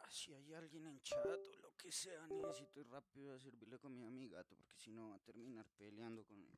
Si hay alguien en chat o lo que sea, necesito ir rápido a servirle comida a mi gato, porque si no va a terminar peleando con él.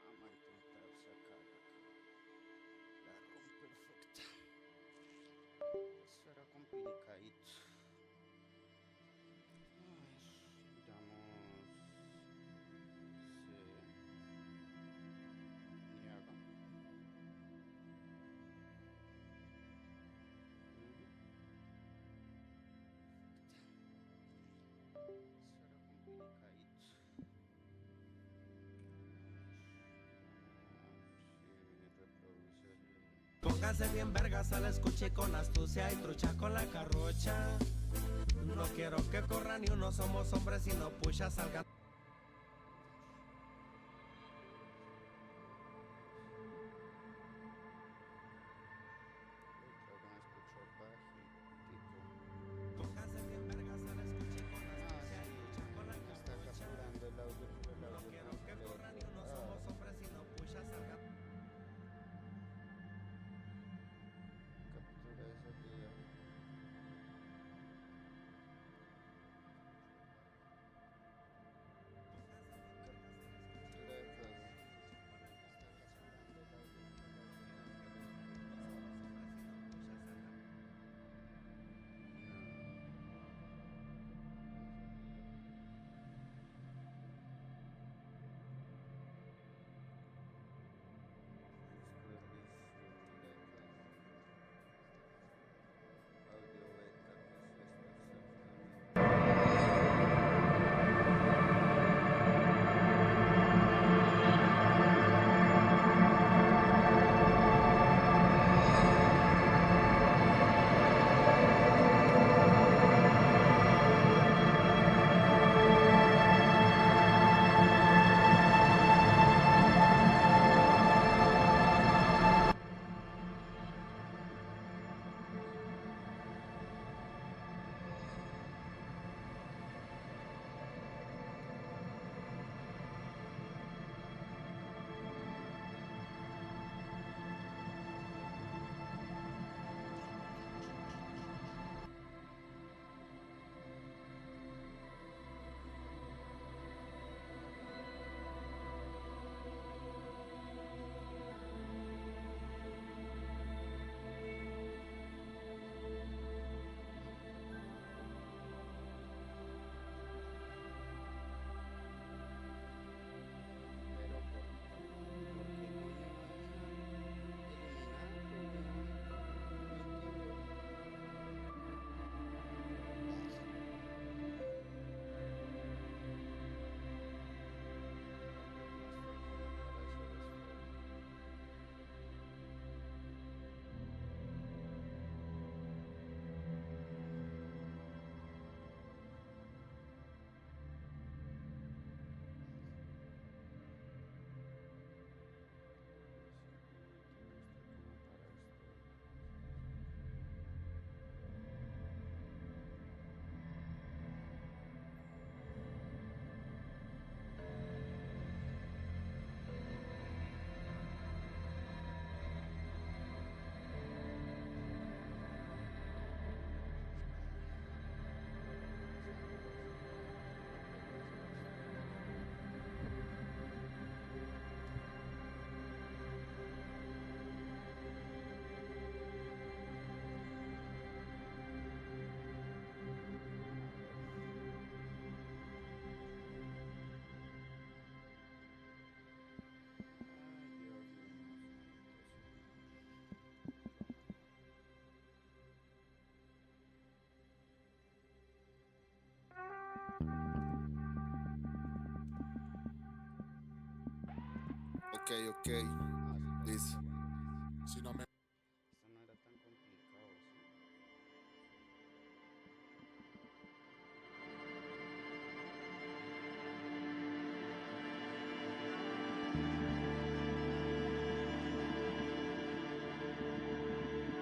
Vamos a intentar sacar acá la ron perfecta. Eso era complicadito. A ver, miramos. Se niega. Eso era complicadito. Si reproduce el... Póngase bien vergas al escuche con astucia y trucha con la carrocha. No quiero que corran ni uno, somos hombres y no pucha salgan. Uy, creo que me escucho bajitico. Póngase bien vergas al escuche con Ah, astucia y sí, trucha con la me está carrocha. capturando el audio, pero el No audio no quiero es que corran ni leerlo. uno, Ah, somos hombres y no pucha salgan. captura de salida. Ok, ok, Ah, sí, ya dice. está, ya. Si no me... Esto no era tan complicado, ¿sí?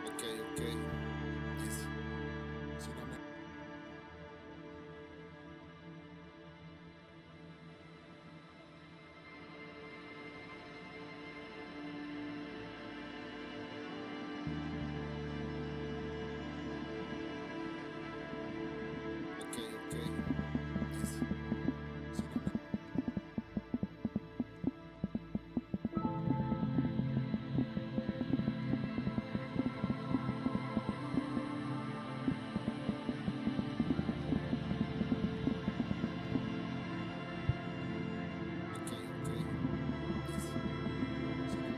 Ok, ok, dice. Si no me... Ok, ok, dice. Si no me... Ok, ok, dice. Si no me...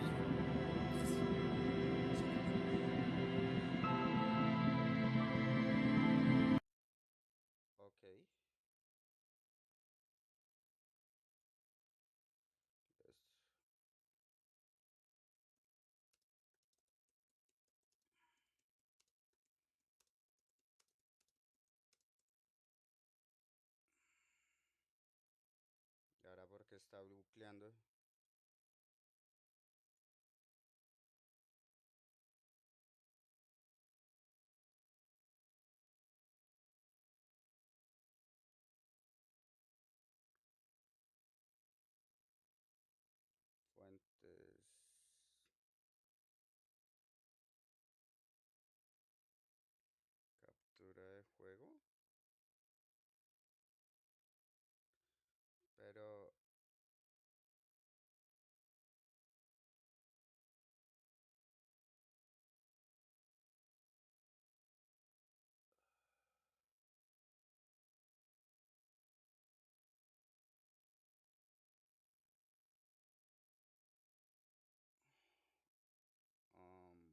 Ok, ok, dice. Si no me... Ok, listo. ¿Y ahora por qué está bucleando? Fuentes. Captura de juego. Pero, um,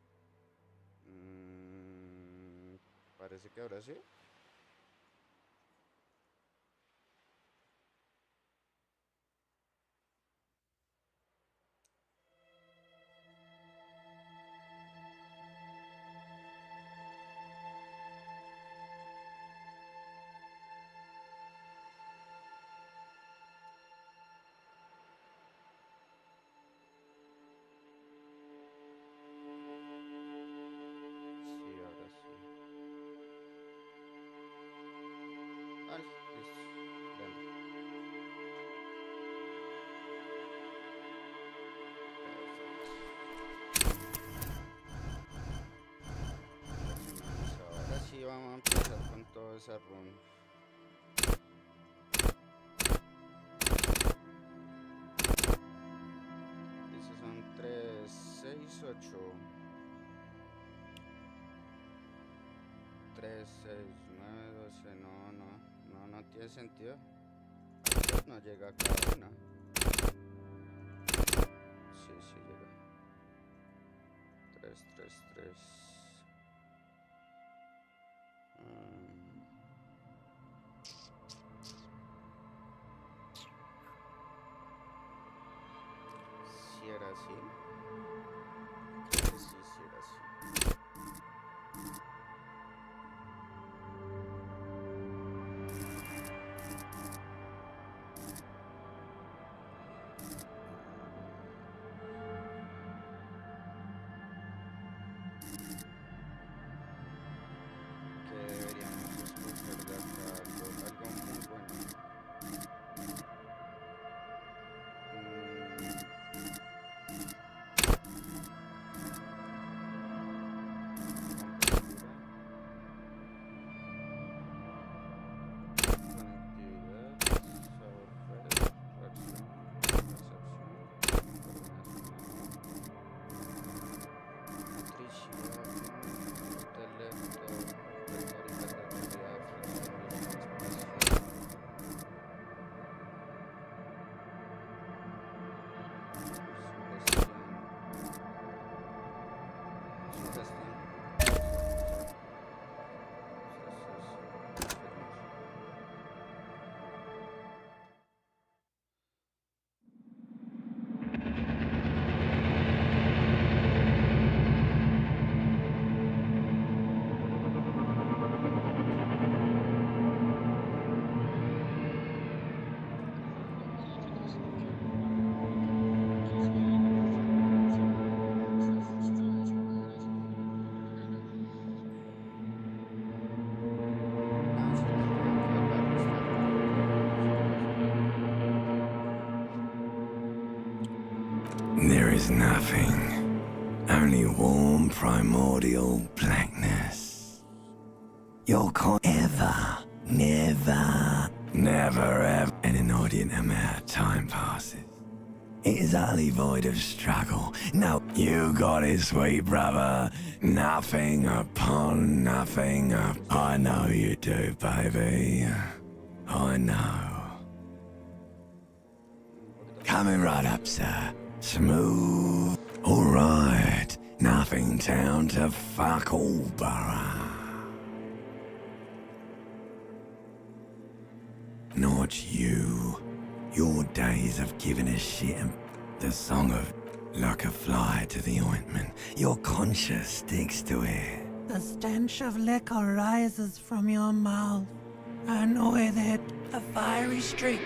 listo, listo, listo. Mm, parece que ahora sí. a run. Esos son 3, 6, 8. 3, 6, 9, 12. No tiene sentido. No llega a cada una. Sí llega. 3, 3, 3. Si era así. Creo que sí, si era así. Que deberíamos escoger de acá algo muy bueno. Conectividad, sabor fresh, reacción, percepción, motricidad, intelecto, retórica, creatividad, flexibilidad, espacial, sugestión. There is nothing, only warm primordial blackness. You're never ever an inordinate amount of time passes. It is utterly void of struggle. No, you got it, sweet brother. Nothing upon nothing up. I know you do, baby. I know. Coming right up, sir. Smooth. Alright. Nothing town to fuck all borough. Not you. Your days of giving a shit and the song of like a fly to the ointment. Your conscience sticks to it. The stench of liquor rises from your mouth, and with it, a fiery streak.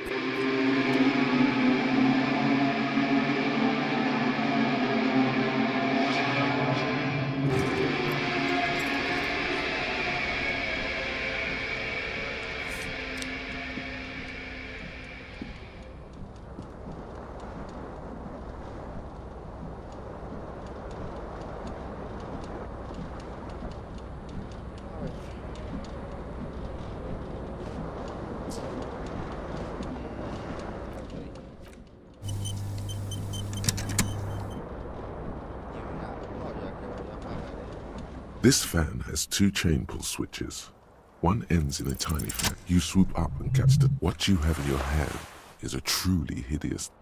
This fan has two chain pull switches. One ends in a tiny fan. You swoop up and catch the... What you have in your hand is a truly hideous...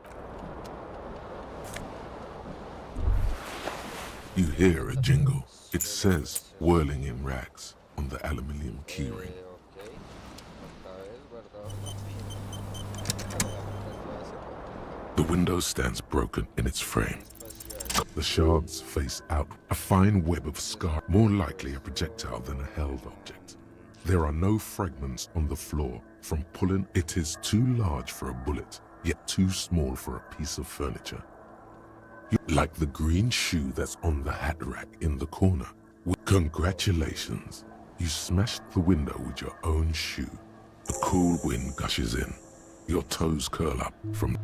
You hear a jingle. It says, whirling in rags, on the aluminium keyring. The window stands broken in its frame. The shards face out, a fine web of scar, more likely a projectile than a held object. There are no fragments on the floor. From pulling, it is too large for a bullet, yet too small for a piece of furniture. Like the green shoe that's on the hat rack in the corner. Congratulations, you smashed the window with your own shoe. A cool wind gushes in. Your toes curl up from...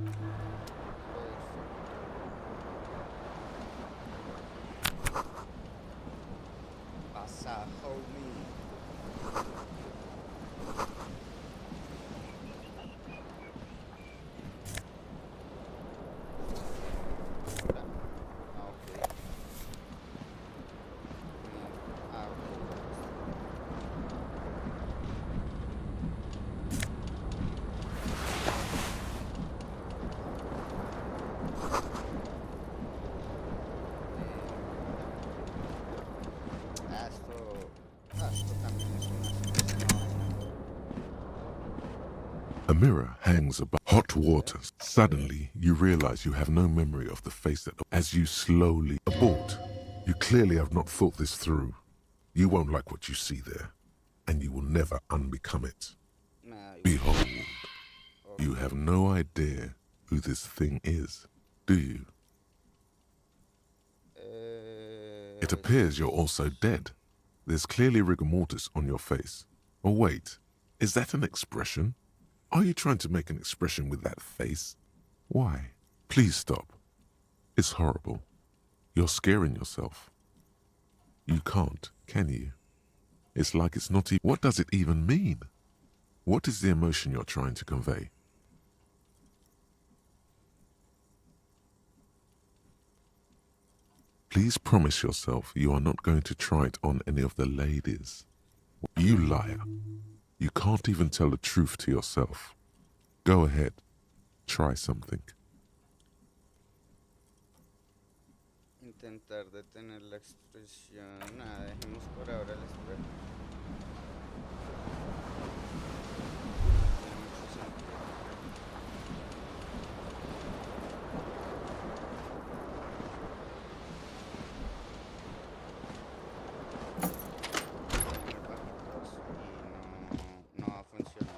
A mirror hangs above hot waters. Suddenly, you realize you have no memory of the face that as you slowly abort. You clearly have not thought this through. You won't like what you see there, and you will never unbecome it. Nice. Behold, you have no idea who this thing is, do you? It appears you're also dead. There's clearly rigor mortis on your face. Oh wait, is that an expression? Are you trying to make an expression with that face? Why? Please stop. It's horrible. You're scaring yourself. You can't, can you? It's like it's not even... What does it even mean? What is the emotion you're trying to convey? Please promise yourself you are not going to try it on any of the ladies. You liar. You can't even tell the truth to yourself. Go ahead. Try something. Intentar detener la expresión. Nada, dejemos por ahora el espero. Tiene mucho sentido. Muy bajitos y no va a funcionar.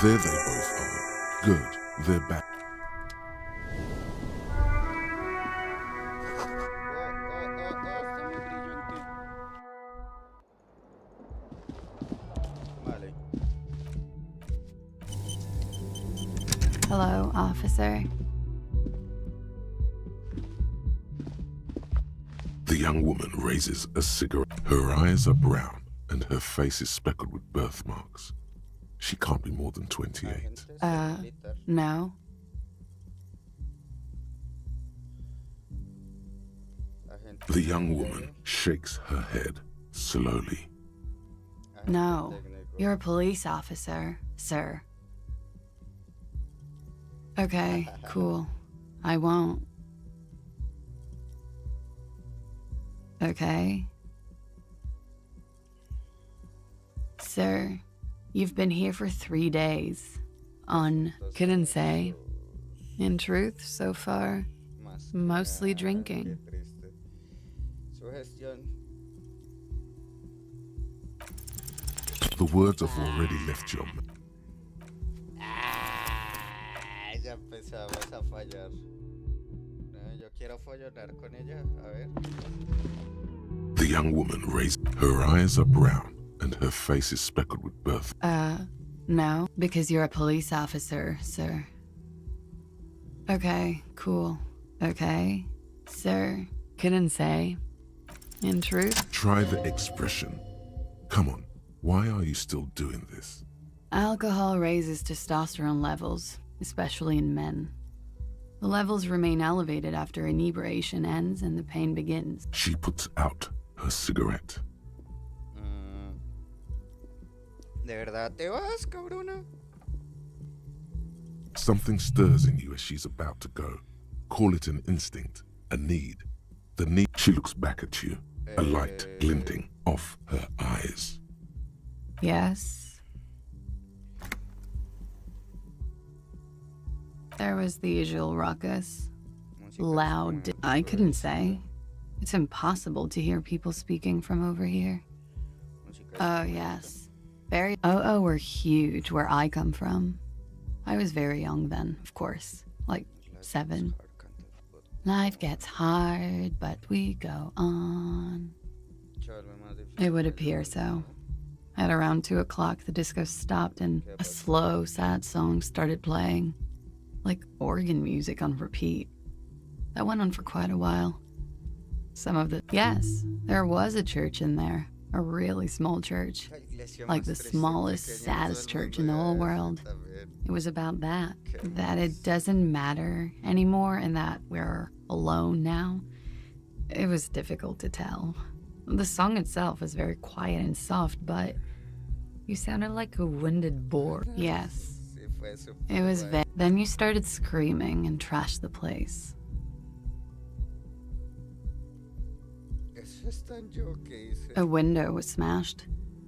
There they both are. Good. They're back. Está muy brillante. Vale. Hello, officer. The young woman raises a cigarette. Her eyes are brown and her face is speckled with birthmarks. She can't be more than 28. Agente militar. No. Agente The young técnico. woman shakes her head slowly. Agente No. técnico. You're a police officer, sir. Okay, cool. I won't. Okay. Sir, you've been here for 3 days. Couldn't say. In truth, so far, Más mostly que- drinking. Qué triste. Sugestión. The words have already left your mouth. Ya empezamos a fallar. No, yo quiero follonar con ella. A ver. The young woman raises her eyes are brown and her face is speckled with birth. No, because you're a police officer, sir. Okay, cool. Okay, sir, couldn't say. In truth, Try the expression. Come on, why are you still doing this? alcohol raises testosterone levels, especially in men. The levels remain elevated after inebriation ends and the pain begins. She puts out her cigarette. ¿De verdad te vas, cabrona? Something stirs in you as she's about to go. Call it an instinct, a need. The need. She looks back at you, a light glinting off her eyes. Yes. There was the usual ruckus. Loud. I couldn't say. It's impossible to hear people speaking from over here. Oh, yes. Very. Oh, were huge where I come from. I was very young then, of course. Like 7. Life gets hard, but we go on. It would appear so. At around 2 o'clock, the disco stopped and a slow, sad song started playing. Like organ music on repeat. That went on for quite a while. Yes, there was a church in there. A really small church. Like the smallest, saddest church in the whole world. It was about that. That it doesn't matter anymore and that we're alone now. It was difficult to tell. The song itself is very quiet and soft, but you sounded like a winded boar. Yes. It was Then you started screaming and trashed the place. A window was smashed.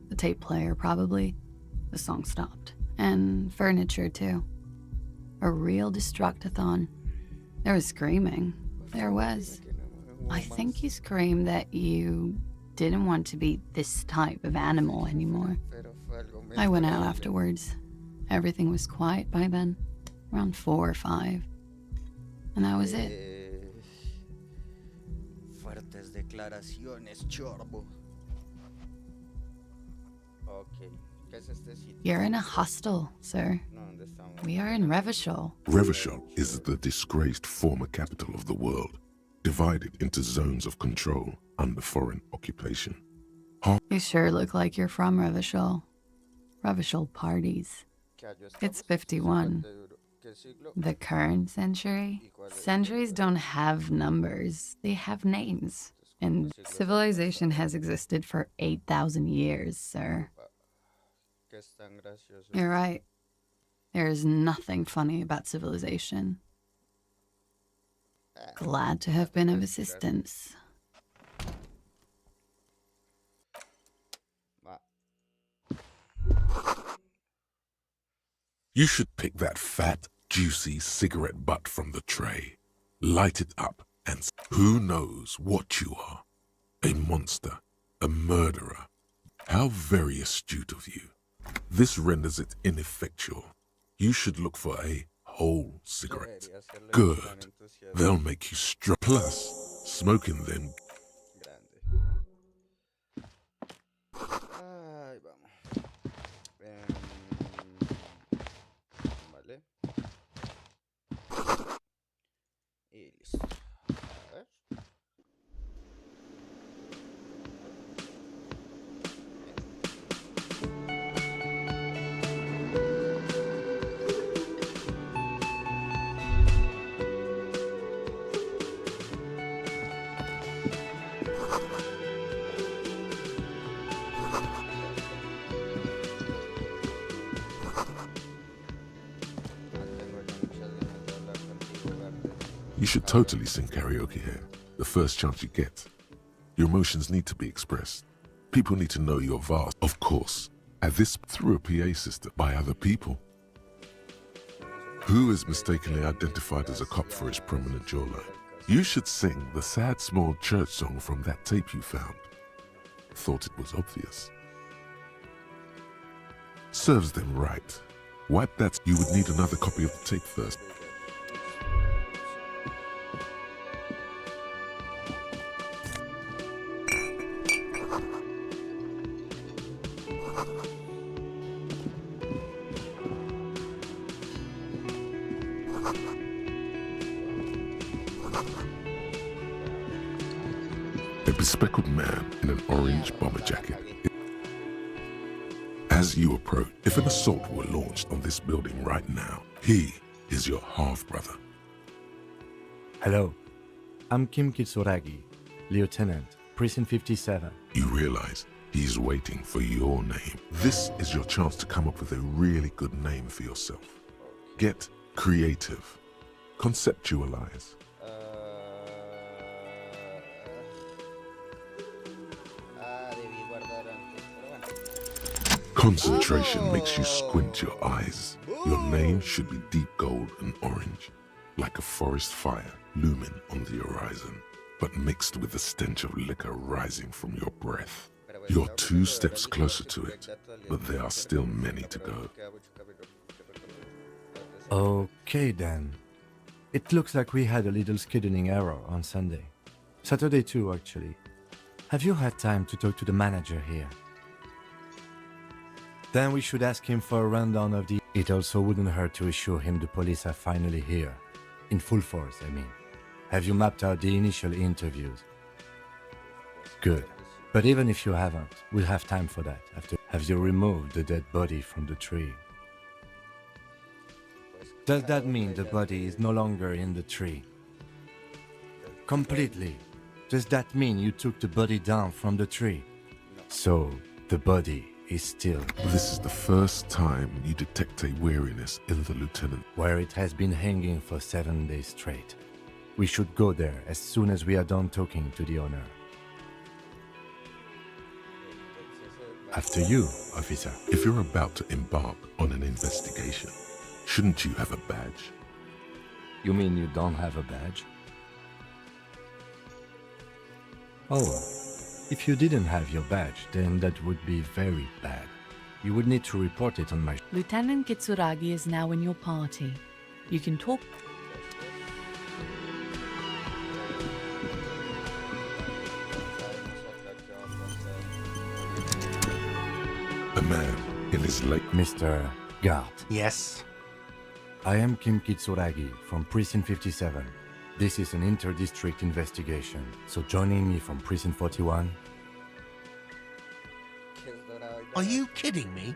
The tape player, probably. The song stopped. And furniture, too. A real destructathon. There was screaming. There was. I think you screamed that you didn't want to be this type of animal anymore. I went out afterwards. Everything was quiet by then. Around 4 or 5. And that was it. Fuertes declaraciones, chorbo. Okay. ¿Qué es este sitio? You're in a hostel, sir. No, ¿dónde estamos? We are in Revachol. Revachol is the disgraced former capital of the world, divided into zones of control under foreign occupation. You sure look like you're from Revachol. Revachol parties. It's 51. The current century? Centuries don't have numbers. They have names. And civilization has existed for 8,000 years, sir. You're right. There is nothing funny about civilization. Glad to have been of assistance. You should pick that fat, juicy cigarette butt from the tray, light it up, and who knows what you are? A monster, a murderer. How very astute of you. This renders it ineffectual. You should look for a whole cigarette. Good. They'll make you strong. Plus, smoking them. Ay, vamos. Vale. Y listo. A ver. You should totally sing karaoke here, the first chance you get. Your emotions need to be expressed. People need to know you're vast. Of course, at this through a PA system by other people. Who is mistakenly identified as a cop for his prominent jawline? You should sing the sad small church song from that tape you found. Thought it was obvious. Serves them right. Wipe that. You would need another copy of the tape first. A bespectacled man in an orange bomber jacket. As you approach, if an assault were launched on this building right now, he is your half-brother. Hello, I'm Kim Kitsuragi, Lieutenant, Precinct 57. You realize he's waiting for your name. This is your chance to come up with a really good name for yourself. Get creative. Conceptualize. Debí guardar antes, pero bueno. Concentration makes you squint your eyes. Your name should be deep gold and orange, like a forest fire looming on the horizon, but mixed with the stench of liquor rising from your breath. You're 2 steps closer to it, but there are still many to go. Okay then. It looks like we had a little scheduling error on Sunday. Saturday too, actually. Have you had time to talk to the manager here? Then we should ask him for a rundown of the... It also wouldn't hurt to assure him the police are finally here. In full force, I mean. Have you mapped out the initial interviews? Good. But even if you haven't, we'll have time for that. Have you removed the dead body from the tree? Does that mean the body is no longer in the tree? Completely. Does that mean you took the body down from the tree? No. So, the body is still This is the first time you detect a weariness in the lieutenant. where it has been hanging for 7 days straight. We should go there as soon as we are done talking to the owner. After you, officer. If you're about to embark on an investigation, shouldn't you have a badge? You mean you don't have a badge? Oh, if you didn't have your badge, then that would be very bad. You would need to report it on my... Lieutenant Kitsuragi is now in your party. You can talk. A man in his late... Mr. Guard. Yes? I am Kim Kitsuragi from Precinct 57. This is an inter-district investigation, so joining me from Precinct 41... Are you kidding me?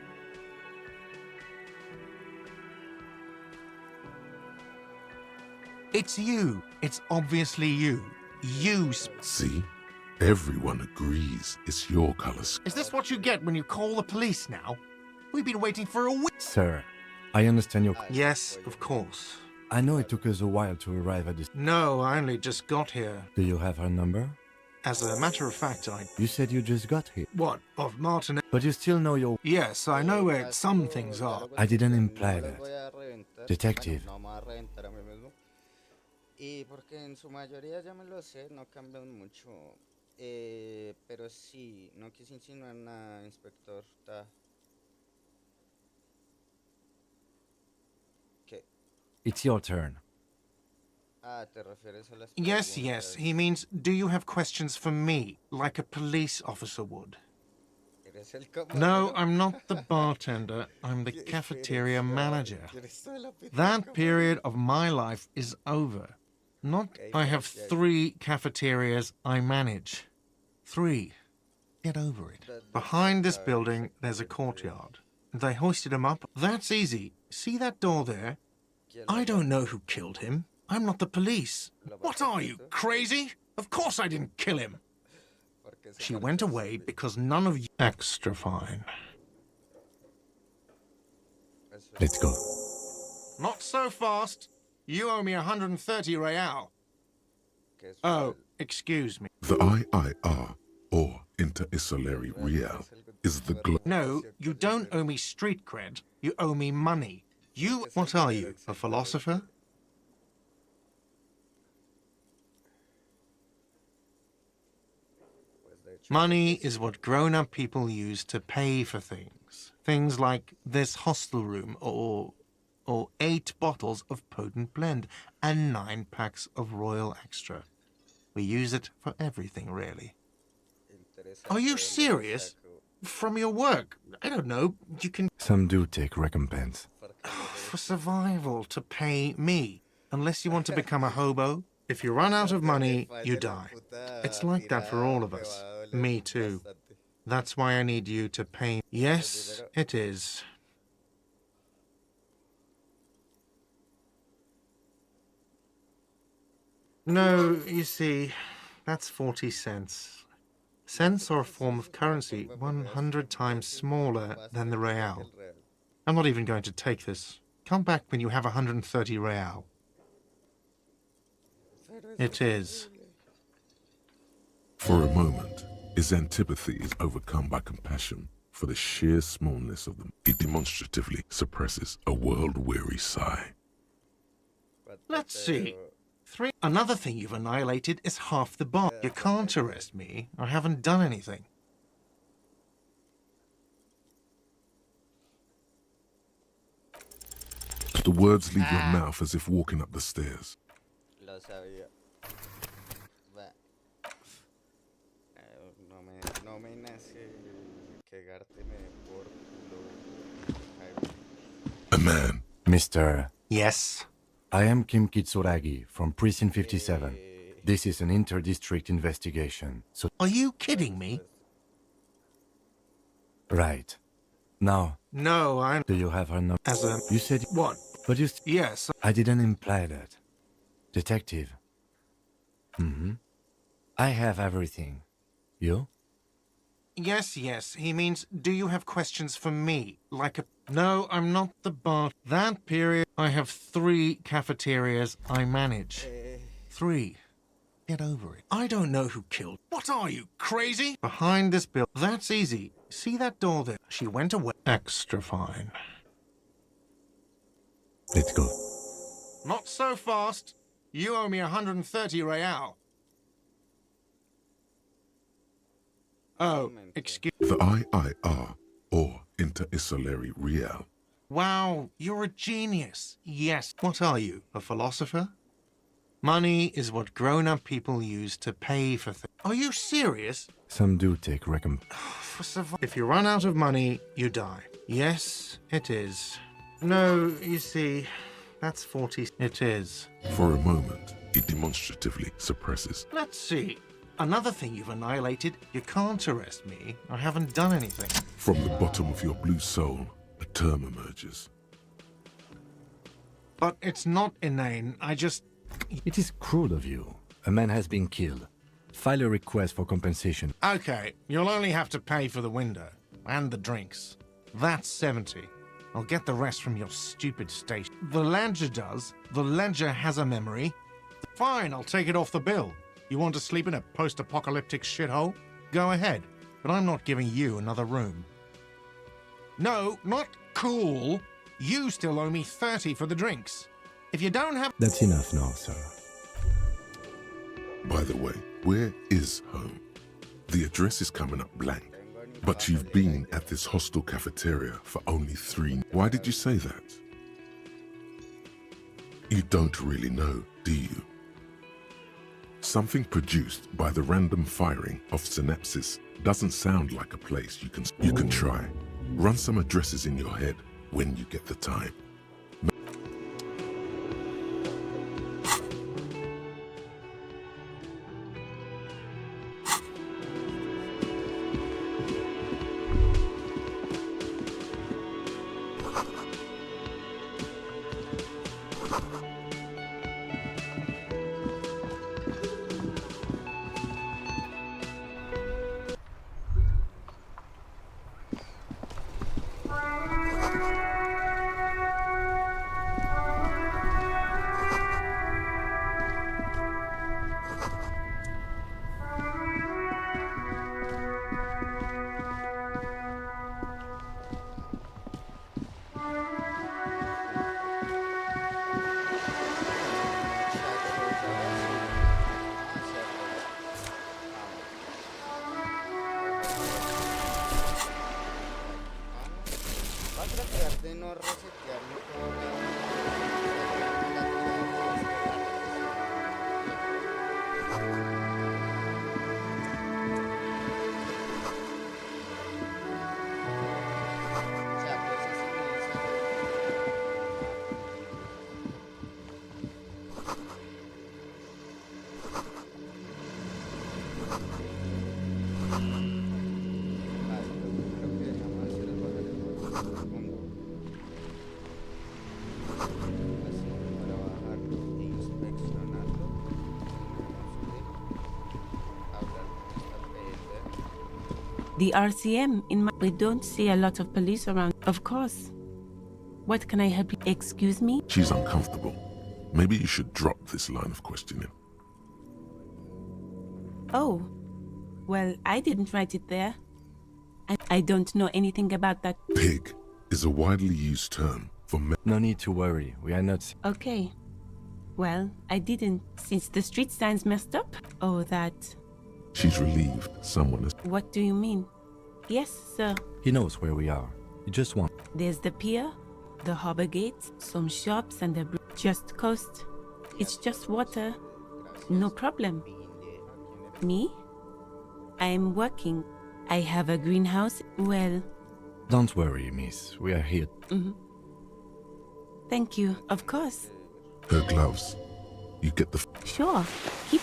It's you. It's obviously you. You. See? Everyone agrees it's your color scheme. Is this what you get when you call the police now? We've been waiting for a week. Sir, I understand your... Yes, of course. I know it took us a while to arrive at this... No, I only just got here. Do you have her number? As a matter of fact, You said you just got here. What, of Martin? But you still know your... Yes, I know where some things are. I didn't imply that. Detective. Y porque en su mayoría ya me lo sé, no cambian mucho. Pero sí, no quise insinuar nada, inspector. ¿Qué? It's your turn. Ah, ¿te refieres a las Yes, yes. He means, do you have questions for me, like a police officer would? ¿Eres el No, I'm not the bartender. I'm the cafeteria manager. That period of my life is over. Not I have 3 cafeterias I manage. 3. Get over it. Behind this building, there's a courtyard. They hoisted him up. That's easy. See that door there? I don't know who killed him. I'm not the police. What are you, crazy? Of course I didn't kill him. She went away because none of you... Extra fine. Let's go. Not so fast. You owe me 130 real. Oh, excuse me. The IIR, or Inter-Isolary Real, is the No, you don't owe me street cred. You owe me money. You... What are you, a philosopher? Money is what grown-up people use to pay for things. Things like this hostel room or 8 bottles of potent blend and 9 packs of Royal Extra. We use it for everything, really. Are you serious? From your work? I don't know. You can... Some do take recompense. For survival, to pay me. Unless you want to become a hobo. If you run out of money, you die. It's like that for all of us. Me too. That's why I need you to pay. Yes, it is. No, you see, that's 40 cents. Cents are a form of currency 100 times smaller than the real. I'm not even going to take this. Come back when you have 130 real. It is. For a moment, his antipathy is overcome by compassion for the sheer smallness of them. He demonstratively suppresses a world-weary sigh. Let's see. 3. Another thing you've annihilated is half the bar. You can't arrest me. I haven't done anything. The words leave your mouth as if walking up the stairs. Lo sabía. No me nace quegárteme por culo. A man. Mr. Yes? I am Kim Kitsuragi from Precinct 57. This is an inter-district investigation, so... Are you kidding me? Right. Now, No, I'm... do you have her number? As a... You said... What? But you... Yes. I didn't imply that. Detective. I have everything. You? Yes, yes. He means, do you have questions for me? Like a... No, I'm not the bar. That period, I have 3 cafeterias I manage. 3. Get over it. I don't know who killed. What are you, crazy? Behind this bill. That's easy. See that door there? She went away. Extra fine. Let's go. Not so fast. You owe me 130 real. Oh, excuse... The IIR, or Inter-Isolari Real. Wow, you're a genius. Yes. What are you, a philosopher? Money is what grown-up people use to pay for things. Are you serious? Some do take If you run out of money, you die. Yes, it is. No, you see, that's 40. It is. For a moment, it demonstratively suppresses. Let's see. Another thing you've annihilated, you can't arrest me. I haven't done anything. From the bottom of your blue soul, a term emerges. But it's not inane. I just... It is cruel of you. A man has been killed. File a request for compensation. Okay, you'll only have to pay for the window and the drinks. That's 70. I'll get the rest from your stupid station. The ledger does. The ledger has a memory. Fine, I'll take it off the bill. You want to sleep in a post-apocalyptic shithole? Go ahead, but I'm not giving you another room. No, not cool. You still owe me 30 for the drinks. If you don't have... That's enough now, sir. By the way, where is home? The address is coming up blank, but you've been at this hostel cafeteria for only 3... Why did you say that? You don't really know, do you? Something produced by the random firing of synapses doesn't sound like a place you can try. Run some addresses in your head when you get the time. Va a tratar de no resetearme The RCM we don't see a lot of police around. Of course. What can I help you? Excuse me? She's uncomfortable. Maybe you should drop this line of questioning. Oh. Well, I didn't write it there. I don't know anything about that. Pig is a widely used term for men. No need to worry. We are not... Okay. Well, I didn't. Since the street sign's messed up? Oh, that... She's relieved someone is... What do you mean? Yes, sir. He knows where we are. You just want... There's the pier, the harbor gate, some shops and the just coast. It's just water. No problem. Me? I'm working. I have a greenhouse. Well... Don't worry, miss. We are here. Thank you. Of course. Her gloves. You get the... Sure. Keep...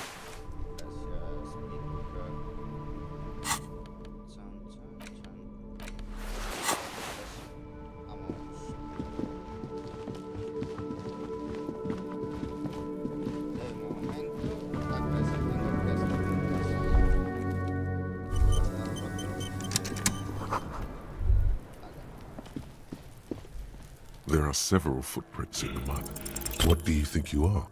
There are several footprints in the mud. What do you think you are?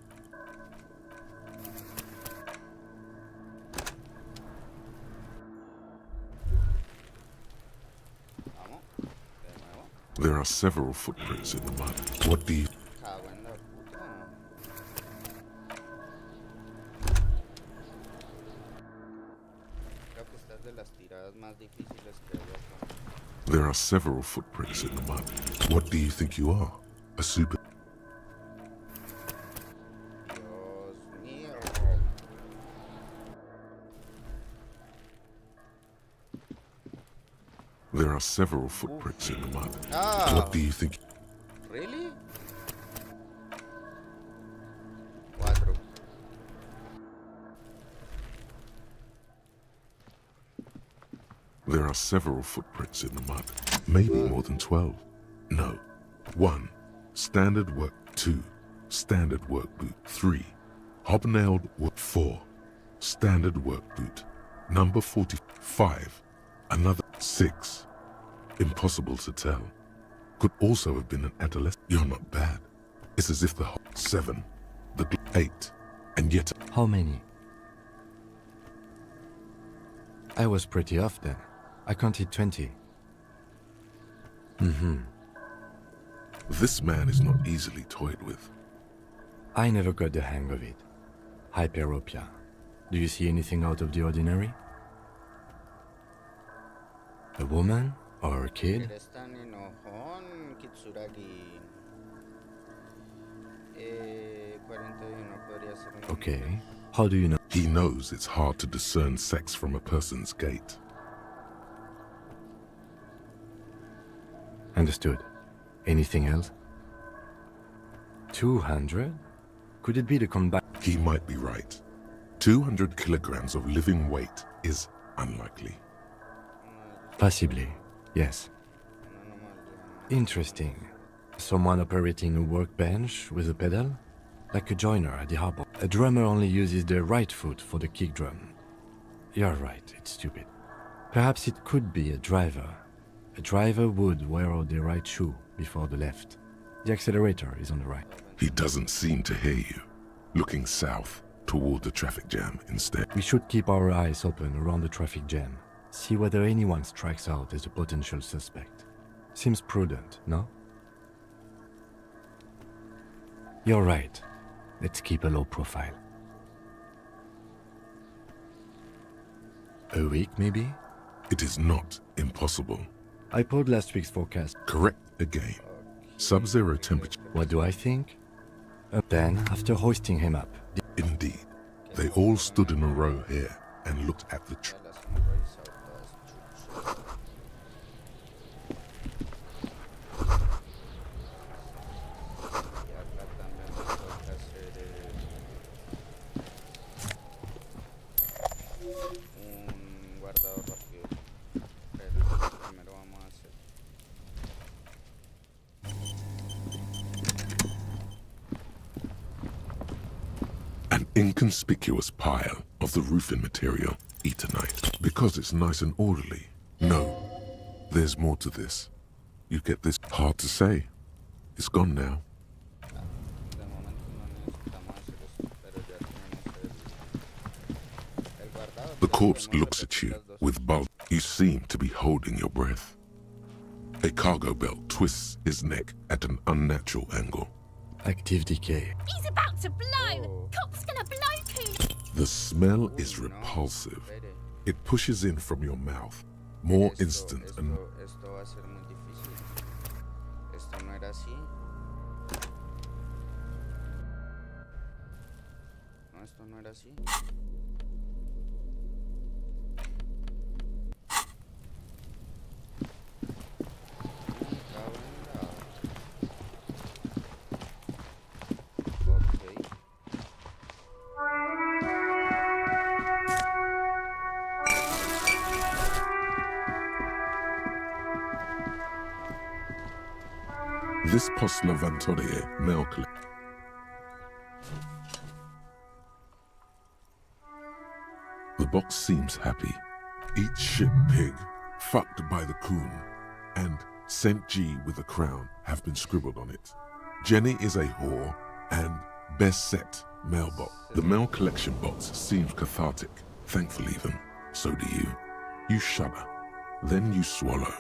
Vamos. De nuevo. There are several footprints in the mud. What do you... Cago en la puta. Creo que esta es de las tiradas más difíciles que hay acá. There are several footprints in the mud. What do you think you are? A super... Dios mío. There are several footprints in the mud. Ah. What do you think? Really? 4. There are several footprints in the mud. Maybe more than 12. No. 1. Standard work. 2. Standard work boot. 3. Hobnailed work. 4. Standard work boot. Number 45. Another 6. Impossible to tell. Could also have been an adolescent. You're not bad. It's as if the 7. The 8. And yet... How many? I was pretty off then. I counted 20. This man is not easily toyed with. I never got the hang of it. Hyperopia. Do you see anything out of the ordinary? A woman? Or a kid? Eres tan enojón, Kitsuragi. 41 podría ser un... Okay. How do you know? He knows it's hard to discern sex from a person's gait. Understood. Anything else? 200? Could it be the combined? He might be right. 200 kilograms of living weight is unlikely. Possibly, yes. Una anomalía. Interesting. Someone operating a workbench with a pedal? Like a joiner at the harbor. A drummer only uses the right foot for the kick drum. You're right, it's stupid. Perhaps it could be a driver. A driver would wear the right shoe before the left. The accelerator is on the right. He doesn't seem to hear you. Looking south toward the traffic jam instead. We should keep our eyes open around the traffic jam. See whether anyone strikes out as a potential suspect. Seems prudent, no? You're right. Let's keep a low profile. A week, maybe? It is not impossible. I pulled last week's forecast. Correct again. Sub-zero temperature. What do I think? Then, after hoisting him up, Indeed. They all stood in a row here and looked at the Ya las hemos revisado todas, chuchos. Y acá también nos toca hacer un guardado rápido. Pero primero vamos a hacer. an inconspicuous pile of the roofing material, Eternite, because it's nice and orderly. No, there's more to this. You get this. Hard to say. It's gone now. De momento no necesitamos hacer esto, pero ya tenemos el guardado. The Creo que corpse podemos looks at repetir you las dos. with bulb. You seem to be holding your breath. A cargo belt twists his neck at an unnatural angle. active decay. He's about to blow! Cock's gonna blow Coon! The smell is No, repulsive. espere. It pushes in from your mouth, more instant and Esto va a ser muy difícil. Esto no era así. No, esto no era así. Cago en la- Ok. this post levantorie milk. The box seems happy. Eat shit pig, fucked by the coon, and St. G with a crown have been scribbled on it. Jenny is a whore, and best set mailbox. The mail collection box seems cathartic. Thankfully even, so do you. You shudder, then you swallow.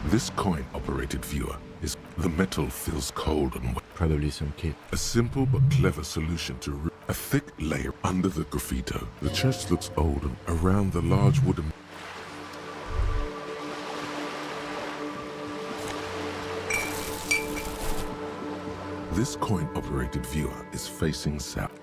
This coin-operated viewer is the metal feels cold and wet. Probably some kid. A simple but clever solution to a thick layer under the graffito. The church looks old and around the large wooden. This coin-operated viewer is facing south.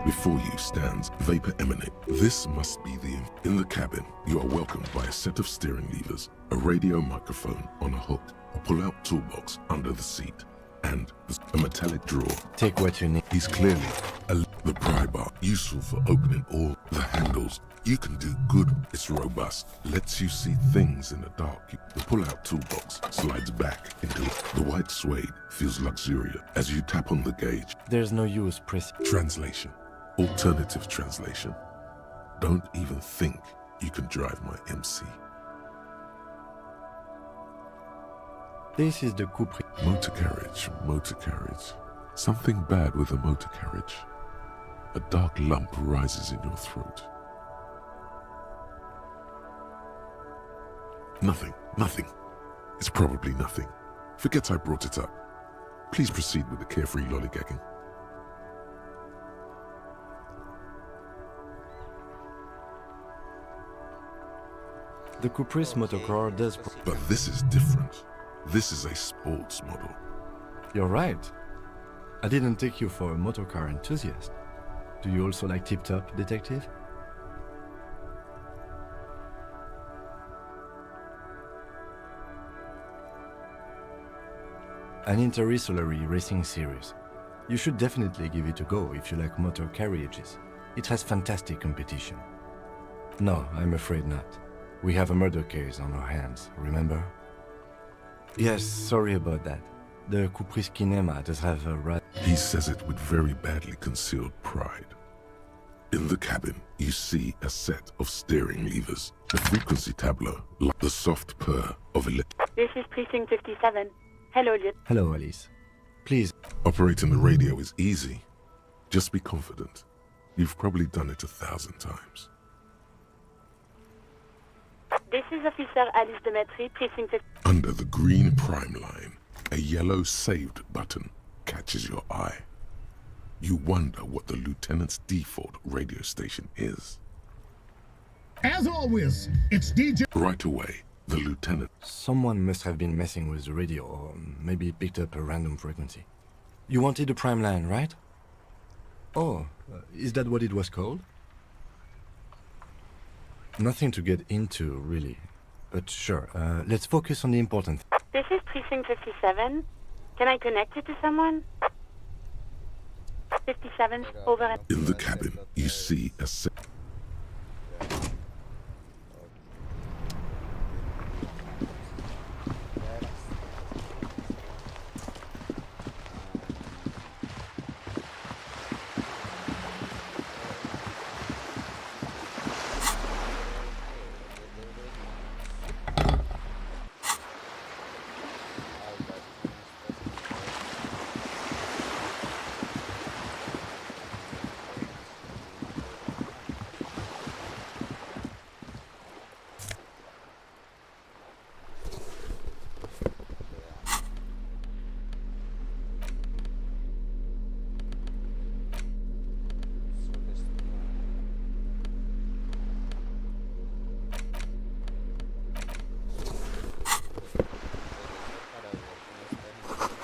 Before you stands vapor emanate. This must be the... In the cabin, you are welcomed by a set of steering levers, a radio microphone on a hook, a pull-out toolbox under the seat, and a metallic drawer. Take what you need. He's clearly the pry bar, useful for opening all the handles. You can do good. It's robust, lets you see things in the dark. The pull-out toolbox slides back into it. The white suede feels luxurious as you tap on the gauge. There's no use, press. Translation. Alternative translation. Don't even think you can drive my MC. This is the coupe. Motor carriage, motor carriage. Something bad with a motor carriage. A dark lump rises in your throat. Nothing, nothing. It's probably nothing. Forget I brought it up. Please proceed with the carefree lollygagging. The Caprice motorcar does... But this is different. This is a sports model. You're right. I didn't take you for a motorcar enthusiast. Do you also like tip-top, detective? An interrissolory racing series. You should definitely give it a go if you like motor carriages. It has fantastic competition. No, I'm afraid not. We have a murder case on our hands, remember? Yes, sorry about that. The Caprice Kinema does have a rat. He says it with very badly concealed pride. In the cabin, you see a set of steering levers. The frequency tableau, like the soft purr of This is Precinct 57. Hello, Lieutenant. Hello, Alice. Please. Operating the radio is easy. Just be confident. You've probably done it 1,000 times. This is Officer Alice Demetri, Precinct 50. Under the green prime line, a yellow saved button catches your eye. You wonder what the lieutenant's default radio station is. As always, it's DJ. Right away, the lieutenant. Someone must have been messing with the radio, or maybe picked up a random frequency. You wanted a prime line, right? Oh, is that what it was called? Nothing to get into, really. But sure, let's focus on the important thing. This is Precinct 57. Can I connect it to someone? 57, over. In the cabin, you see a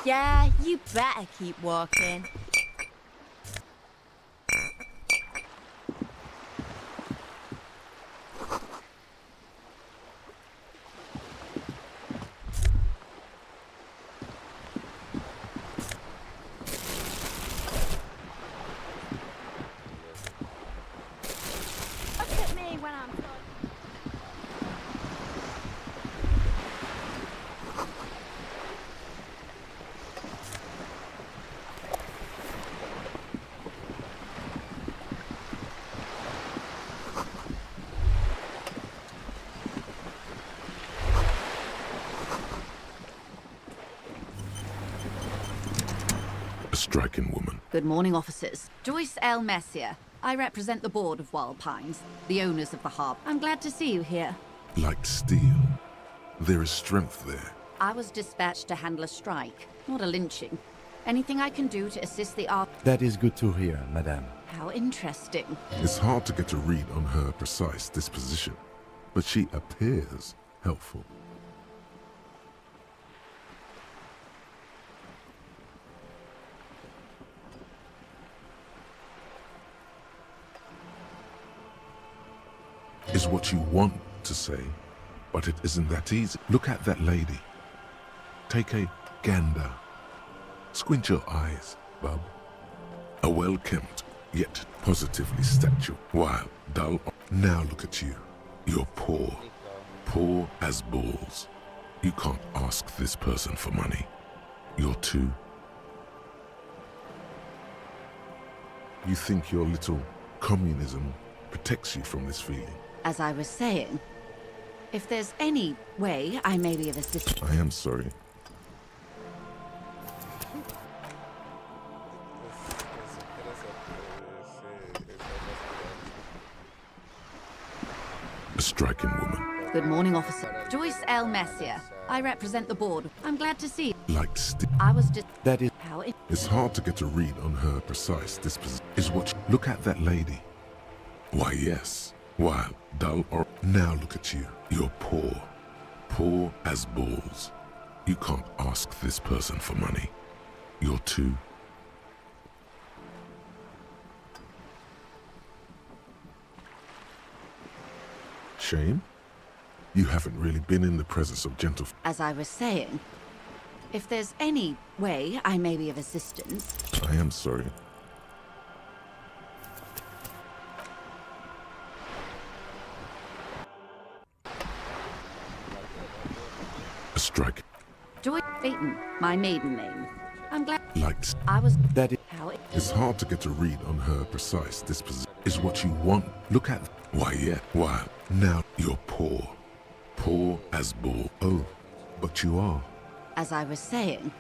Yeah, you better keep walking. Look at me when I'm talking. a striking woman. Good morning, officers. Joyce L. Messier. I represent the board of Wild Pines, the owners of the harbour. I'm glad to see you here. Like steel, there is strength there. I was dispatched to handle a strike, not a lynching. Anything I can do to assist the art... That is good to hear, madame. How interesting. It's hard to get a read on her precise disposition, but she appears helpful. Is what you want to say, but it isn't that easy. Look at that lady. Take a gander. Squint your eyes, bub. A well-kempt, yet positively statued, while dull. Now look at you. You're poor. Poor as balls. You can't ask this person for money. You're too. You think your little communism protects you from this feeling? As I was saying, if there's any way I may be of assistance... I am sorry. A striking woman. Good morning, officer. Joyce L. Messier. I represent the board. I'm glad to see you. Like steel. I was just... That is... How it... It's hard to get a read on her precise disposition. Is what you... Look at that lady. Why, yes. While dull or... Now look at you. You're poor. Poor as balls. You can't ask this person for money. You're too. Shame? You haven't really been in the presence of gentle... As I was saying, if there's any way I may be of assistance... I am sorry. A strike. Joy Peyton, my maiden name. I'm glad... Like... I was... That is... How it... It's hard to get a read on her precise disposition. Is what you want. Look at... Why, yeah. Why, now you're poor. Poor as ball. Oh, but you are. As I was saying,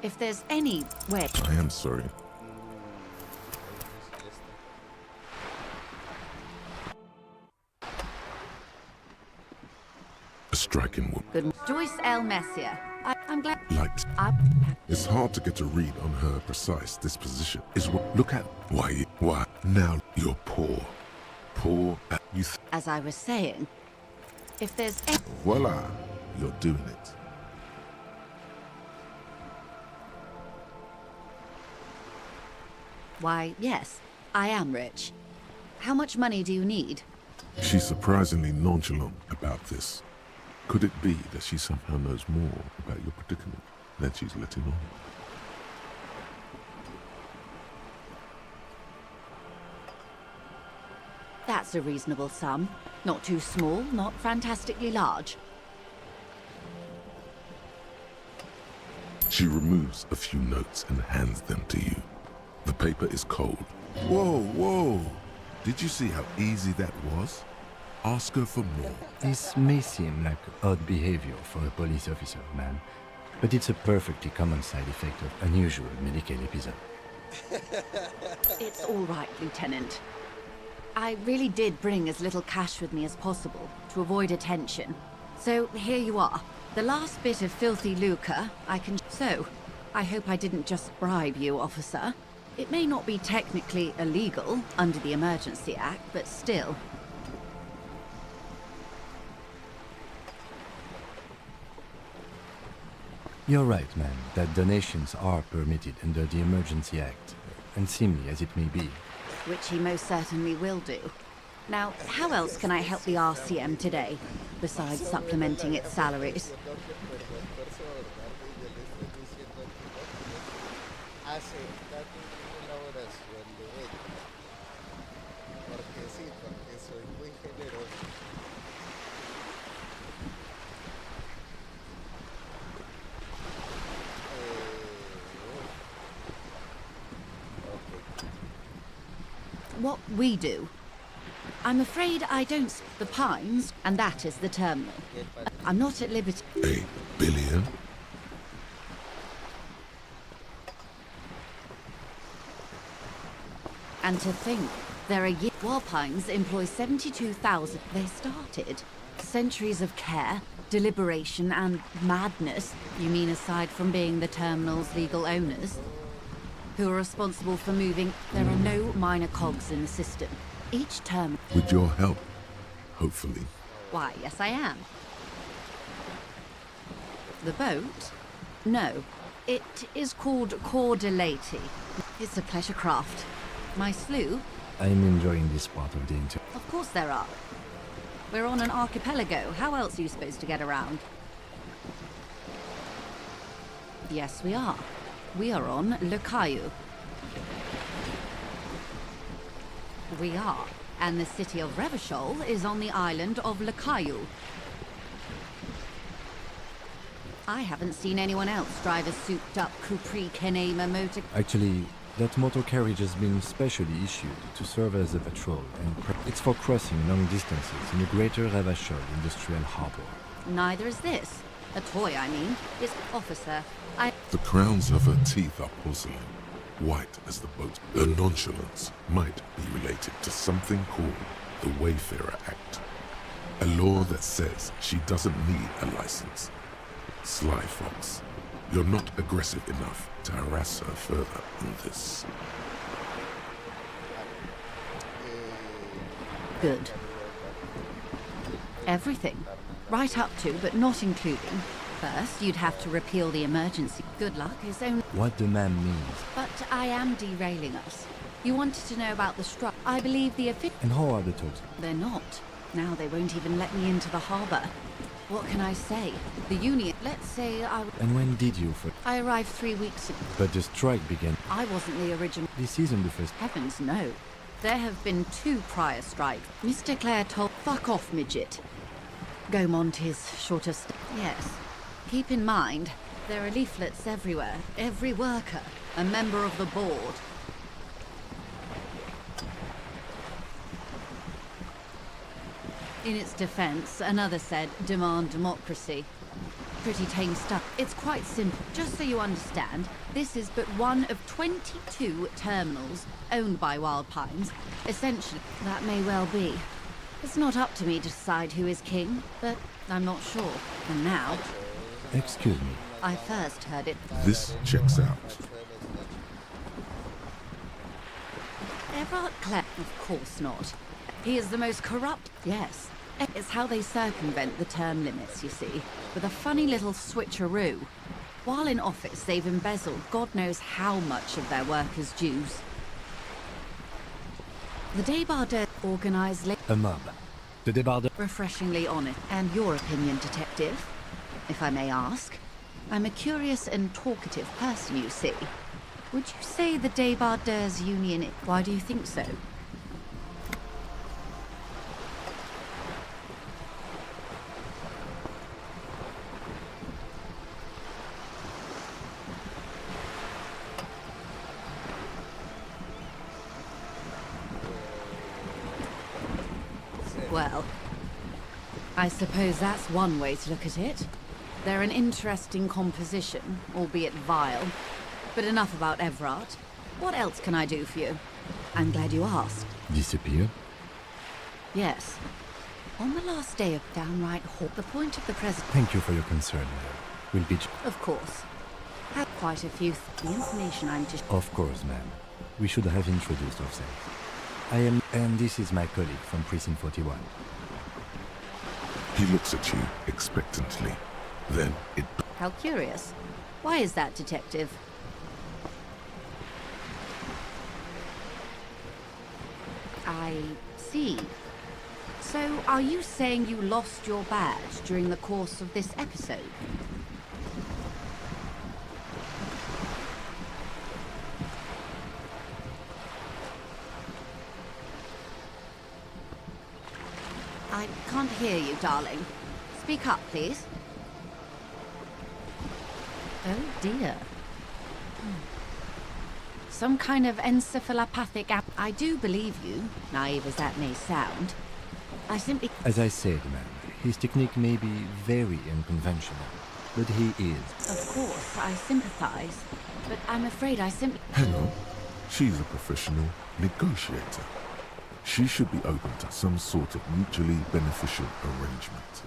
if there's any way... I am sorry. A striking woman. Good... Joyce L. Messier. I'm glad... Like... It's hard to get a read on her precise disposition. Is what... Look at... Why, now you're poor. poor. As I was saying, if there's a... Voila, you're doing it. Why, yes, I am rich. How much money do you need? She's surprisingly nonchalant about this. Could it be that she somehow knows more about your predicament than she's letting on? That's a reasonable sum. Not too small, not fantastically large. She removes a few notes and hands them to you. The paper is cold. Whoa, whoa! Did you see how easy that was? Ask her for more. This may seem like odd behavior for a police officer, ma'am, but it's a perfectly common side effect of unusual medical episode. It's all right, Lieutenant. I really did bring as little cash with me as possible to avoid attention. So here you are. The last bit of filthy lucre I can... So, I hope I didn't just bribe you, officer. It may not be technically illegal under the Emergency Act, but still. You're right, ma'am, that donations are permitted under the Emergency Act, unseemly as it may be. Which he most certainly will do. Now, how else can I help the RCM today, besides supplementing its salaries? What we do. I'm afraid I don't... The Pines, and that is the terminal. I'm not at liberty... $1 billion? And to think, there are years... Walpines employ 72,000. They started. Centuries of care, deliberation, and madness. You mean aside from being the terminal's legal owners? Who are responsible for moving... There are no minor cogs in the system. Each term... With your help, hopefully. Why, yes I am. The boat? No. It is called Cordelati. It's a pleasure craft. My sloop? I'm enjoying this part of the interview. Of course there are. We're on an archipelago. How else are you supposed to get around? Yes, we are. We are on Le Caillou. We are. And the city of Revachol is on the island of Le Caillou. I haven't seen anyone else drive a souped-up Capri Kenema motor... Actually, that motor carriage has been specially issued to serve as a patrol, and it's for crossing long distances in the greater Revachol industrial harbor. Neither is this. A toy, I mean. It's... Officer, The crowns of her teeth are porcelain, white as the boat. Her nonchalance might be related to something called the Wayfarer Act, a law that says she doesn't need a license. Sly fox, you're not aggressive enough to harass her further than this. Good. Everything. Right up to, but not including. First, you'd have to repeal the emergency. Good luck is only... What the man means. But I am derailing us. You wanted to know about the strike. I believe the And how are the talks? They're not. Now they won't even let me into the harbour. What can I say? The union... Let's say I... And when did you... I arrived 3 weeks ago. But the strike began... I wasn't the original... This isn't the first... Heavens, no. There have been 2 prior strikes. Mr. Clare told... Fuck off, midget. Gaumont is short of... Yes. Keep in mind, there are leaflets everywhere. Every worker, a member of the board. In its defense, another said, demand democracy. Pretty tame stuff. It's quite simple. Just so you understand, this is but one of 22 terminals owned by Wild Pines. Essentially, that may well be. It's not up to me to decide who is king, but I'm not sure. And now... Excuse me. I first heard it. This checks out. Ever Claire? Of course not. He is the most corrupt. Yes. It's how they circumvent the term limits, you see, with a funny little switcheroo. While in office, they've embezzled God knows how much of their workers' dues. The débardeurs organise a mob. The débardeurs. Refreshingly honest. And your opinion, detective, if I may ask? I'm a curious and talkative person, you see. Would you say the débardeurs union... Why do you think so? Well, I suppose that's one way to look at it. They're an interesting composition, albeit vile. But enough about Everard. What else can I do for you? I'm glad you asked. Disappear? Yes. On the last day of downright hawk, the point of the president... Thank you for your concern, Will be... Of course. Have quite a few... The information I'm just... Of course, ma'am. We should have introduced ourselves. I am... And this is my colleague from Precinct 41. He looks at you expectantly. Then it... How curious. Why is that, detective? I see. So, are you saying you lost your badge during the course of this episode? I can't hear you, darling. Speak up, please. Oh, dear. Some kind of encephalopathic I do believe you, naive as that may sound. I simply... As I said, ma'am, his technique may be very unconventional, but he is. Of course, I sympathize, but I'm afraid I simply... Hang on. She's a professional negotiator. She should be open to some sort of mutually beneficial arrangement.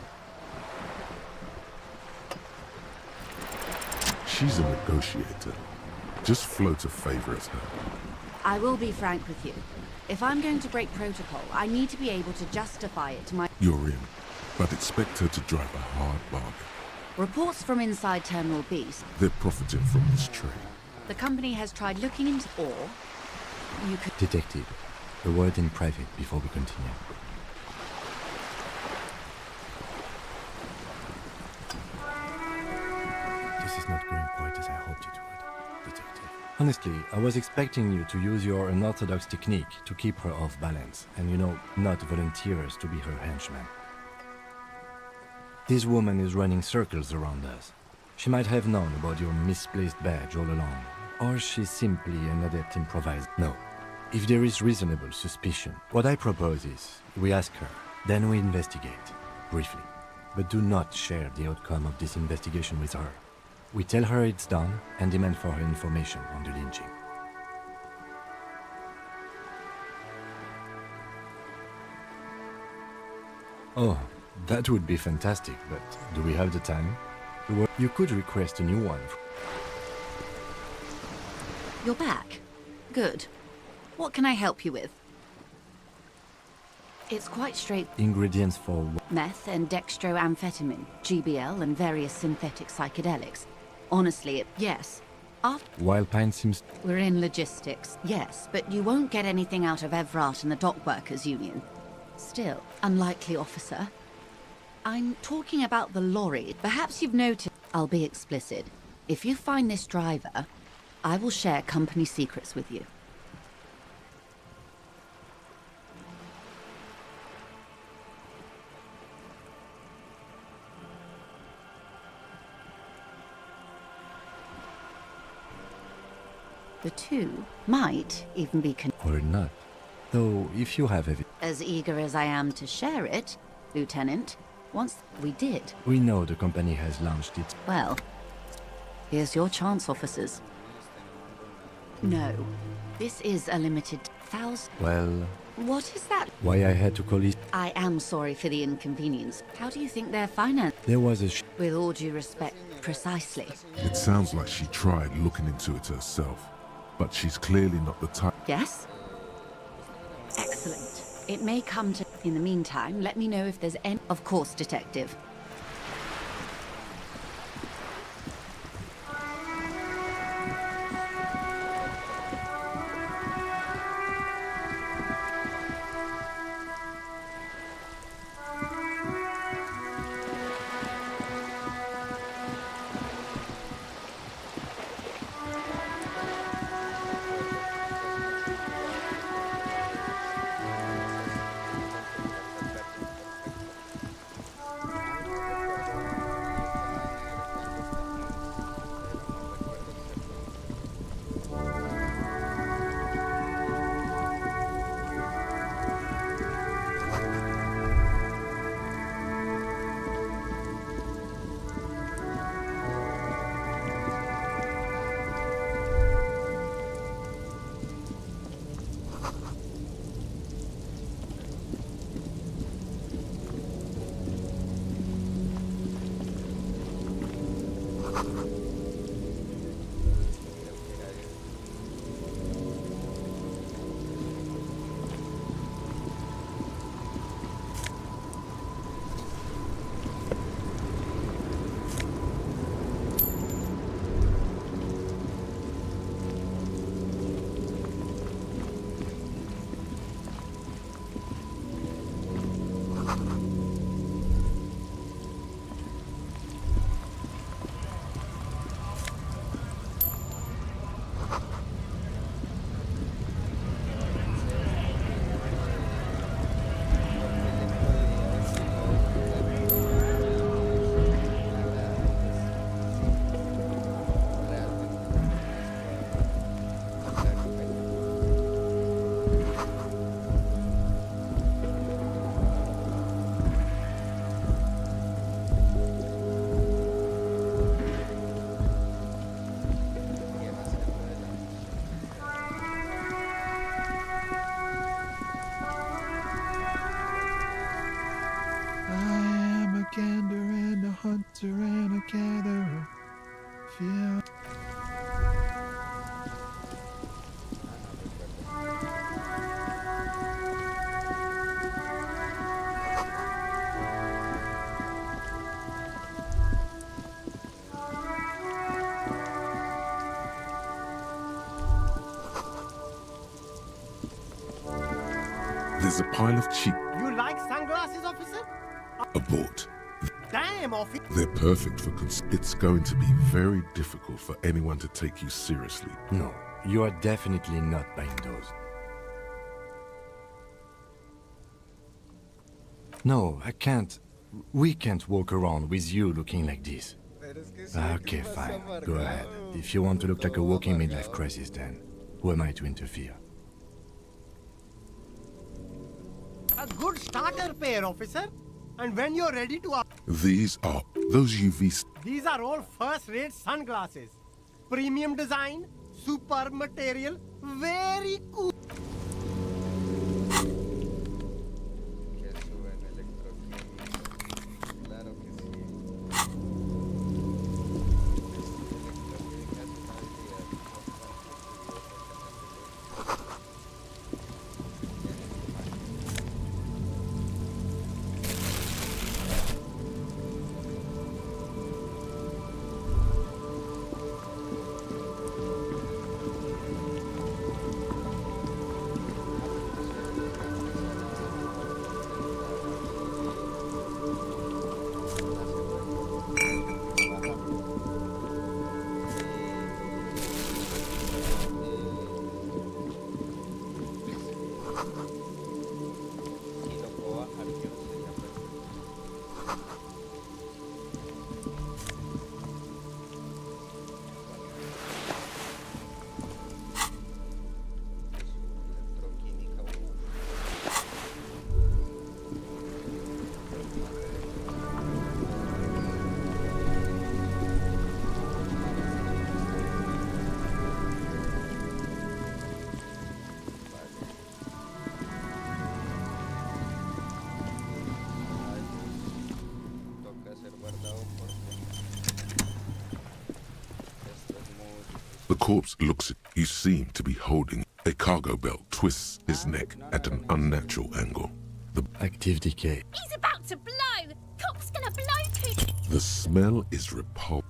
She's a negotiator. Just float a favor at her. I will be frank with you. If I'm going to break protocol, I need to be able to justify it to my... You're in, but expect her to drive a hard bargain. Reports from inside Terminal B. They're profiting from this trade. The company has tried looking into... Or... You could... Detective, a word in private before we continue. This is not going quite as I hoped it would, Detective. Honestly, I was expecting you to use your unorthodox technique to keep her off balance, and not volunteer us to be her henchman. This woman is running circles around us. She might have known about your misplaced badge all along, or she's simply an adept improviser. No. If there is reasonable suspicion, what I propose is, we ask her, then we investigate, briefly. But do not share the outcome of this investigation with her. We tell her it's done and demand for her information on the lynching. Oh, that would be fantastic, but do we have the time? You could request a new one. You're back. Good. What can I help you with? It's quite straight. Ingredients for... Meth and dextroamphetamine, GBL and various synthetic psychedelics. Honestly, yes. While Pine seems... We're in logistics, yes, but you won't get anything out of Everard and the Dock Workers Union. Still, unlikely officer. I'm talking about the lorry. Perhaps you've noticed... I'll be explicit. If you find this driver, I will share company secrets with you. The two might even be or not. Though, if you have evidence... As eager as I am to share it, Lieutenant, once we did. We know the company has launched its... Well, here's your chance, officers. No, this is a limited 1,000... Well... What is that? Why I had to call it... I am sorry for the inconvenience. How do you think they're financed? There was a... With all due respect, precisely. It sounds like she tried looking into it herself. But she's clearly not the type... Yes? Excellent. It may come to... In the meantime, let me know if there's any... Of course, Detective. There's a pile of cheap... You like sunglasses, officer? Abort. Damn, officer. They're perfect for... It's going to be very difficult for anyone to take you seriously. No, you are definitely not buying those. No, I can't. We can't walk around with you looking like this. Okay, fine. Go ahead. If you want to look like a walking midlife crisis, then who am I to interfere? A good starter pair, officer. And when you're ready to... These are... Those UV... These are all first-rate sunglasses. Premium design, superb material, very cool. The corpse looks at you. Seem to be holding... A cargo belt twists his neck at an unnatural angle. The Active decay. He's about to blow! Cock's gonna blow! The smell is repulsive.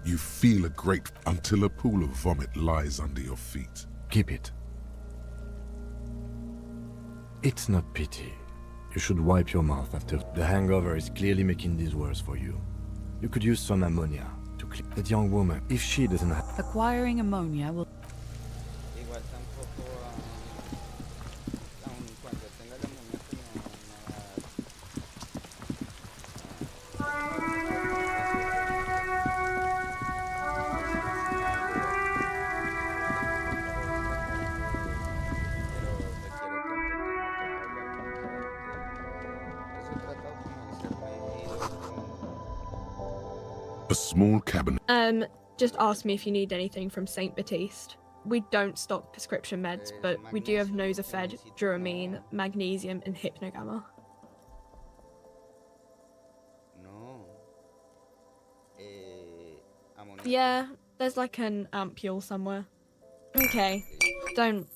You feel a great until a pool of vomit lies under your feet. Keep it. It's not pity. You should wipe your mouth after. The hangover is clearly making this worse for you. You could use some ammonia to clean that young woman. If she doesn't have... Acquiring ammonia will... A small cabin. Just ask me if you need anything from St. Baptiste. We don't stock prescription meds, but we do have Nosafed, Dramamine, magnesium, and Hypnogamma. Yeah, there's like an ampule somewhere. Okay, don't...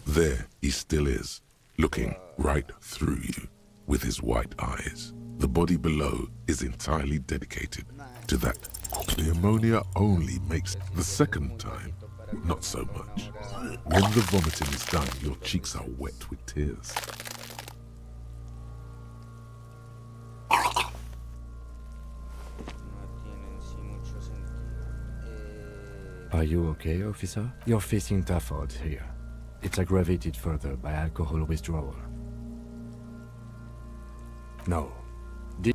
There he still is, looking right through you with his white eyes. The body below is entirely dedicated to that. The ammonia only makes the second time, not so much. When the vomiting is done, your cheeks are wet with tears. Are you okay, officer? You're facing tough odds here. It's aggravated further by alcohol withdrawal. No.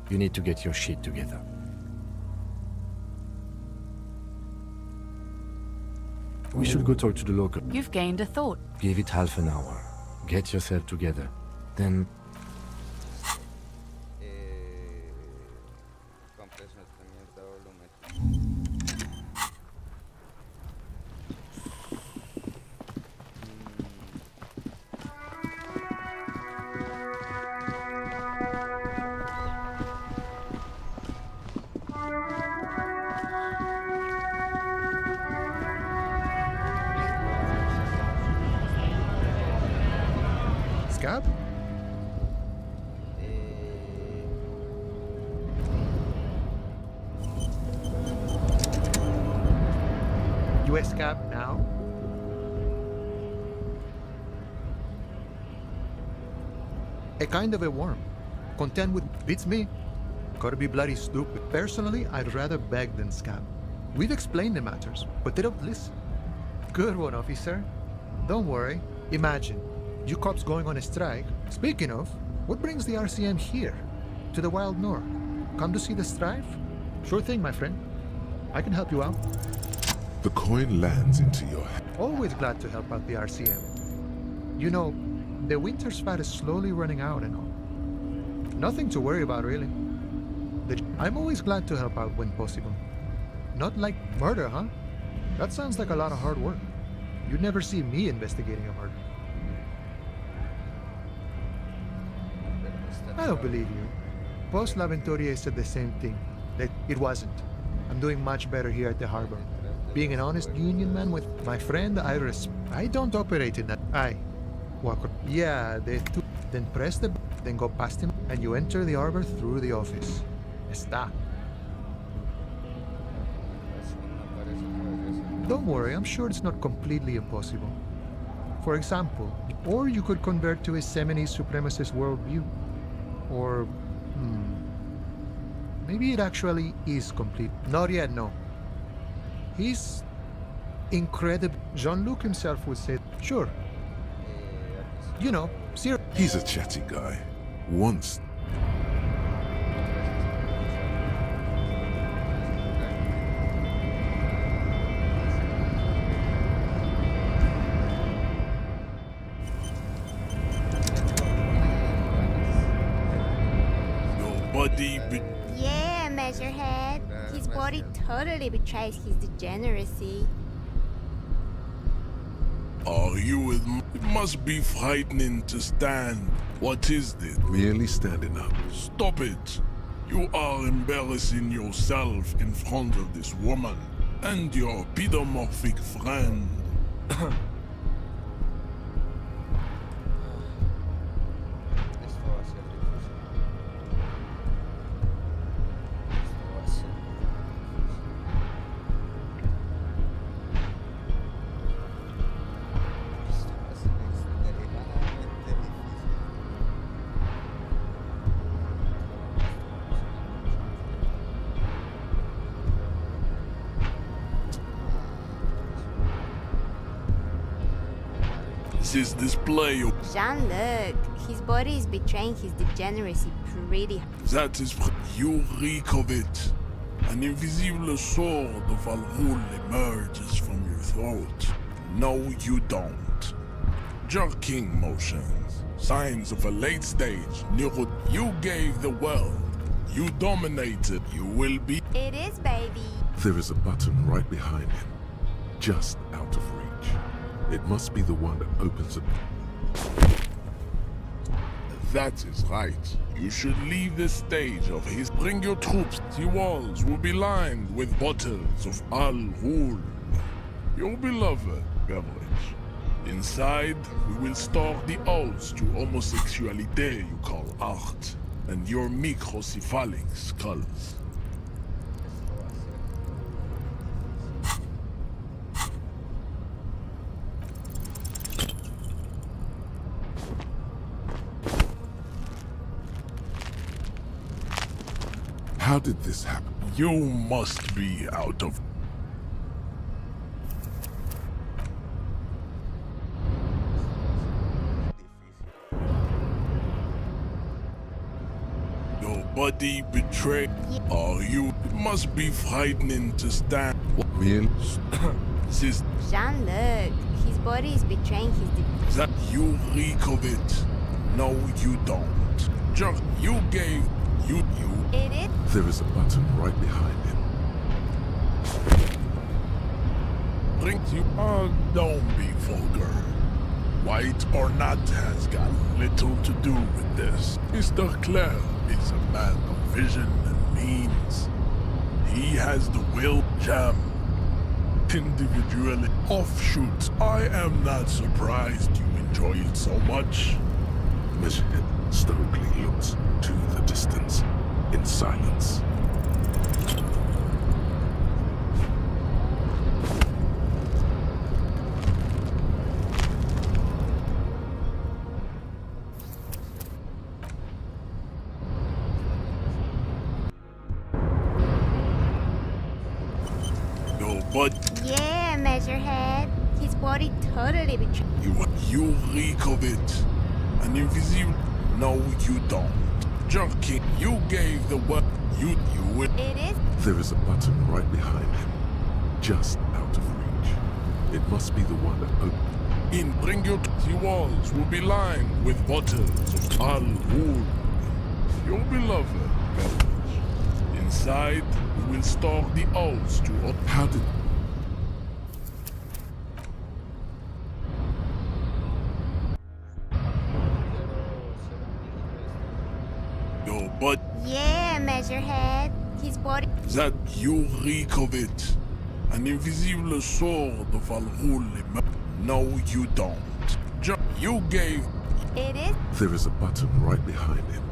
You need to get your shit together. We should go talk to the local. You've gained a thought. Give it half an hour. Get yourself together. Then... Scab? US Scab now? A kind of a worm. Content with beats me. Gotta be bloody stupid. Personally, I'd rather beg than scab. We've explained the matters, but they don't listen. Good one, officer. Don't worry. Imagine, you cops going on a strike. Speaking of, what brings the RCM here? To the wild north? Come to see the strife? Sure thing, my friend. I can help you out. The coin lands into your hand. Always glad to help out the RCM. You know, the winter's fat is slowly running out and all. Nothing to worry about, really. I'm always glad to help out when possible. Not like murder, huh? That sounds like a lot of hard work. You'd never see me investigating a murder. I don't believe you. Post L'Aventurier said the same thing, that it wasn't. I'm doing much better here at the harbor. Being an honest union man with my friend Iris. I don't operate in that. Walker. Yeah, they two. Then press the then go past him, and you enter the harbor through the office. Está. Don't worry, I'm sure it's not completely impossible. For example, or you could convert to a Seminese supremacist worldview. Or, maybe it actually is complete. Not yet, no. He's incredible. Jean-Luc himself would say, sure. You know, He's a chatty guy. Once Measurehead. His body totally betrays his degeneracy. Are you with me? It must be frightening to stand. What is this? Merely standing up. Stop it. You are embarrassing yourself in front of this woman and your pedomorphic friend. This display of Jean-Luc, his body is betraying his degeneracy pretty. that is you reek of it. An invisible sword of Alrul emerges from your throat. No, you don't. Jerking motions, signs of a late stage neuro. You gave the world. You dominated. You will be. It is, baby. There is a button right behind him, just out of reach. It must be the one that opens it. That is right. You should leave the stage of his. Bring your troops. The walls will be lined with bottles of Al-Ghul, your beloved beverage. Inside, we will store the odes to homosexuality you call art, and your microcephalic skulls. How did this happen? You must be out of... Your body betrayed. Are you? It must be frightening to stand. Real? Sis, Jean-Luc, his body is betraying his that you reek of it. No, you don't. Just you gave... You... It is? There is a button right behind him. Bring you... don't be vulgar. White or not has got little to do with this. Mr. Clare is a man of vision and means. He has the will jam. Individually offshoots. I am not surprised you enjoy it so much. Miss Head stoically looks to the distance in silence. No, but Yeah, Measurehead. His body totally betrays. you reek of it. An invisible... No, you don't. Junkie, you gave the word. You would... It is? There is a button right behind him, just out of reach. It must be the one that opens. In bring your... The walls will be lined with bottles of Al-Ghul, your beloved beverage. Inside, we will store the odes to... How did... Your butt... Yeah, Measurehead. His body... That you reek of it. An invisible sword of Al-Ghul. No, you don't. You gave... It is? There is a button right behind him.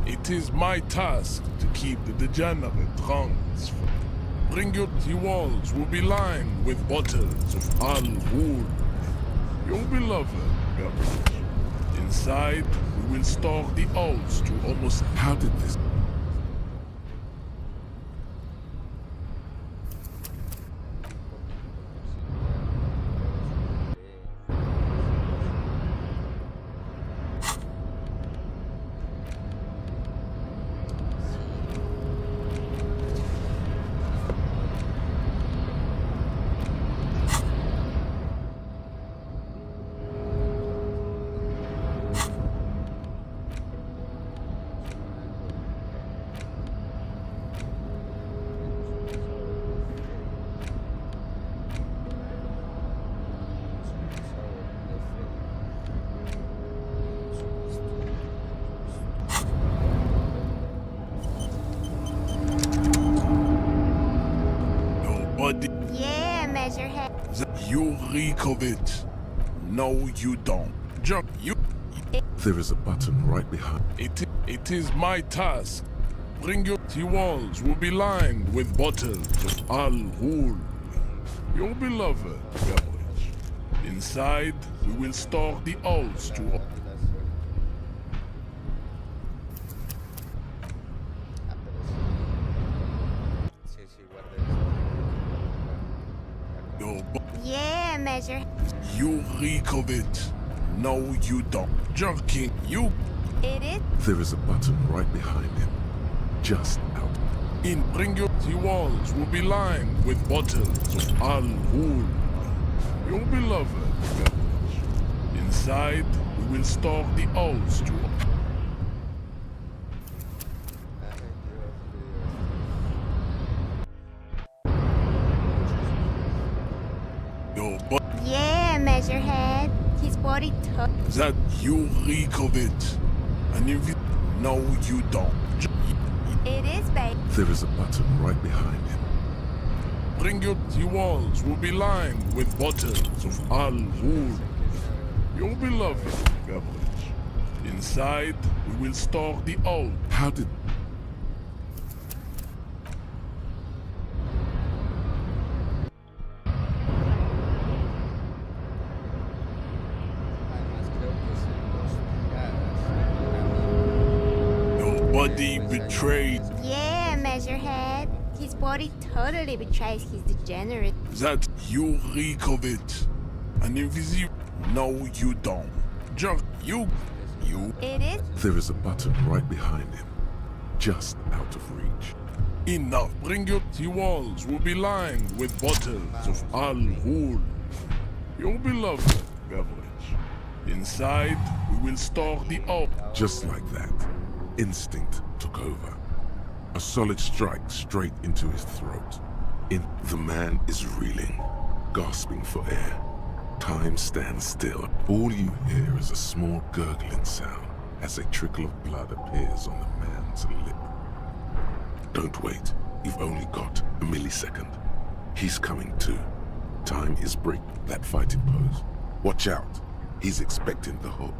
It is my task to keep the degenerate tongues. Bring your... The walls will be lined with bottles of Al-Ghul, your beloved beverage. Inside, we will store the odes to almost... How did this... You reek of it. No, you don't. You. There is a button right behind. It is my task. Bring your walls will be lined with bottles of Al-Ghul, your beloved beverage. Inside, we will store the oaths to Yeah, measure. You reek of it. No, you don't. Jerking, you. It is. There is a button right behind him. Just out. Bring your walls will be lined with bottles of Al-Ghul, your beloved beverage. Inside, we will store the oaths to Yeah, Measurehead. His body that you reek of it. And if you... No, you don't. It is, babe. There is a button right behind him. Bring your walls will be lined with bottles of Al-Ghul, your beloved beverage. Inside, we will store the oath. How did... Body betrayed. Yeah, Measurehead. His body totally betrays his degenerate. That you reek of it. An invisible. No, you don't. Just you. It is. There is a button right behind him, just out of reach. Enough. Bring your walls will be lined with bottles of Al-Ghul, your beloved beverage. Inside, we will store the oath. Just like that. Instinct took over. A solid strike straight into his throat. The man is reeling, gasping for air. Time stands still. All you hear is a small gurgling sound as a trickle of blood appears on the man's lip. Don't wait. You've only got a millisecond. He's coming too. Time is break that fighting pose. Watch out. He's expecting the hook.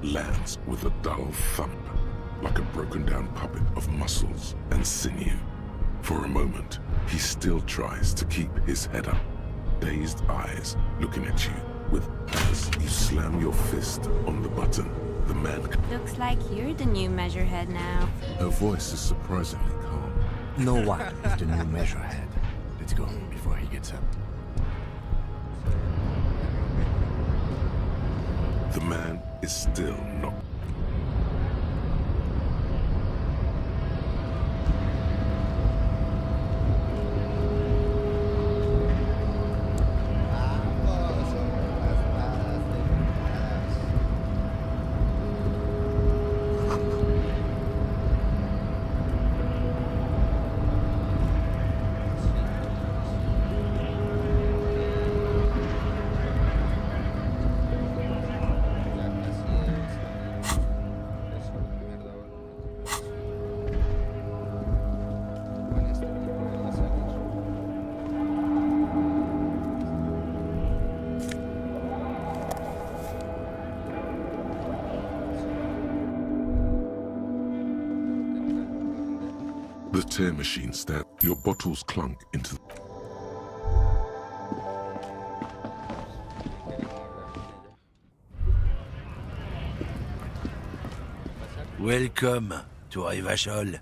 Lands with a dull thump, like a broken down puppet of muscles and sinew. For a moment, he still tries to keep his head up, dazed eyes looking at you with as you slam your fist on the button. The man... Looks like you're the new Measurehead now. Her voice is surprisingly calm. No one is the new Measurehead. Let's go before he gets up. The man is still not... The tear machine stab. Your bottles clunk into... Welcome to Rivachol.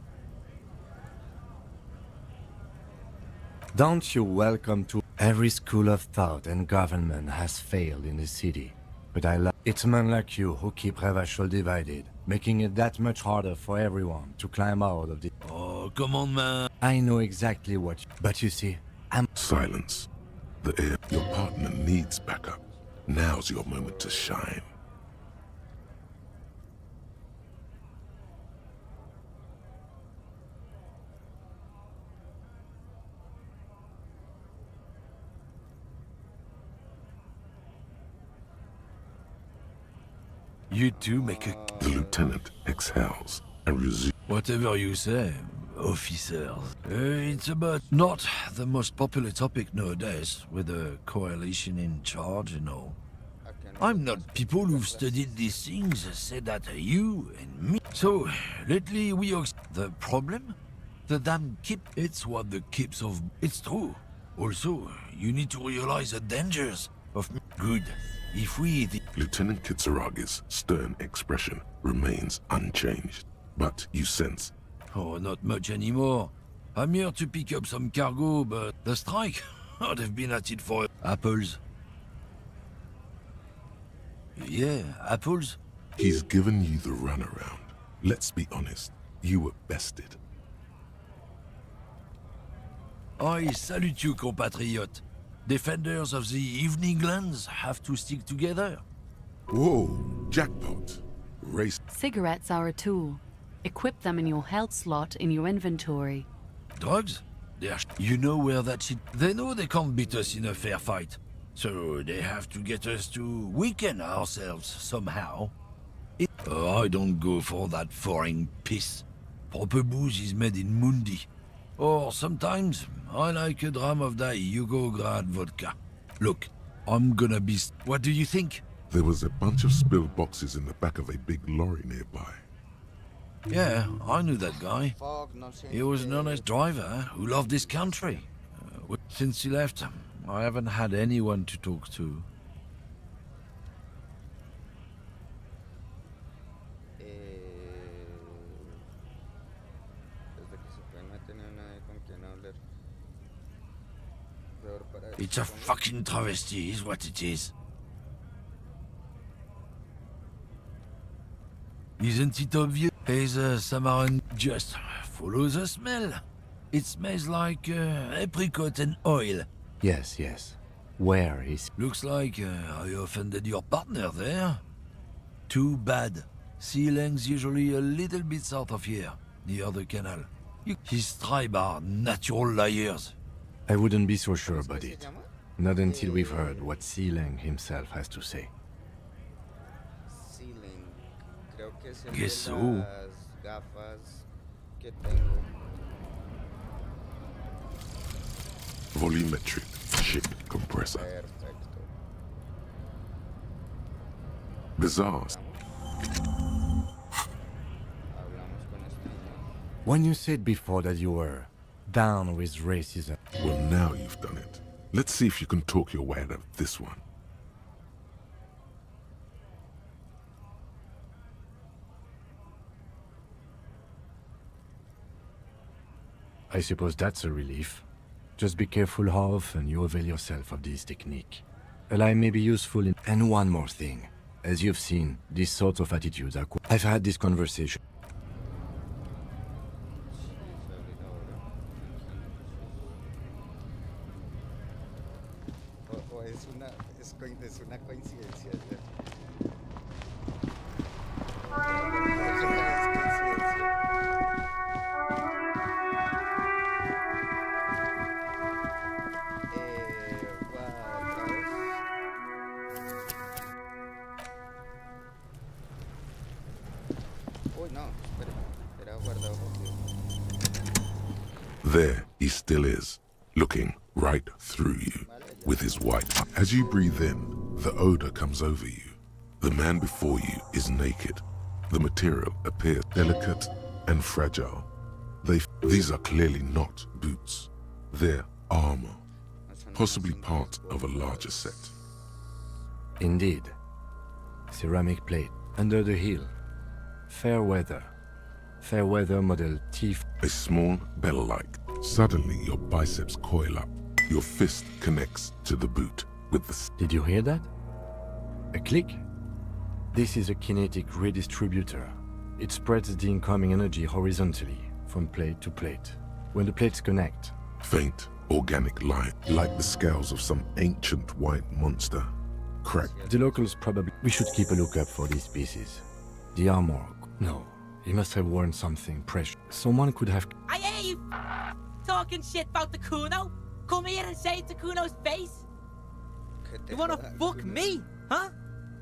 Don't you welcome to every school of thought and government has failed in the city. But I love it's men like you who keep Rivachol divided, making it that much harder for everyone to climb out of the... Oh, come on, man. I know exactly what but you see, I'm... Silence. The air. Your partner needs backup. Now's your moment to shine. You two make a... The lieutenant exhales and resumes. Whatever you say, officers. It's about not the most popular topic nowadays, with the coalition in charge, you know. I'm not people who've studied these things say that you and me. So, lately we... The problem? The damn keep. It's what the keeps of... It's true. Also, you need to realize the dangers of... Good. If we... Lieutenant Kitsuragi's stern expression remains unchanged, but you sense... Oh, not much anymore. I'm here to pick up some cargo, but the strike? I'd have been at it for... Apples. Yeah, apples. He's given you the runaround. Let's be honest, you were bested. I salute you, compatriot. Defenders of the evening lands have to stick together. Whoa, jackpot. Race. Cigarettes are a tool. Equip them in your health slot in your inventory. Drugs? You know where that shit... They know they can't beat us in a fair fight. So they have to get us to weaken ourselves somehow. I don't go for that foreign piss. Proper booze is made in Mundi. Or sometimes, I like a dram of that Yugograd vodka. Look, I'm gonna be... What do you think? There was a bunch of spilled boxes in the back of a big lorry nearby. Yeah, I knew that guy. He was an honest driver who loved this country. Since he left, I haven't had anyone to talk to. It's a fucking travesty, is what it is. Isn't it obvious? As Samaran just follow the smell. It smells like apricot and oil. Yes, yes. Where is... Looks like I offended your partner there. Too bad. Sea Lang's usually a little bit south of here, near the canal. His tribe are natural liars. I wouldn't be so sure about it. Not until we've heard what Sealang himself has to say. Guess so. Volumetric ship compressor. Bizarre. When you said before that you were down with racism... Well, now you've done it. Let's see if you can talk your way out of this one. I suppose that's a relief. Just be careful how often you avail yourself of this technique. A lie may be useful in... And one more thing. As you've seen, these sorts of attitudes are... I've had this conversation. Es una coincidencia. There he still is, looking right through you with his white eye. As you breathe in, the odor comes over you. The man before you is naked. The material appears delicate and fragile. These are clearly not boots. They're armor, possibly part of a larger set. Indeed. Ceramic plate under the heel. Fair weather. Fair weather model T. A small bell-like. Suddenly your biceps coil up. Your fist connects to the boot with the... Did you hear that? A click? This is a kinetic redistributor. It spreads the incoming energy horizontally from plate to plate. When the plates connect... Faint, organic light, like the scales of some ancient white monster. Crack. The locals probably... We should keep a lookout for these pieces. The armor... No. He must have worn something precious. Someone could have... I hear you talking shit about the Kuno. Come here and say it to Kuno's face. You wanna fuck me, huh?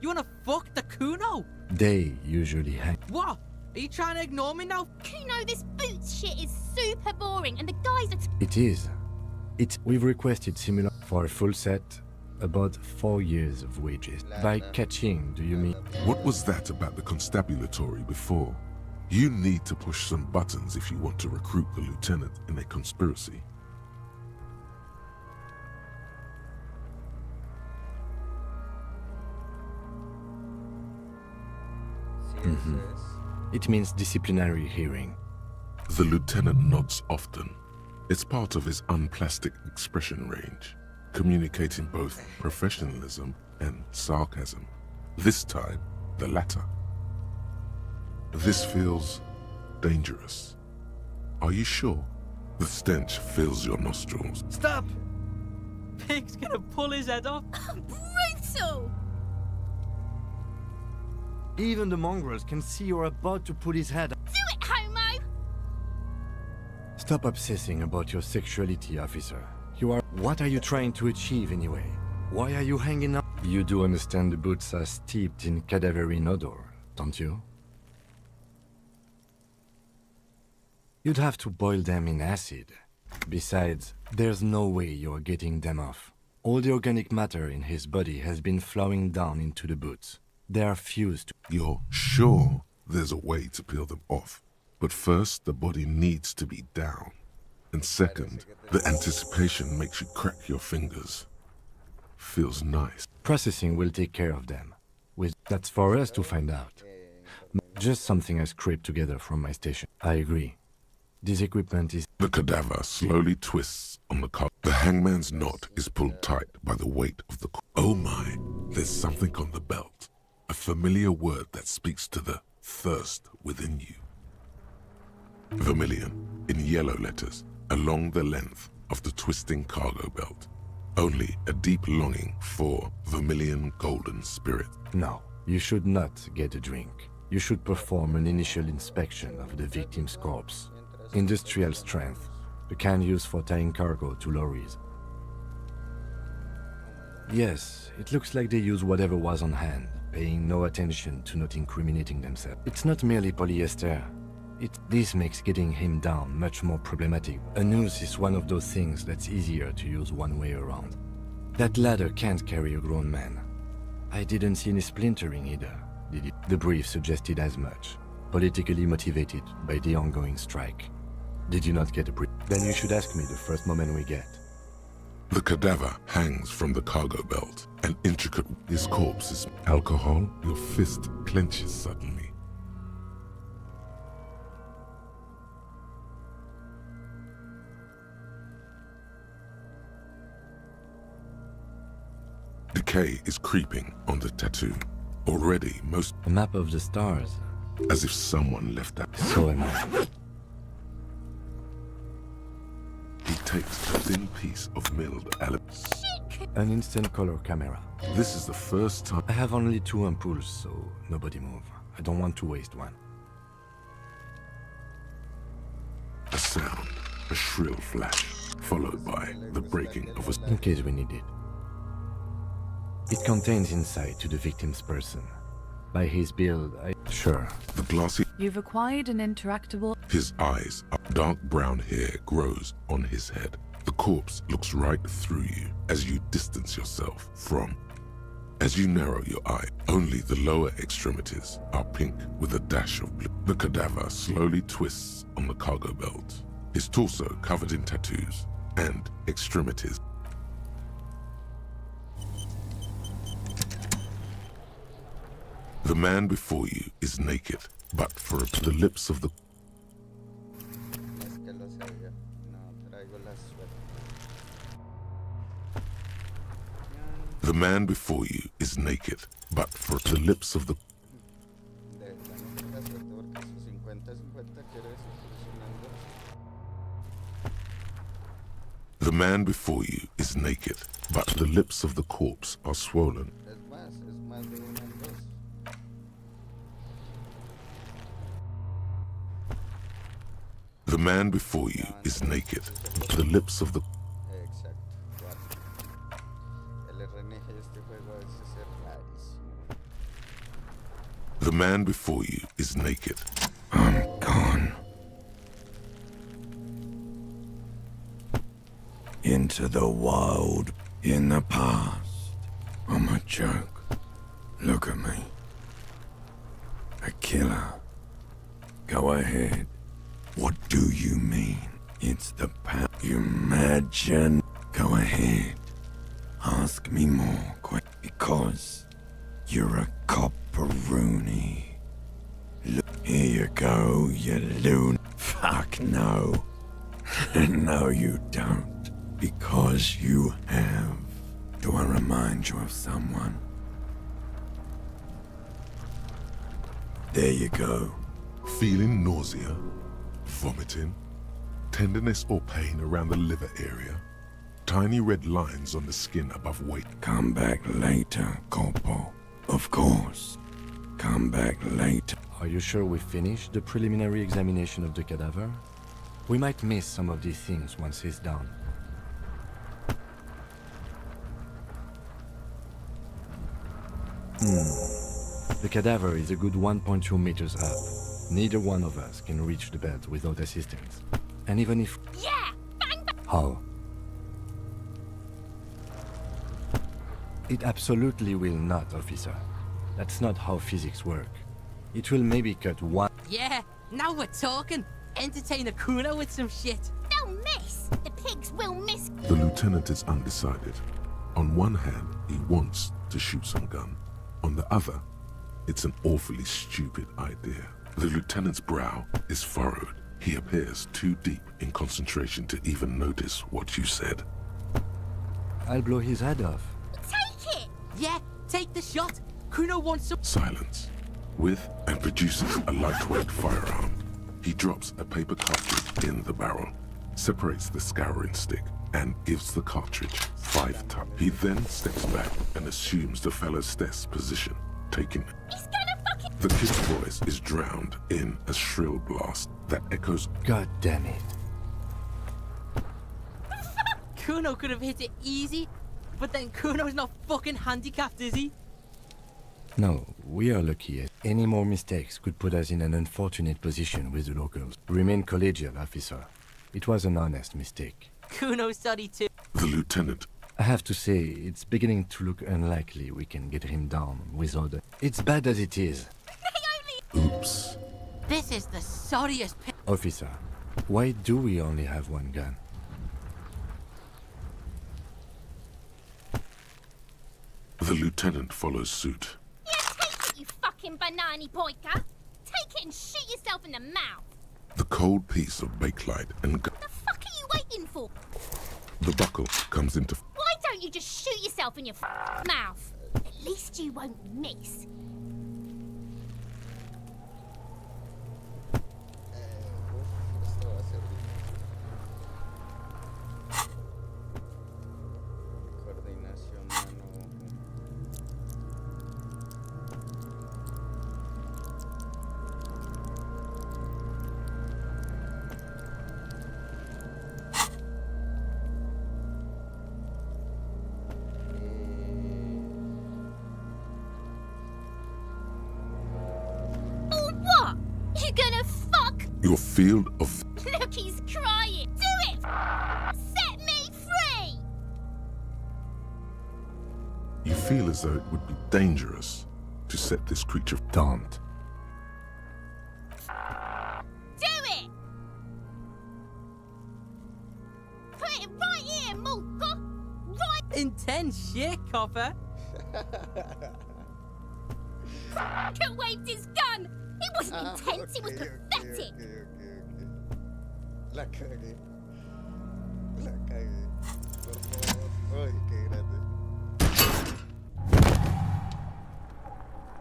You wanna fuck the Kuno? They usually hang. What? Are you trying to ignore me now? Kuno, this boots shit is super boring, and the guys are. It is. We've requested similar for a full set, about 4 years of wages. By catching, do you mean? What was that about the constabulatory before? You need to push some buttons if you want to recruit the lieutenant in a conspiracy. It means disciplinary hearing. The lieutenant nods often. It's part of his unplastic expression range, communicating both professionalism and sarcasm. This time, the latter. This feels dangerous. Are you sure? The stench fills your nostrils. Stop! Pig's gonna pull his head off. Brutal! Even the mongrels can see you're about to pull his head. Do it, homo! Stop obsessing about your sexuality, officer. What are you trying to achieve anyway? Why are you hanging up? You do understand the boots are steeped in cadaverine odor, don't you? You'd have to boil them in acid. Besides, there's no way you're getting them off. All the organic matter in his body has been flowing down into the boots. They are fused. You're sure there's a way to peel them off? But first, the body needs to be down. And second, the anticipation makes you crack your fingers. Feels nice. Processing will take care of them. That's for us to find out. Just something I scraped together from my station. I agree. This equipment is... The cadaver slowly twists on the car. The hangman's knot is pulled tight by the weight of the... Oh my, there's something on the belt. A familiar word that speaks to the thirst within you. Vermilion, in yellow letters, along the length of the twisting cargo belt. Only a deep longing for vermilion golden spirit. No, you should not get a drink. You should perform an initial inspection of the victim's corpse. Industrial strength, the kind used for tying cargo to lorries. Yes, it looks like they use whatever was on hand, paying no attention to not incriminating themselves. It's not merely polyester. This makes getting him down much more problematic. A noose is one of those things that's easier to use one way around. That ladder can't carry a grown man. I didn't see any splintering either, did it? The brief suggested as much. Politically motivated by the ongoing strike. Did you not get a brief? Then you should ask me the first moment we get. The cadaver hangs from the cargo belt, an intricate... His corpse is alcohol. Your fist clenches suddenly. Decay is creeping on the tattoo. Already most... A map of the stars. As if someone left that. So am I. He takes a thin piece of milled aluminium. An instant color camera. This is the first time... I have only 2 ampoules, so nobody move. I don't want to waste one. A sound, a shrill flash, followed by the breaking of a... In case we need it. It contains insight to the victim's person. By his build, Sure. The glossy... You've acquired an interactable... His eyes, dark brown hair grows on his head. The corpse looks right through you as you distance yourself from. As you narrow your eye, only the lower extremities are pink with a dash of blue. The cadaver slowly twists on the cargo belt, his torso covered in tattoos and extremities. The man before you is naked, but for the lips of the... The man before you is naked, but for the lips of the... The man before you is naked, but the lips of the corpse are swollen. The man before you is naked, but the lips of the... man before you is naked. I'm gone. Into the wild, in the past. I'm a joke. Look at me. A killer. Go ahead. What do you mean? It's the power. You imagine. Go ahead. Ask me more quick. Because you're a copperoonie. Look, here you go, you loon. Fuck no. No, you don't. Because you have. Do I remind you of someone? There you go. Feeling nausea, vomiting, tenderness or pain around the liver area, tiny red lines on the skin above weight. Come back later, Corpo. Of course. Come back later. Are you sure we finished the preliminary examination of the cadaver? We might miss some of these things once he's done. The cadaver is a good 1.2 meters up. Neither one of us can reach the bed without assistance. And even if... Yeah! Bang, bang! How? It absolutely will not, officer. That's not how physics work. It will maybe cut one... Yeah, now we're talking. Entertain a Kuno with some shit. They'll miss! The pigs will miss! The lieutenant is undecided. On one hand, he wants to shoot some gun. On the other, it's an awfully stupid idea. The lieutenant's brow is furrowed. He appears too deep in concentration to even notice what you said. I'll blow his head off. Take it! Yeah, take the shot. Kuno wants some... Silence. With and produces a lightweight firearm. He drops a paper cartridge in the barrel, separates the scouring stick, and gives the cartridge 5 taps. He then steps back and assumes the fellow's desk position, taking... He's gonna fucking... The kid's voice is drowned in a shrill blast that echoes... God damn it. Kuno could have hit it easy, but then Kuno's not fucking handicapped, is he? No, we are lucky. Any more mistakes could put us in an unfortunate position with the locals. Remain collegial, officer. It was an honest mistake. Kuno's sorry too. The lieutenant... I have to say, it's beginning to look unlikely we can get him down without... It's bad as it is. Oops. This is the sorriest Officer, why do we only have one gun? The lieutenant follows suit. Yeah, take it, you fucking banani poika! Take it and shoot yourself in the mouth! The cold piece of bakelite and... What the fuck are you waiting for? The buckle comes into... Why don't you just shoot yourself in your mouth? At least you won't miss. Coordinación mano. Oh, what? You gonna fuck? Your field of... Look, he's crying. Do it! Set me free! You feel as though it would be dangerous to set this creature... Don't. Do it! Put it right here, Mulka! Right... intense shit, copper. Fucking waved his gun! It wasn't intense, it was pathetic! La cagué. La cagué. Por favor. Ay, qué grande.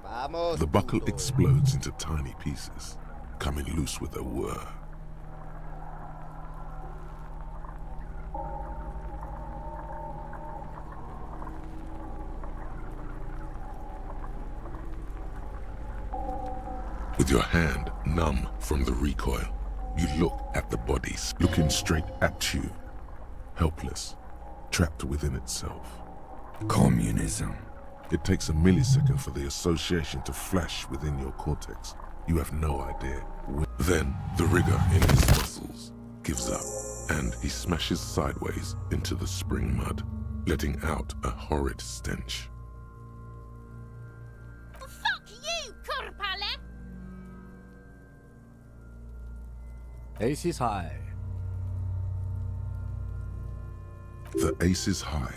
Vamos. The buckle puto. explodes into tiny pieces, coming loose with a whir. With your hand numb from the recoil, you look at the bodies, looking straight at you, helpless, trapped within itself. Communism. It takes a millisecond for the association to flash within your cortex. You have no idea. Then the rigor in his muscles gives up, and he smashes sideways into the spring mud, letting out a horrid stench. Fuck you, Kurpale! Ace is high. The ace is high,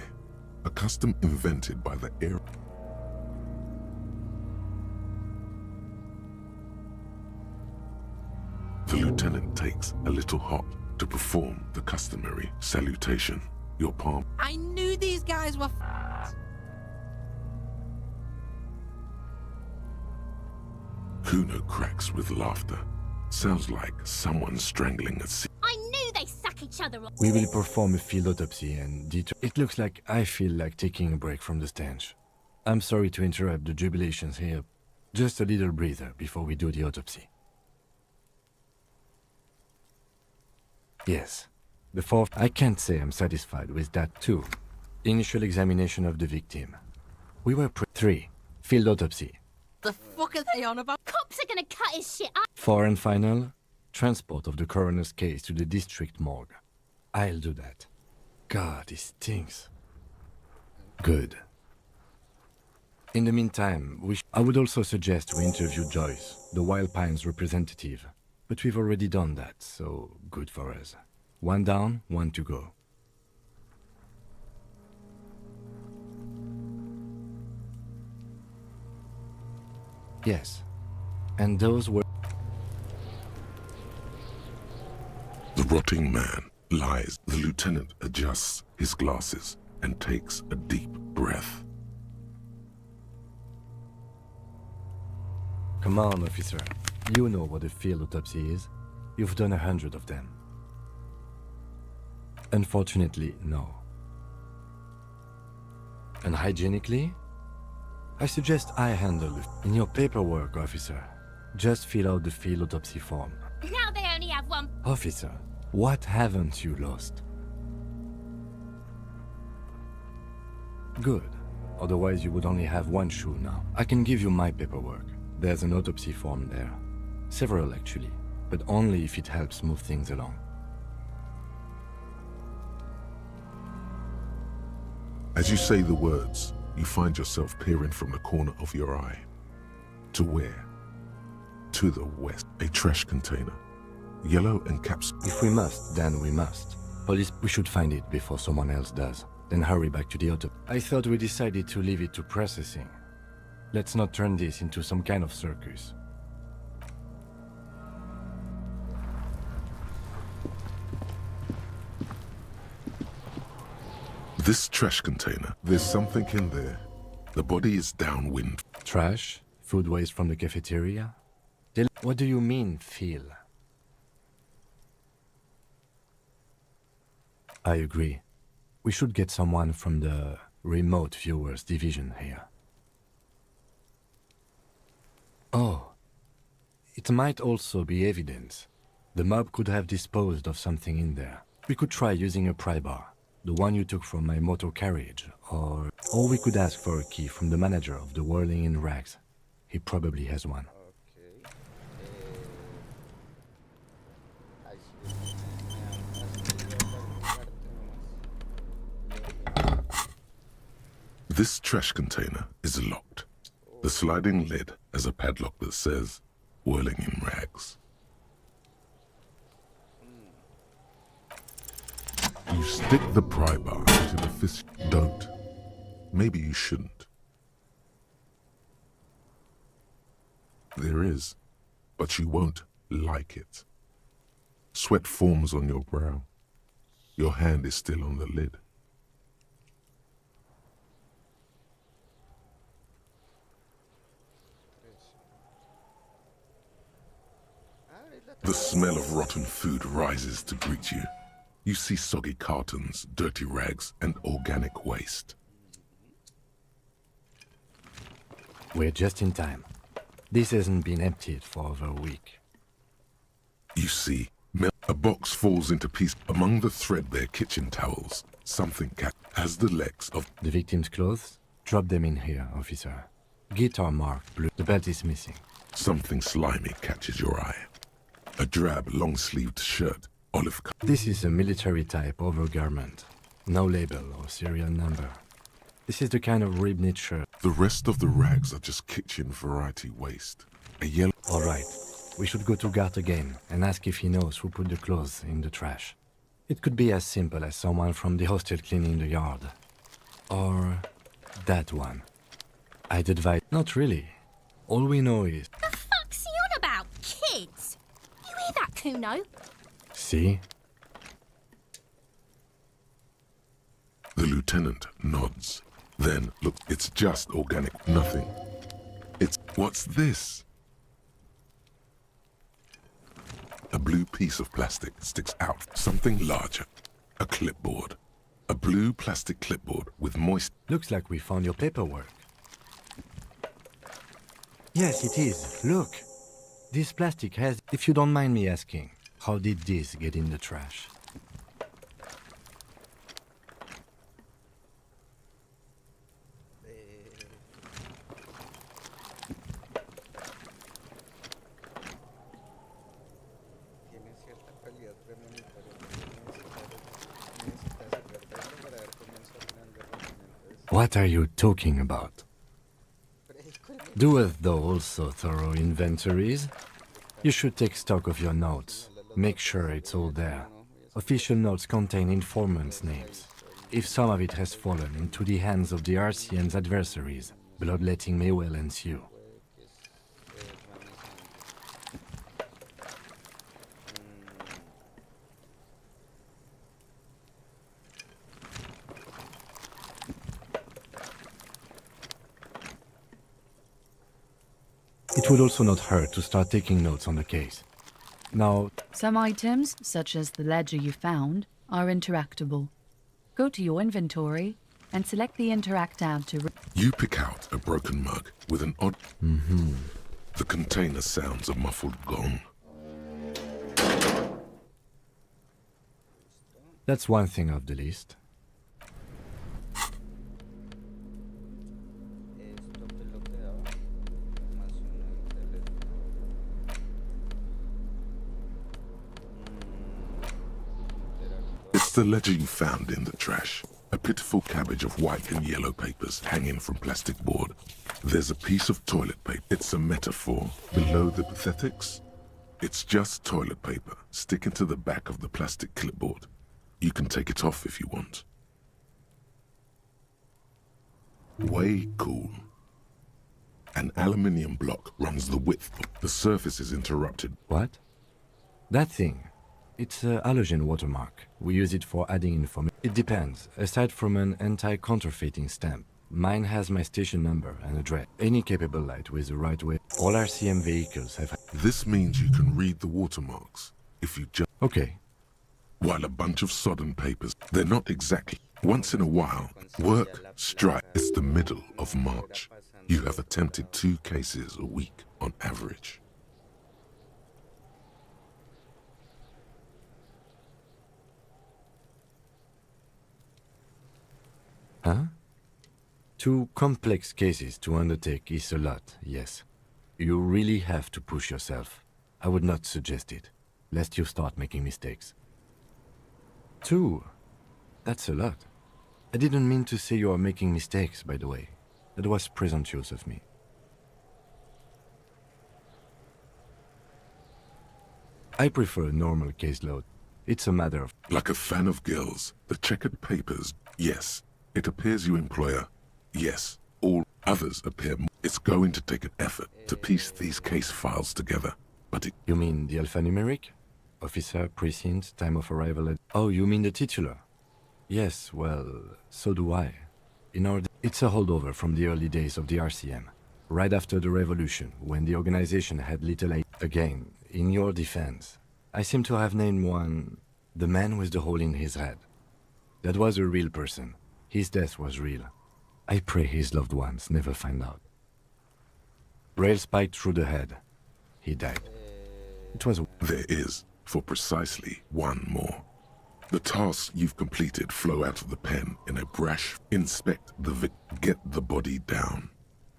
a custom invented by the air. The lieutenant takes a little hop to perform the customary salutation. Your palm. I knew these guys were f***ed. Kuno cracks with laughter. Sounds like someone strangling a sea. I knew they suck each other off. We will perform a field autopsy and it looks like I feel like taking a break from the stench. I'm sorry to interrupt the jubilations here. Just a little breather before we do the autopsy. Yes. The fourth, I can't say I'm satisfied with that too. Initial examination of the victim. We were 3. Field autopsy. The fuck are they on about? Cops are gonna cut his shit up. 4 and final, transport of the coroner's case to the district morgue. I'll do that. God, it stinks. Good. In the meantime, I would also suggest we interview Joyce, the Wild Pines representative. But we've already done that, so good for us. 1 down, 1 to go. Yes. And those were... The rotting man lies. The lieutenant adjusts his glasses and takes a deep breath. Come on, officer. You know what a field autopsy is. You've done 100 of them. Unfortunately, no. And hygienically? I suggest I handle it. In your paperwork, officer, just fill out the field autopsy form. Now they only have one. Officer, what haven't you lost? Good. Otherwise you would only have 1 shoe now. I can give you my paperwork. There's an autopsy form there. Several actually, but only if it helps move things along. As you say the words, you find yourself peering from the corner of your eye. To where? To the west. A trash container. Yellow and caps. If we must, then we must. Police, we should find it before someone else does. Then hurry back to the autopsy. I thought we decided to leave it to processing. Let's not turn this into some kind of circus. This trash container, there's something in there. The body is downwind. Trash? Food waste from the cafeteria? What do you mean, feel? I agree. We should get someone from the remote viewers division here. Oh. It might also be evidence. The mob could have disposed of something in there. We could try using a pry bar. The one you took from my motor carriage, or we could ask for a key from the manager of the Whirling in Rags. He probably has one. This trash container is locked. The sliding lid has a padlock that says, Whirling in Rags. You stick the pry bar into the fist. Don't. Maybe you shouldn't. There is, but you won't like it. Sweat forms on your brow. Your hand is still on the lid. The smell of rotten food rises to greet you. You see soggy cartons, dirty rags, and organic waste. We're just in time. This hasn't been emptied for over a week. You see, a box falls into pieces. Among the threadbare kitchen towels, something has the legs of... The victim's clothes? Drop them in here, officer. Guitar marked blue. The belt is missing. Something slimy catches your eye. A drab, long-sleeved shirt, olive color. This is a military type overgarment. No label or serial number. This is the kind of rib-knit shirt. The rest of the rags are just kitchen variety waste. A yellow... All right. We should go to Gart again and ask if he knows who put the clothes in the trash. It could be as simple as someone from the hostel cleaning the yard. Or that one. I'd advise... Not really. All we know is... The fuck's he on about? Kids? You hear that, Kuno? See? The lieutenant nods. Then, look, it's just organic, nothing. It's... What's this? A blue piece of plastic sticks out, something larger. A clipboard. A blue plastic clipboard with moist... Looks like we found your paperwork. Yes, it is. Look. This plastic has... If you don't mind me asking, how did this get in the trash? What are you talking about? Doeth thou also thorough inventories? You should take stock of your notes. Make sure it's all there. Official notes contain informants' names. If some of it has fallen into the hands of the RCM's adversaries, bloodletting may well ensue. It would also not hurt to start taking notes on the case. Now... Some items, such as the ledger you found, are interactable. Go to your inventory and select the Interact tab to... You pick out a broken mug with an odd... The container sounds a muffled gong. That's one thing off the list. It's the ledger you found in the trash. A pitiful cabbage of white and yellow papers hanging from plastic board. There's a piece of toilet paper. It's a metaphor. Below the pathetics, it's just toilet paper sticking to the back of the plastic clipboard. You can take it off if you want. Way cool. An aluminium block runs the width. The surface is interrupted. What? That thing. It's a halogen watermark. We use it for adding information. It depends. Aside from an anti-counterfeiting stamp, mine has my station number and address. Any capable light with the right way. All RCM vehicles have... This means you can read the watermarks if you just... Okay. While a bunch of sodden papers, they're not exactly. Once in a while, work, strike. It's the middle of March. You have attempted 2 cases a week on average. Huh? 2 complex cases to undertake is a lot, yes. You really have to push yourself. I would not suggest it, lest you start making mistakes. 2? That's a lot. I didn't mean to say you are making mistakes, by the way. That was presumptuous of me. I prefer a normal caseload. It's a matter of... Like a fan of girls, the checkered papers, yes. It appears you employer, yes. All others appear... It's going to take an effort to piece these case files together, but it... You mean the alphanumeric? Officer, precinct, time of arrival at... Oh, you mean the titular? Yes, well, so do I. It's a holdover from the early days of the RCM, right after the revolution, when the organization had little aid. Again, in your defense, I seem to have named one... the man with the hole in his head. That was a real person. His death was real. I pray his loved ones never find out. Rail spiked through the head. He died. It was... There is, for precisely one more. The tasks you've completed flow out of the pen in a brash. Inspect the get the body down.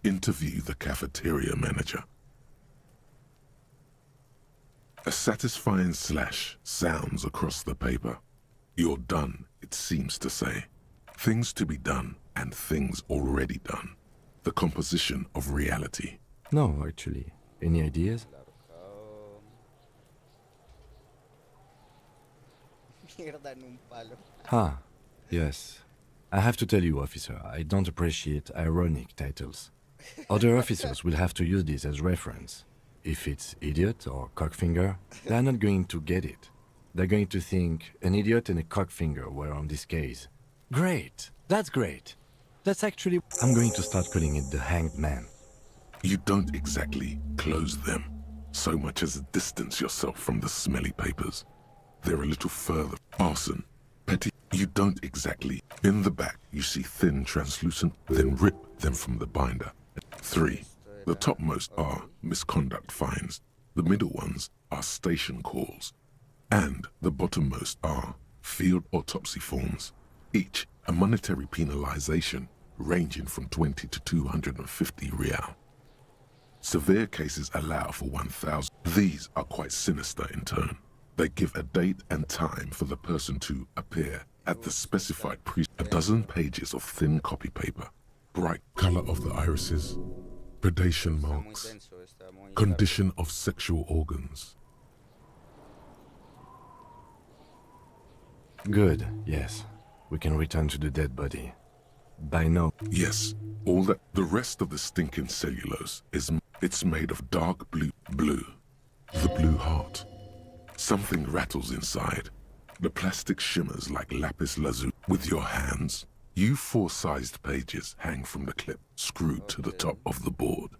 Interview the cafeteria manager. A satisfying slash sounds across the paper. You're done, it seems to say. Things to be done and things already done. The composition of reality. No, actually. Any ideas? Ah, yes. I have to tell you, officer, I don't appreciate ironic titles. Other officers will have to use this as reference. If it's idiot or cockfinger, they're not going to get it. They're going to think an idiot and a cockfinger were on this case. Great! That's great! That's actually... I'm going to start calling it the hanged man. You don't exactly close them, so much as distance yourself from the smelly papers. They're a little further. Arson, petty. You don't exactly. In the back, you see thin, translucent, then rip them from the binder. 3. The topmost are misconduct fines. The middle ones are station calls. And the bottommost are field autopsy forms. Each a monetary penalization ranging from 20 to 250 real. Severe cases allow for 1,000. These are quite sinister in turn. They give a date and time for the person to appear at the specified a dozen pages of thin copy paper, bright color of the irises, predation marks, condition of sexual organs. Good, yes. We can return to the dead body. By now. Yes, all that. The rest of the stinking cellulose it's made of dark blue. The blue heart. Something rattles inside. The plastic shimmers like lapis lazuli. With your hands, you 4-sized pages hang from the clip screwed to the top of the board.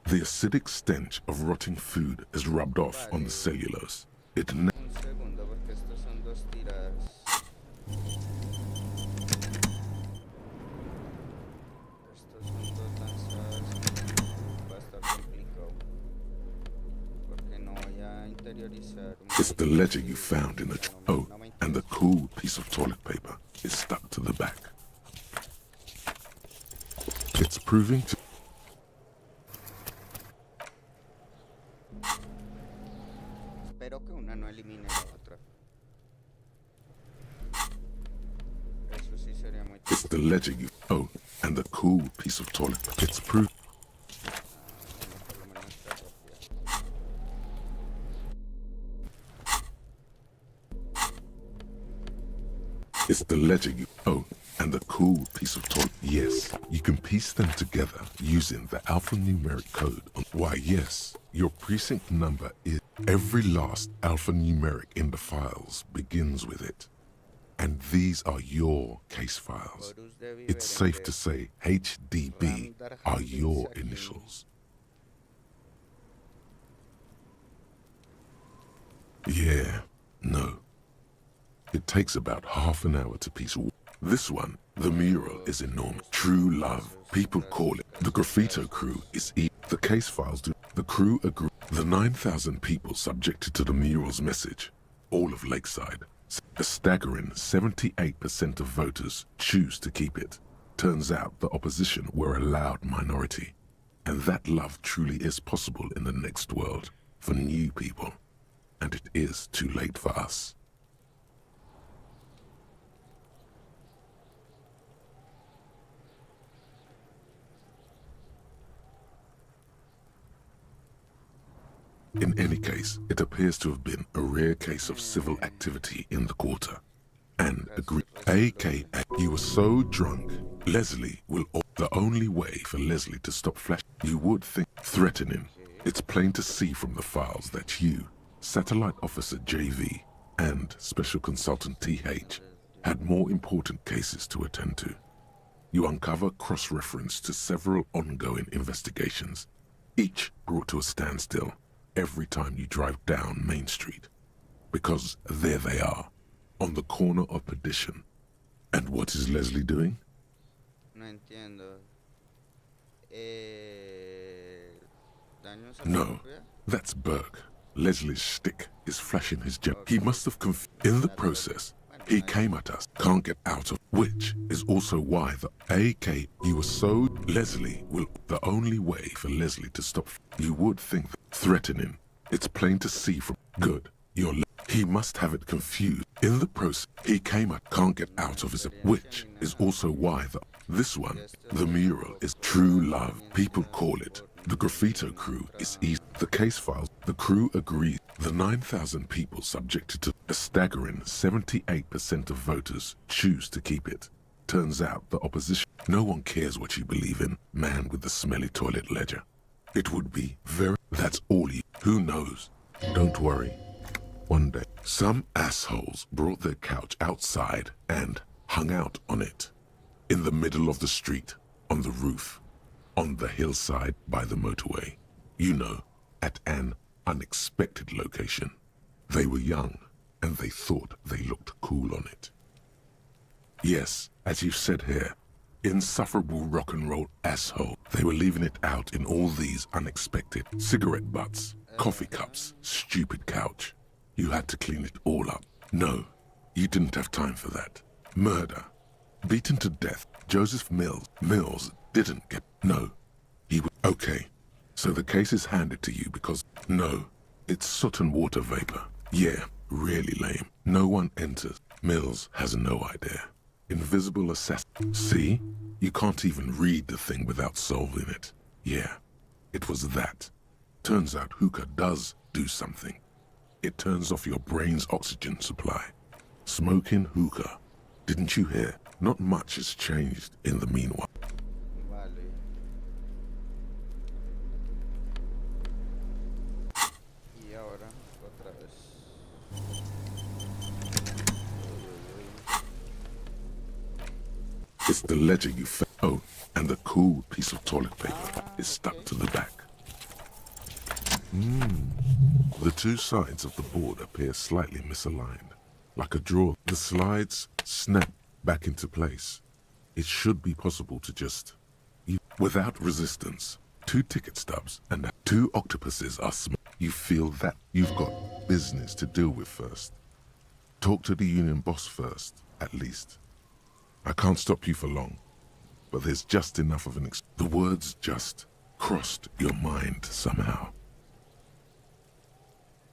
The acidic stench of rotting food is rubbed off on the cellulose. It It's the ledger you found in the and the cool piece of toilet paper is stuck to the back. It's proving to... Espero que una no elimine la otra. Eso sí sería muy... It's the ledger you and the cool piece of toilet paper. It's proof. It's the ledger you and the cool piece of toilet. Yes, you can piece them together using the alphanumeric code. Why, yes, your precinct number is... Every last alphanumeric in the files begins with it. And these are your case files. It's safe to say HDB are your initials. Yeah, no. It takes about half an hour to piece. This one, the mural, is enormous. True love. People call it. The graffito crew is the case files do. The crew agree. The 9,000 people subjected to the mural's message, all of Lakeside. A staggering 78% of voters choose to keep it. Turns out the opposition were a loud minority. And that love truly is possible in the next world for new people. And it is too late for us. In any case, it appears to have been a rare case of civil activity in the quarter. And agree, aka, you were so drunk, Leslie will... The only way for Leslie to stop flashing, you would think, threatening. It's plain to see from the files that you, Satellite Officer JV, and Special Consultant TH, had more important cases to attend to. You uncover cross-reference to several ongoing investigations, each brought to a standstill every time you drive down Main Street, because there they are, on the corner of Perdition. And what is Leslie doing? No entiendo. No, that's Burke. Leslie's shtick is flashing his jet. He must have in the process. He came at us, can't get out of, which is also why the AK, you were so, Leslie will, the only way for Leslie to stop, you would think threatening. It's plain to see from, good, he must have it confused. In the process, he came at, can't get out of his, which is also why this one, the mural, is true love. People call it. The graffito crew is easy. The case files, the crew agrees. The 9,000 people subjected to a staggering 78% of voters choose to keep it. Turns out the opposition, no one cares what you believe in, man with the smelly toilet ledger. It would be that's all you, who knows? Don't worry. One day, some assholes brought their couch outside and hung out on it. In the middle of the street, on the roof, on the hillside by the motorway. You know, at an unexpected location. They were young, and they thought they looked cool on it. Yes, as you said here, insufferable rock and roll asshole. They were leaving it out in all these unexpected cigarette butts, coffee cups, stupid couch. You had to clean it all up. No, you didn't have time for that. Murder. Beaten to death. Joseph Mills didn't get, no. He was, okay. So the case is handed to you because, no, it's soot and water vapor. Yeah, really lame. No one enters. Mills has no idea. Invisible assassin. See? You can't even read the thing without solving it. Yeah, it was that. Turns out hookah does do something. It turns off your brain's oxygen supply. Smoking hookah. Didn't you hear? Not much has changed in the meanwhile. It's the ledger you found. Oh, and the cool piece of toilet paper is stuck to the back. The two sides of the board appear slightly misaligned, like a drawer. The slides snap back into place. It should be possible to just, without resistance, 2 ticket stubs and 2 octopuses are You feel that you've got business to deal with first. Talk to the union boss first, at least. I can't stop you for long, but there's just enough of the words just crossed your mind somehow.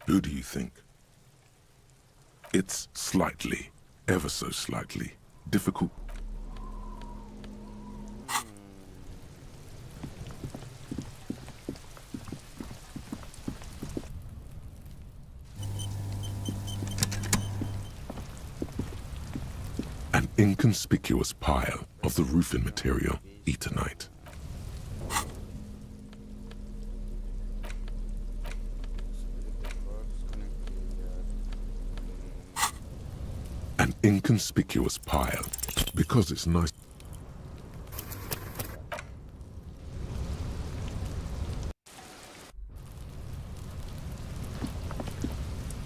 Who do you think? It's slightly, ever so slightly, difficult. An inconspicuous pile of the roofing material, eternite. An inconspicuous pile, because it's nice.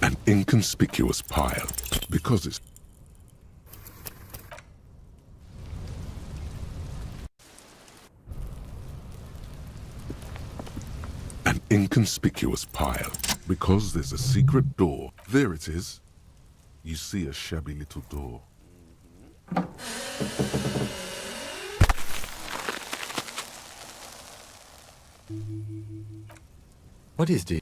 An inconspicuous pile, because it's an inconspicuous pile, because there's a secret door. There it is. You see a shabby little door. What is this?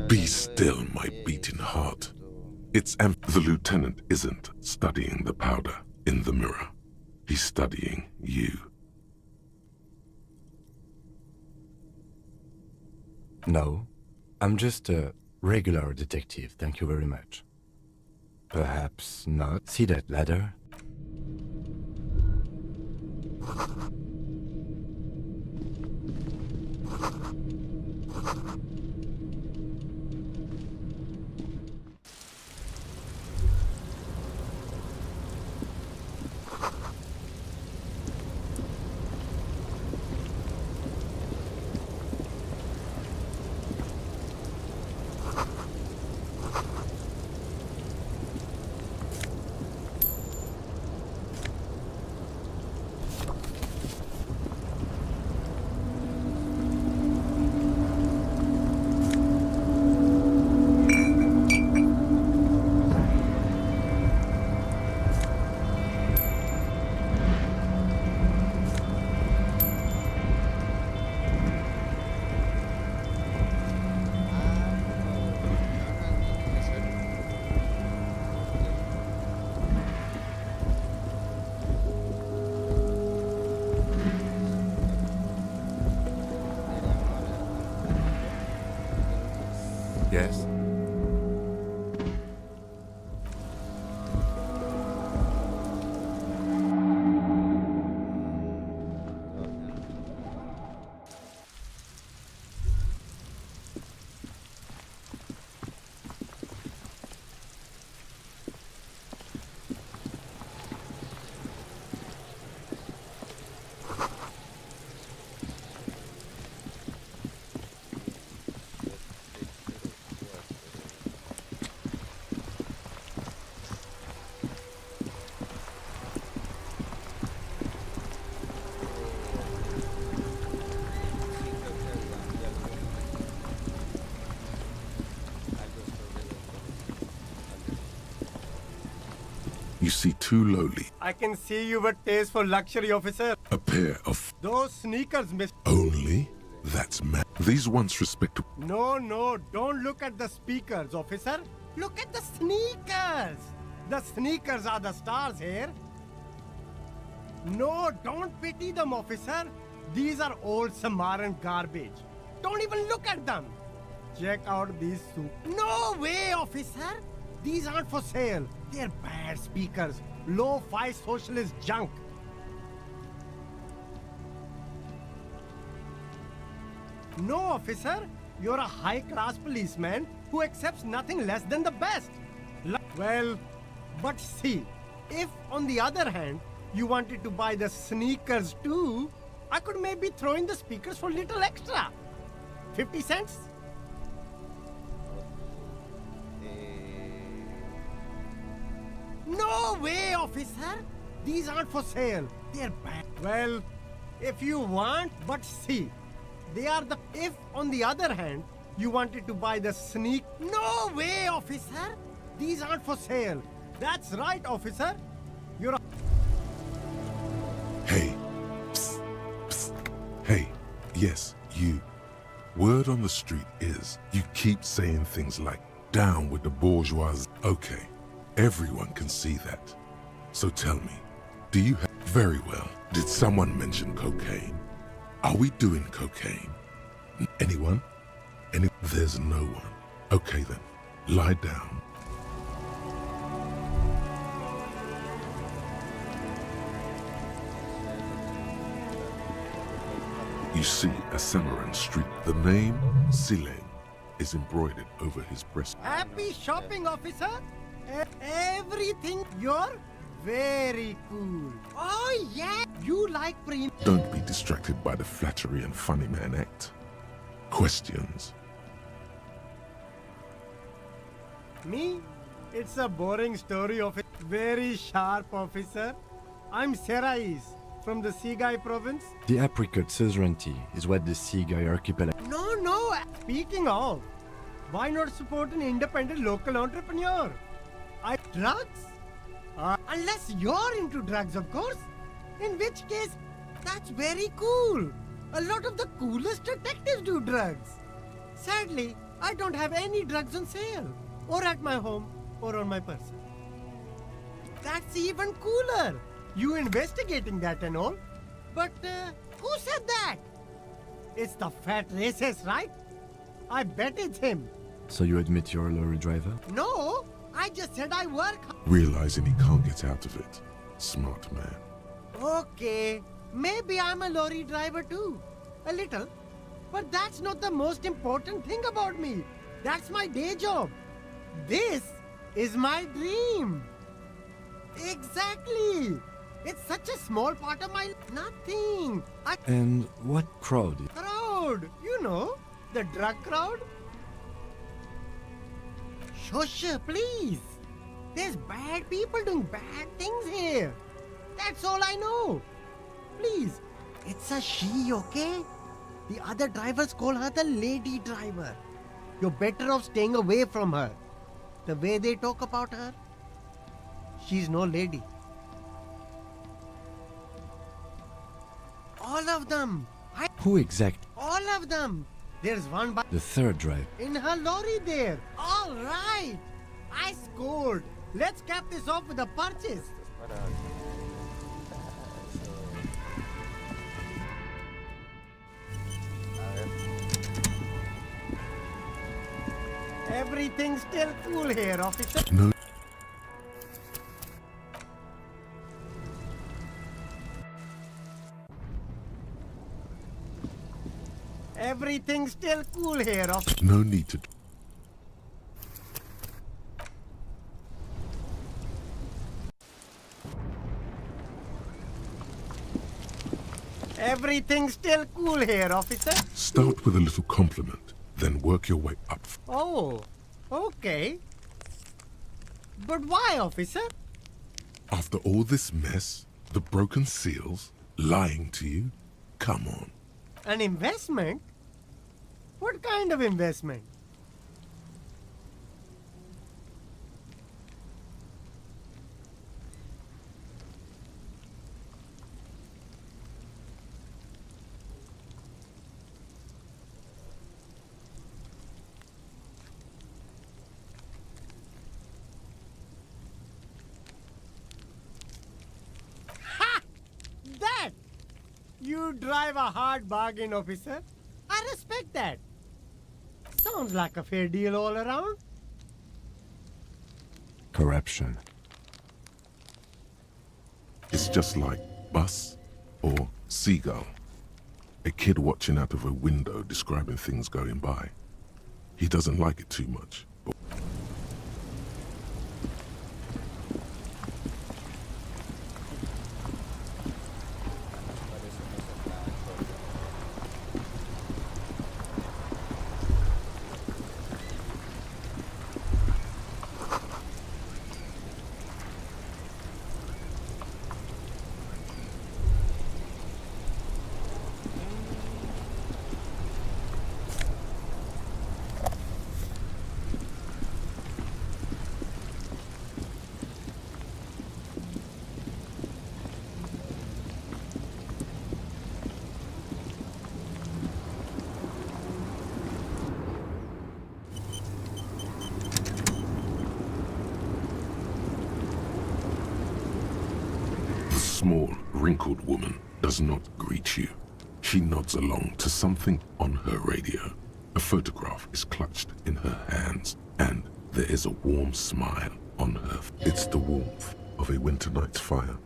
Be still, my beating heart. It's the lieutenant isn't studying the powder in the mirror. He's studying you. No, I'm just a regular detective, thank you very much. Perhaps not. See that ladder? Yes? You see two lowly, I can see you with taste for luxury, officer. a pair of Those sneakers, miss. only. That's mad. These once respectable. No, don't look at the speakers, officer. Look at the sneakers. The sneakers are the stars here. No, don't pity them, officer. These are old Samaritan garbage. Don't even look at them. Check out these suits. No way, officer. These aren't for sale. They're bad speakers. Low-fi socialist junk. No, officer. You're a high-class policeman who accepts nothing less than the best. Well, but see, if on the other hand, you wanted to buy the sneakers too, I could maybe throw in the speakers for little extra. 50 cents? No way, officer. These aren't for sale. They're bad. Well, if you want, but see, they are the... If, on the other hand, you wanted to buy the sneak... No way, officer. These aren't for sale. That's right, officer. You're a... Hey. Psst, psst. Hey. Yes, you. Word on the street is you keep saying things like, down with the bourgeoisie. Okay. Everyone can see that. So tell me, do you have... Very well. Did someone mention cocaine? Are we doing cocaine? Anyone? There's no one. Okay then, lie down. You see a Samaran street. The name, Sileng, is embroidered over his breast. Happy shopping, officer. Everything. You're very cool. Oh, yeah. You like premium. Don't be distracted by the flattery and funny man act. Questions? Me? It's a boring story of a very sharp officer. I'm Serais from the Sigai province. The apricot suzerainty is what the Sigai archipelago... No. Speaking of, why not support an independent local entrepreneur? Drugs? Unless you're into drugs, of course. In which case, that's very cool. A lot of the coolest detectives do drugs. Sadly, I don't have any drugs on sale, or at my home, or on my person. That's even cooler. You investigating that and all. But who said that? It's the fat racist, right? I bet it's him. So you admit you're a lorry driver? No, I just said I work. Realizing he can't get out of it. Smart man. Okay, maybe I'm a lorry driver too. A little. But that's not the most important thing about me. That's my day job. This is my dream. Exactly. It's such a small part of my... Nothing. And what crowd? Crowd. You know, the drug crowd. Shush, please. There's bad people doing bad things here. That's all I know. Please. It's a she, okay? The other drivers call her the lady driver. You're better off staying away from her. The way they talk about her, she's no lady. All of them. Who exactly? All of them. There's one by... The third driver. In her lorry there. All right. I scored. Let's cap this off with a purchase. Everything's still cool here, officer. No. Everything's still cool here, officer. No need to. Everything's still cool here, officer. Start with a little compliment, then work your way up. Oh, okay. But why, officer? After all this mess, the broken seals, lying to you, come on. An investment? What kind of investment? That! You drive a hard bargain, officer. I respect that. Sounds like a fair deal all around. Corruption. It's just like bus or seagull. A kid watching out of a window describing things going by. He doesn't like it too much. But the small, wrinkled woman does not greet you. She nods along to something on her radio. A photograph is clutched in her hands, and there is a warm smile on her. It's the warmth of a winter night's fire.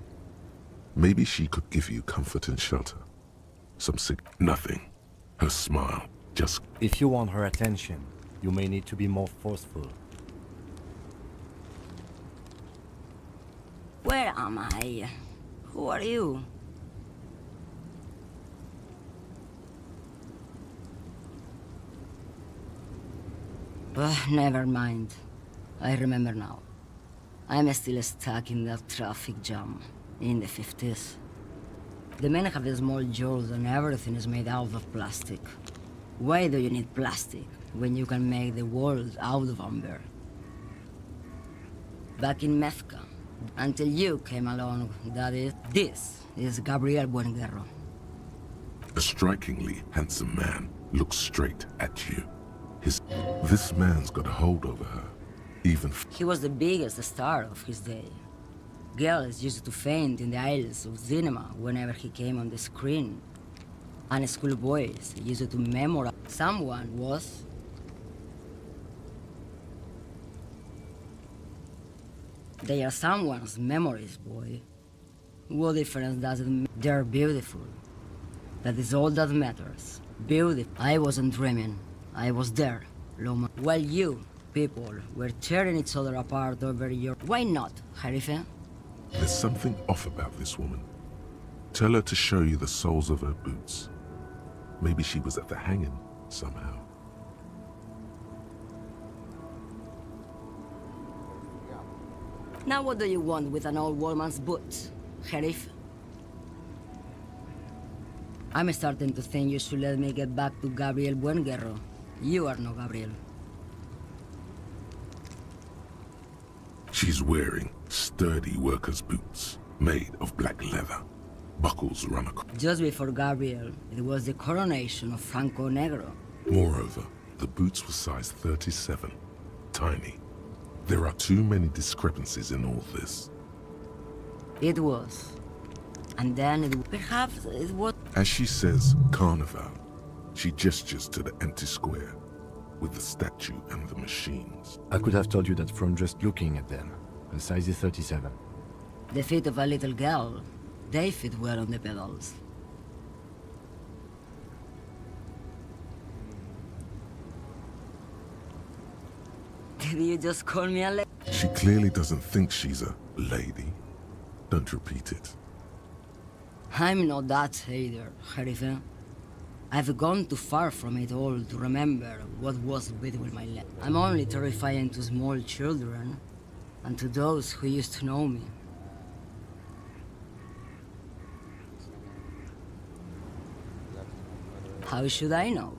Maybe she could give you comfort and shelter. Nothing. Her smile just... If you want her attention, you may need to be more forceful. Where am I? Who are you? Never mind. I remember now. I'm still stuck in that traffic jam in the 50s. The men have small jaws and everything is made out of plastic. Why do you need plastic when you can make the world out of amber? Back in Mezca, until you came along, this is Gabriel Buenguerro. A strikingly handsome man looks straight at you. This man's got a hold over her. He was the biggest star of his day. Girls used to faint in the aisles of cinema whenever he came on the screen. And schoolboys used to memorize. Someone was... They are someone's memories, boy. What difference does it make? They're beautiful. That is all that matters. Beautiful. I wasn't dreaming. I was there, Loma. While you, people, were tearing each other apart over your... Why not, Jerife? There's something off about this woman. Tell her to show you the soles of her boots. Maybe she was at the hanging somehow. Now what do you want with an old woman's boots, Sheriff? I'm starting to think you should let me get back to Gabriel Buenguerro. You are no Gabriel. She's wearing sturdy worker's boots, made of black leather. Buckles run across. Just before Gabriel, it was the coronation of Franco Negro. Moreover, the boots were size 37. Tiny. There are too many discrepancies in all this. It was. And then perhaps it was... As she says, carnival, she gestures to the empty square. with the statue and the machines. I could have told you that from just looking at them. The size is 37. The feet of a little girl, they fit well on the pedals. Did you just call me a lady? She clearly doesn't think she's a lady. Don't repeat it. I'm not that either, Sheriff. I've gone too far from it all to remember what was between my legs. I'm only terrifying to small children and to those who used to know me. How should I know?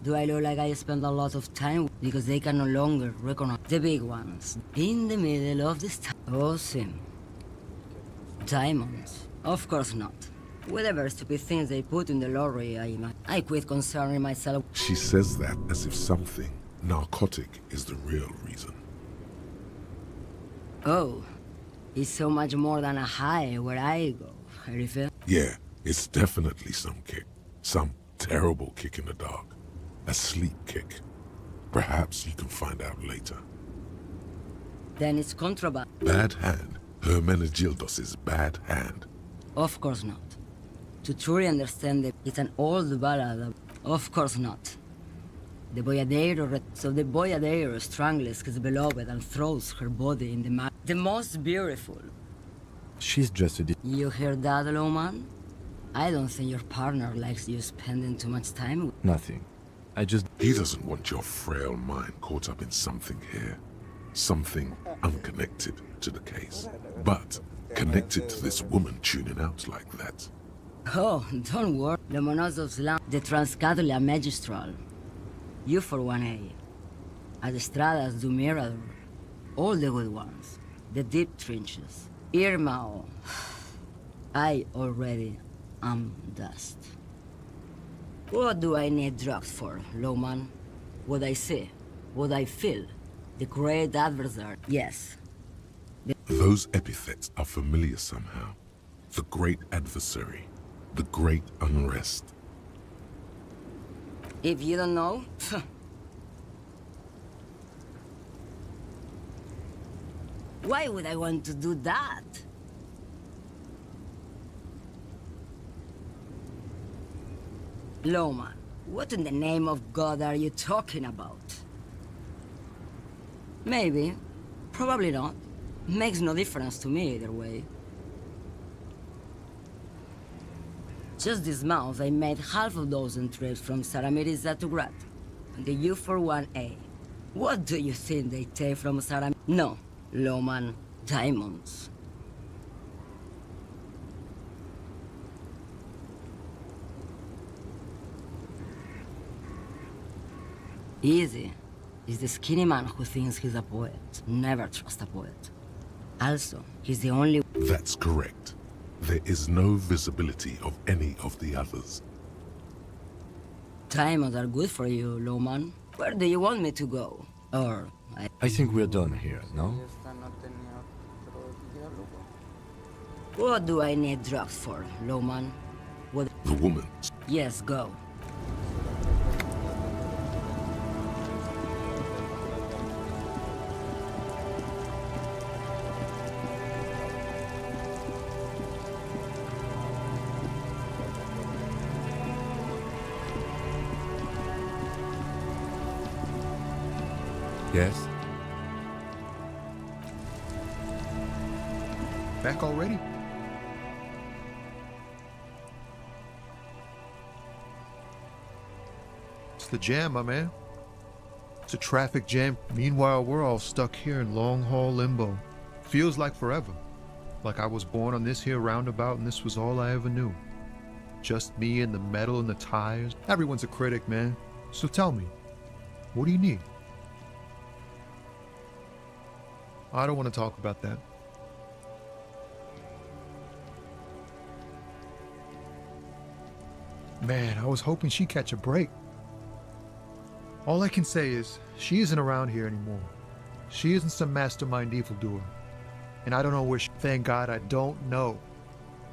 Do I look like I spend a lot of time because they can no longer recognize the big ones in the middle of this time? Oh, sim. Diamonds? Of course not. Whatever stupid things they put in the lorry, I quit concerning myself. She says that as if something narcotic is the real reason. Oh, it's so much more than a high where I go, Sheriff. Yeah, it's definitely some kick. Some terrible kick in the dark. A sleep kick. Perhaps you can find out later. Then it's contraband. Bad hand. Hermenegildos' bad hand. Of course not. To truly understand it, it's an old ballad. Of course not. The boyadero strangles his beloved and throws her body in the mud. The most beautiful. She's just a... You hear that, Lowman? I don't think your partner likes you spending too much time with... Nothing. I just... He doesn't want your frail mind caught up in something here. Something unconnected to the case. But connected to this woman tuning out like that. Oh, don't worry. The Monozov's Lamb, the Transcatolia Magistral. You for 1A. Adestradas do Mirador. All the good ones. The deep trenches. Irmao. I already am dust. What do I need drugs for, Lowman? What I see, what I feel, the great adversary. Yes. Those epithets are familiar somehow. The great adversary, the great unrest. If you don't know, why would I want to do that? Lowman, what in the name of God are you talking about? Maybe. Probably not. Makes no difference to me either way. Just this month, I made half a dozen trips from Saramiriza to Grad. And the U41A. What do you think they take from Saram... No, Lowman, diamonds. Easy. He's the skinny man who thinks he's a poet. Never trust a poet. Also, he's the only... That's correct. There is no visibility of any of the others. Diamonds are good for you, Lowman. Where do you want me to go? Or... I think we're done here, no? What do I need drugs for, Lowman? What... The woman. Yes, go. Yes? Back already? It's the jam, my man. It's a traffic jam. Meanwhile, we're all stuck here in long-haul limbo. Feels like forever. Like I was born on this here roundabout and this was all I ever knew. Just me and the metal and the tires. Everyone's a critic, man. So tell me, what do you need? I don't want to talk about that. Man, I was hoping she'd catch a break. All I can say is, she isn't around here anymore. She isn't some mastermind evildoer. And I don't know where she... Thank God I don't know.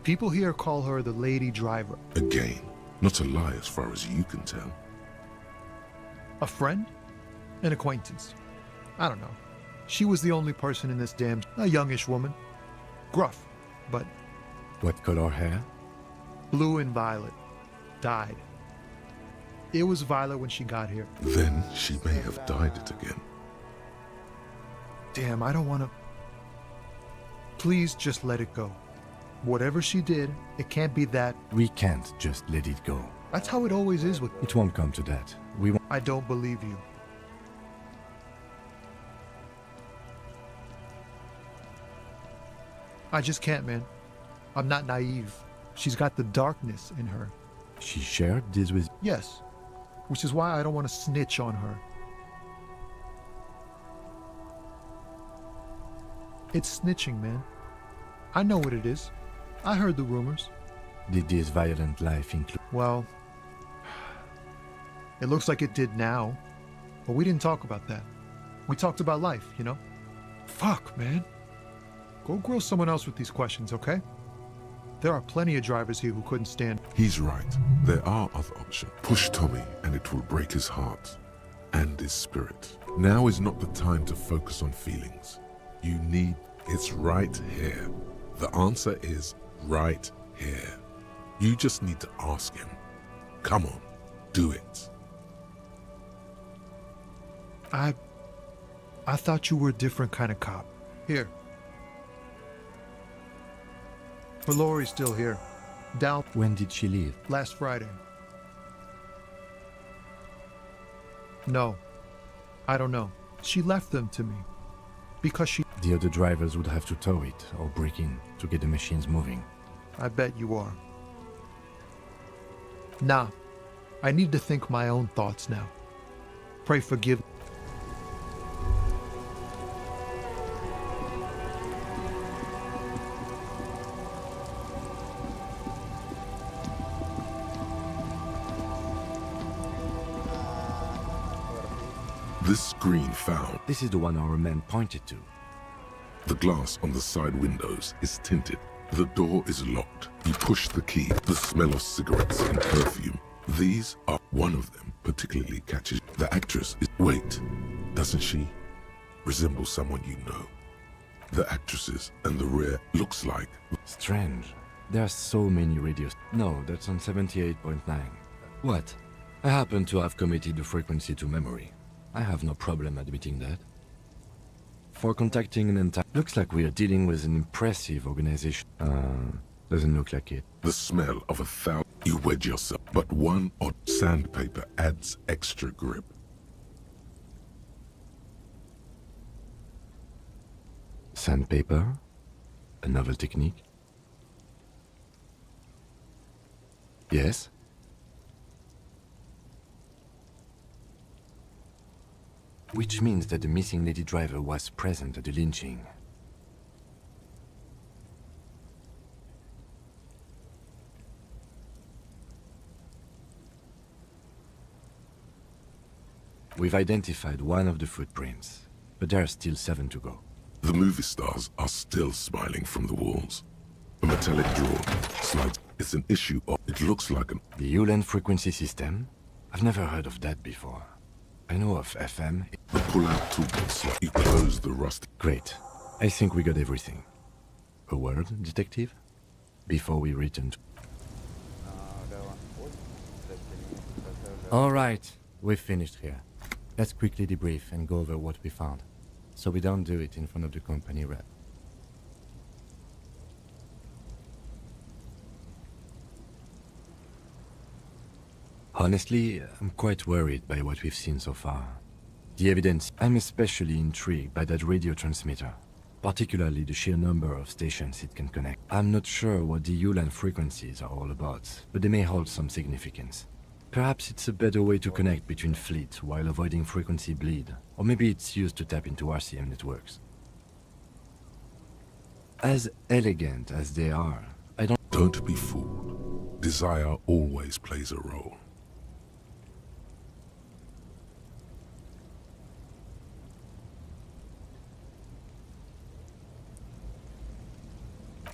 People here call her the lady driver. Again, not a lie as far as you can tell. A friend? An acquaintance. I don't know. She was the only person in this damn... A youngish woman. Gruff, but... What color hair? Blue and violet. Died. It was violet when she got here. Then she may have dyed it again. Damn, I don't want to... Please just let it go. Whatever she did, it can't be that... We can't just let it go. That's how it always is with... It won't come to that. We won't... I don't believe you. I just can't, man. I'm not naive. She's got the darkness in her. She shared this with... Yes. Which is why I don't want to snitch on her. It's snitching, man. I know what it is. I heard the rumors. Did this violent life include... Well, it looks like it did now. But we didn't talk about that. We talked about life, you know? Fuck, man. Go grill someone else with these questions, okay? There are plenty of drivers here who couldn't stand... He's right. There are other options. Push Tommy and it will break his heart and his spirit. Now is not the time to focus on feelings. You need... It's right here. The answer is right here. You just need to ask him. Come on, do it. I thought you were a different kind of cop. Here. But Lori's still here. Down. When did she leave? Last Friday. No. I don't know. She left them to me. Because she... The other drivers would have to tow it or break in to get the machines moving. I bet you are. Nah. I need to think my own thoughts now. Pray forgive... This screen found. This is the one our man pointed to. The glass on the side windows is tinted. The door is locked. You push the key. The smell of cigarettes and perfume. These are... One of them particularly catches... The actress is... Wait, doesn't she resemble someone you know? The actresses and the rear looks like... Strange. There are so many radios. No, that's on 78.9. What? I happen to have committed the frequency to memory. I have no problem admitting that. For contacting an entire... Looks like we are dealing with an impressive organization. Doesn't look like it. The smell of 1,000... You wedge yourself, but one odd sandpaper adds extra grip. Sandpaper? A novel technique? Yes? Which means that the missing lady driver was present at the lynching. We've identified one of the footprints, but there are still 7 to go. The movie stars are still smiling from the walls. A metallic drawer slides. It's an issue of... It looks like an... The Ulan frequency system? I've never heard of that before. I know of FM. The pull-out toolbox slot. You close the rust. Great. I think we got everything. A word, detective? Before we return to... All right, we've finished here. Let's quickly debrief and go over what we found, so we don't do it in front of the company rep. Honestly, I'm quite worried by what we've seen so far. The evidence... I'm especially intrigued by that radio transmitter, particularly the sheer number of stations it can connect. I'm not sure what the Ulan frequencies are all about, but they may hold some significance. Perhaps it's a better way to connect between fleets while avoiding frequency bleed, or maybe it's used to tap into RCM networks. As elegant as they are, I don't... Don't be fooled. Desire always plays a role.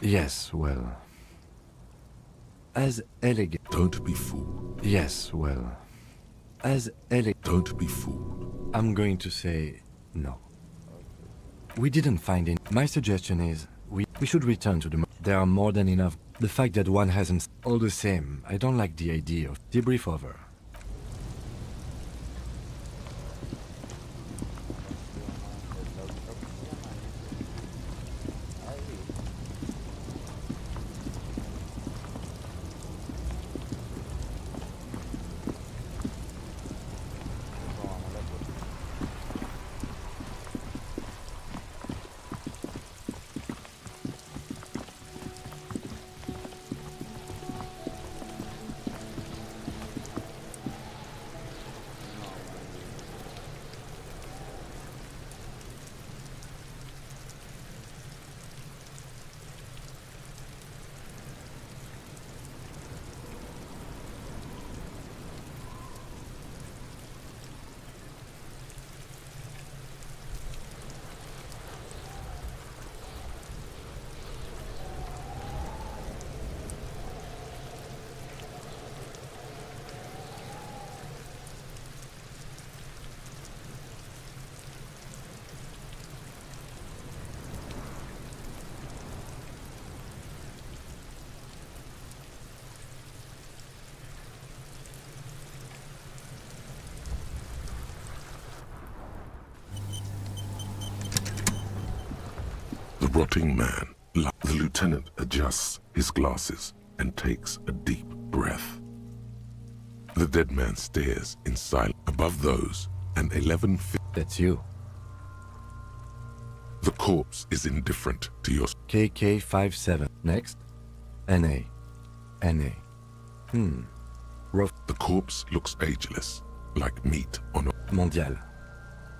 Yes, well... As elegant... Don't be fooled. Yes, well... As elegant... Don't be fooled. I'm going to say no. We didn't find it. My suggestion is we should return to the... There are more than enough. The fact that one hasn't... All the same, I don't like the idea of debrief over. The rotting man, the lieutenant adjusts his glasses and takes a deep breath. The dead man stares in silence. Above those, an 11 feet. That's you. The corpse is indifferent to your... KK57. Next. NA. NA. Rough. The corpse looks ageless, like meat on a... Mondial.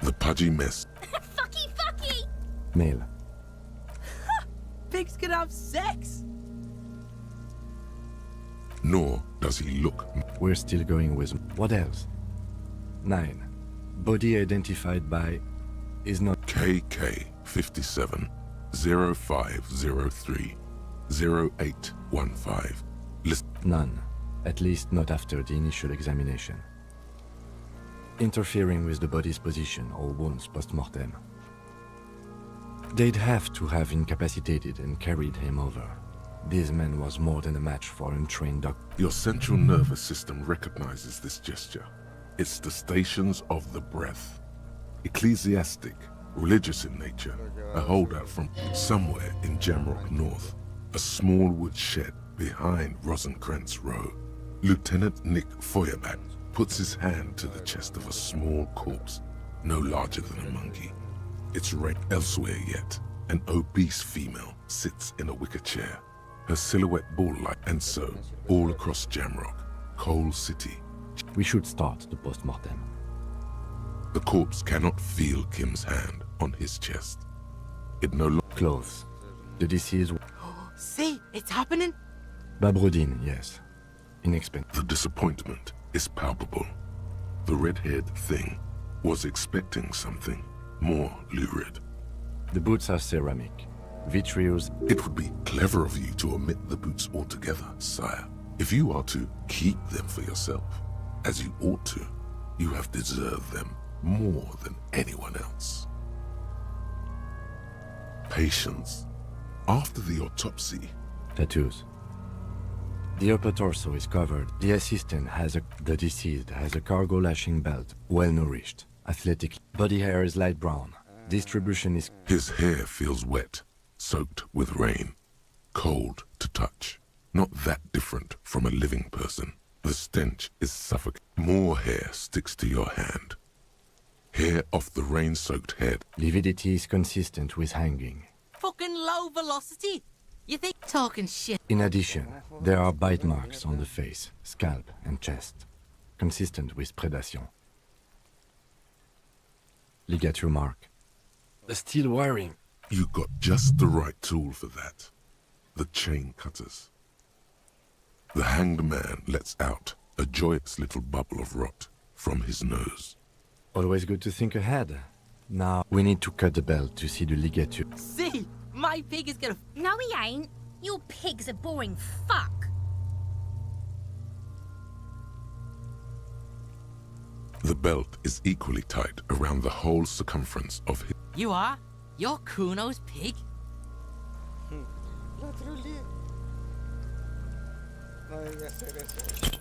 The pudgy mess. Fucky! Male. Pigs can have sex! Nor does he look... We're still going with... What else? 9. Body identified by... Is not... KK57 0503 0815. None. At least not after the initial examination. Interfering with the body's position or wounds post-mortem. They'd have to have incapacitated and carried him over. This man was more than a match for untrained doctor. Your central nervous system recognizes this gesture. It's the stations of the breath. Ecclesiastic, religious in nature, a holdout from somewhere in Jamrock North, a small wood shed behind Rosencrantz Row. Lieutenant Nick Feuerbach puts his hand to the chest of a small corpse, no larger than a monkey. It's right elsewhere yet. An obese female sits in a wicker chair, her silhouette ball-like, and so, all across Jamrock, Coal City. We should start the post-mortem. The corpse cannot feel Kim's hand on his chest. It no longer... Clothes. The deceased... See, it's happening. Babroudine, yes. Inexpensive. The disappointment is palpable. The red-haired thing was expecting something more lurid. The boots are ceramic. Vitreous. It would be clever of you to omit the boots altogether, sire. If you are to keep them for yourself, as you ought to, you have deserved them more than anyone else. Patience. After the autopsy... Tattoos. The upper torso is covered. The assistant has the deceased has a cargo lashing belt, well nourished, athletic. Body hair is light brown. Distribution is... His hair feels wet, soaked with rain, cold to touch. Not that different from a living person. The stench is suffocating. More hair sticks to your hand. Hair off the rain-soaked head. Lividity is consistent with hanging. Fucking low velocity. You think talking shit? In addition, there are bite marks on the face, scalp, and chest, consistent with predation. Ligature mark. The steel wiring. You got just the right tool for that. The chain cutters. The hanged man lets out a joyous little bubble of rot from his nose. Always good to think ahead. Now, we need to cut the belt to see the ligature. See? My pig is gonna... No, he ain't. Your pig's a boring fuck. The belt is equally tight around the whole circumference of his... You are? You're Kuno's pig?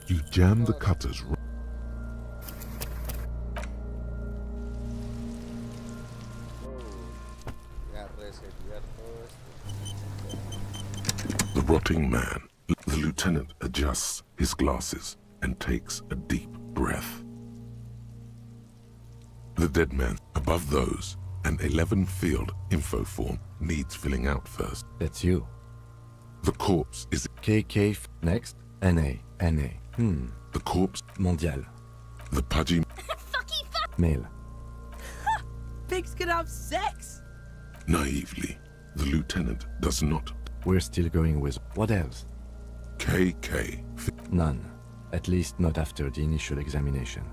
You jam the cutters The rotting man. The lieutenant adjusts his glasses and takes a deep breath. The dead man, above those, an 11-field info form needs filling out first. That's you. The corpse is... KK, next, NA. The corpse... Mondial. The pudgy... Male. Pigs can have sex! Naively, the lieutenant does not... We're still going with... What else? KK. None. At least not after the initial examination.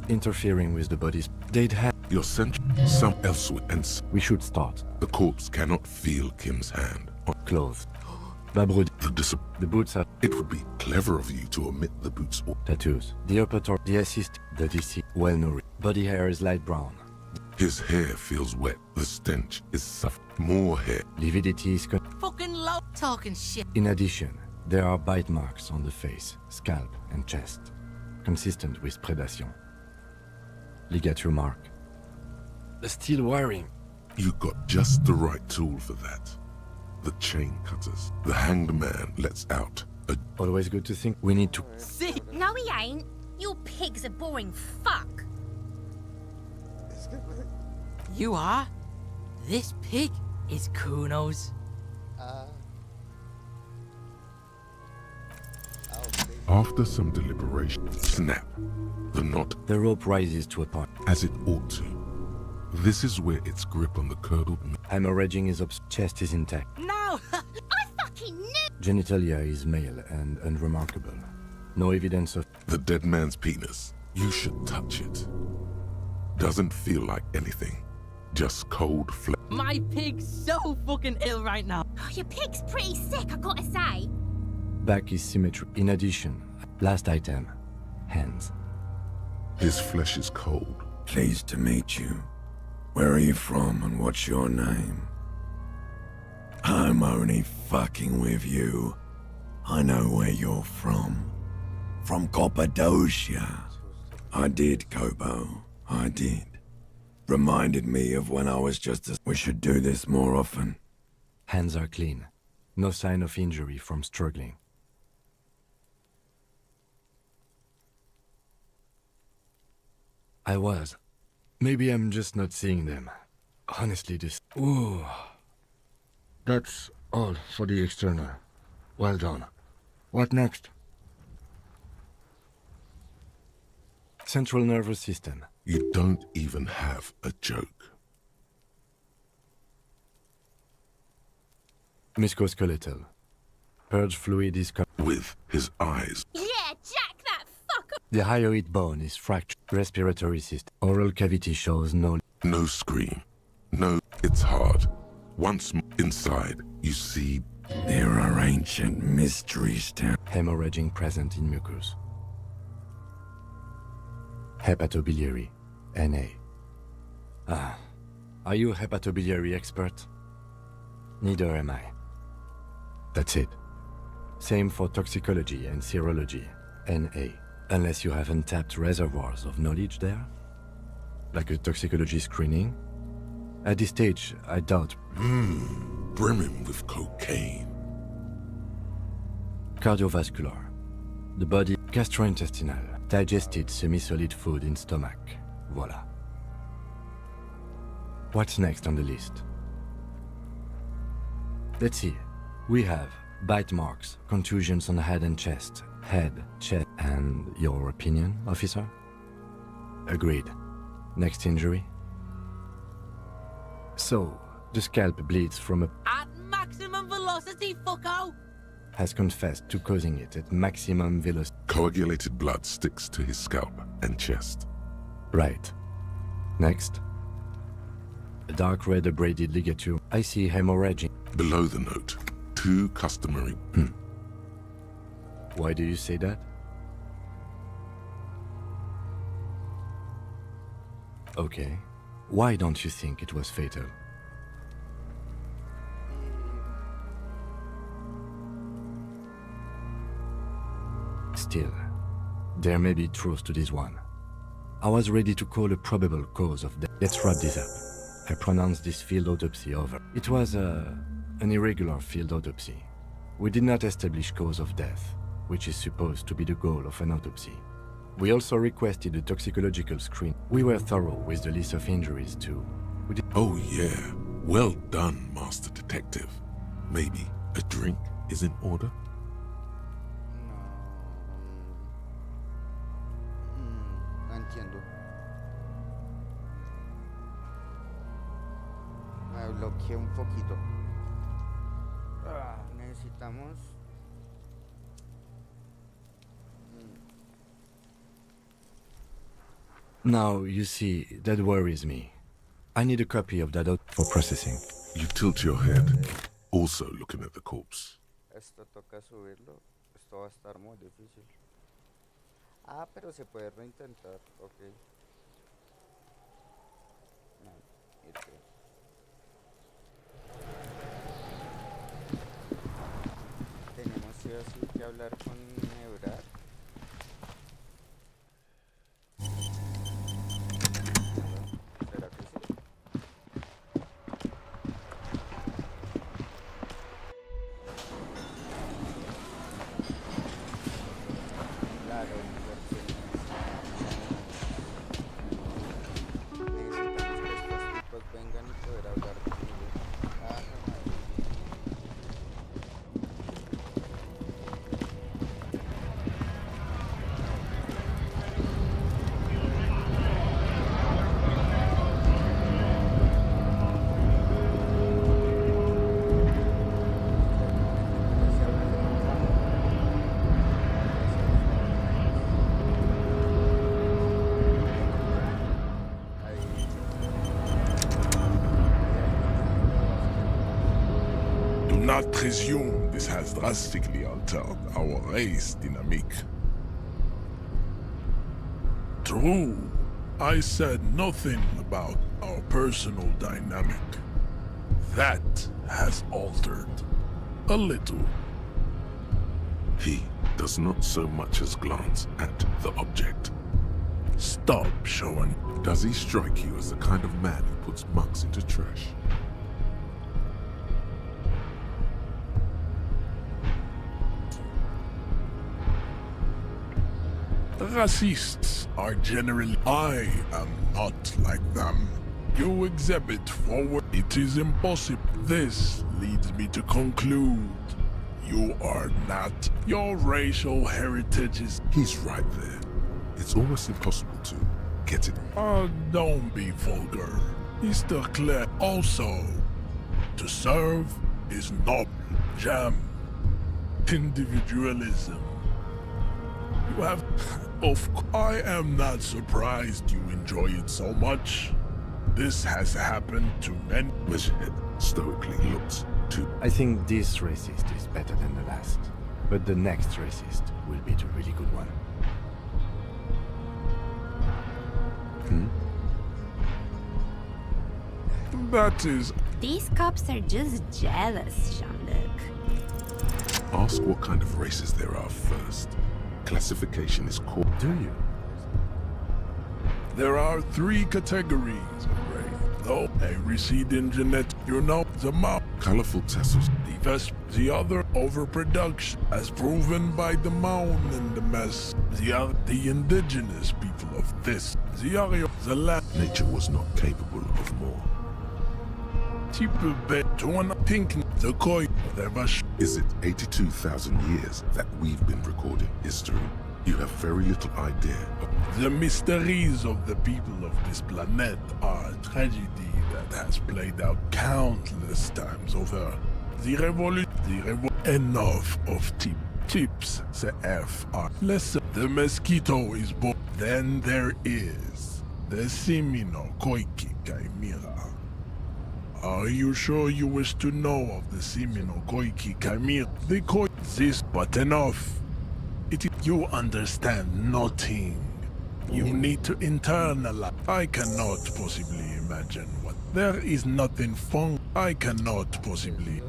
Interfering with the bodies, they'd have... You're sent some elsewhere and... We should start. The corpse cannot feel Kim's hand. Clothes. Babrud. The boots are... It would be clever of you to omit the boots or... Tattoos. The operator, the assist, the DC, well-nourished. Body hair is light brown. His hair feels wet. The stench is soft. More hair. Lividity is... Fucking low talking shit. In addition, there are bite marks on the face, scalp, and chest, consistent with predation. Ligature mark. The steel wiring. You got just the right tool for that. The chain cutters. The hanged man lets out a... Always good to think we need to... See? No, he ain't. Your pig's a boring fuck. You are? This pig is Kuno's. After some deliberation, snap. The knot... The rope rises to a point. As it ought to. This is where its grip on the curdled... Hemorrhaging is up. Chest is intact. No! I fucking knew! Genitalia is male and unremarkable. No evidence of... The dead man's penis. You should touch it. Doesn't feel like anything. Just cold flesh. My pig's so fucking ill right now. Oh, your pig's pretty sick, I gotta say. Back is symmetry. In addition, last item, hands. His flesh is cold. Pleased to meet you. Where are you from and what's your name? I'm only fucking with you. I know where you're from. From Cappadocia. I did, Kobo. I did. Reminded me of when I was just a... We should do this more often. Hands are clean. No sign of injury from struggling. I was. Maybe I'm just not seeing them. Honestly, this... Ooh. That's all for the external. Well done. What next? Central nervous system. You don't even have a joke. Musculoskeletal. Purge fluid is... With his eyes. Yeah, jack that fucker! The hyoid bone is fractured. Respiratory system. Oral cavity shows no... No scream. No, it's hard. Once inside, you see... There are ancient mysteries down... Hemorrhaging present in mucus. Hepatobiliary. NA. Ah. Are you a hepatobiliary expert? Neither am I. That's it. Same for toxicology and serology. NA. Unless you have untapped reservoirs of knowledge there? Like a toxicology screening? At this stage, I doubt... brimming with cocaine. Cardiovascular. The body... Gastrointestinal. Digested semi-solid food in stomach. Voila. What's next on the list? Let's see. We have bite marks, contusions on the head and chest. Head, chest, and your opinion, officer? Agreed. Next injury? So, the scalp bleeds from a... At maximum velocity, fucko! Has confessed to causing it at maximum velocity. Coagulated blood sticks to his scalp and chest. Right. Next. A dark red abraded ligature. I see hemorrhaging. Below the note, 2 customary... Why do you say that? Okay. Why don't you think it was fatal? Still, there may be truth to this one. I was ready to call a probable cause of death. Let's wrap this up. I pronounce this field autopsy over. It was an irregular field autopsy. We did not establish cause of death, which is supposed to be the goal of an autopsy. We also requested a toxicological screen. We were thorough with the list of injuries too. Oh yeah, well done, Master Detective. Maybe a drink is in order? No entiendo. Me bloqueé un poquito. Necesitamos... Now, you see, that worries me. I need a copy of that for processing. You tilt your head, also looking at the corpse. Esto toca subirlo. Esto va a estar muy difícil. Ah, pero se puede reintentar. Ok. No, tenemos sí o sí que hablar con Neurar. ¿Será que sí? Claro, porque necesitamos que estos tipos vengan y poder hablar conmigo. Ah, no, madre. Do not presume this has drastically altered our race dynamic. True, I said nothing about our personal dynamic. That has altered a little. He does not so much as glance at the object. Stop showing. Does he strike you as the kind of man who puts mugs into trash? Racists are generally... I am not like them. You exhibit forward. It is impossible. This leads me to conclude you are not. Your racial heritage is... He's right there. It's almost impossible to get it. Don't be vulgar. Mr. Clare also. To serve is noble. Jam. Individualism. You have... I am not surprised you enjoy it so much. This has happened to many. His head stoically looks to... I think this racist is better than the last. But the next racist will be the really good one. That is... These cops are just jealous, Jean-Luc. Ask what kind of races there are first. Classification is called... Do you? There are 3 categories of race. Though a receding genetic, you know, the mouth. Colorful tassels. The vesp. The other, overproduction, as proven by the mound and the mess. The other, the indigenous people of this. The other, the land. Nature was not capable of more. People bet to one thinking the koi. Is it 82,000 years that we've been recording history? You have very little idea of... The mysteries of the people of this planet are a tragedy that has played out countless times over. The revolution... Enough of tips, the F are less. The mosquito is born. Then there is the Simino Koiki Chimera. Are you sure you wish to know of the Simino Koiki Chimera? They call this, but enough. You understand nothing. You need to internalize. I cannot possibly imagine what. There is nothing fun. I cannot possibly.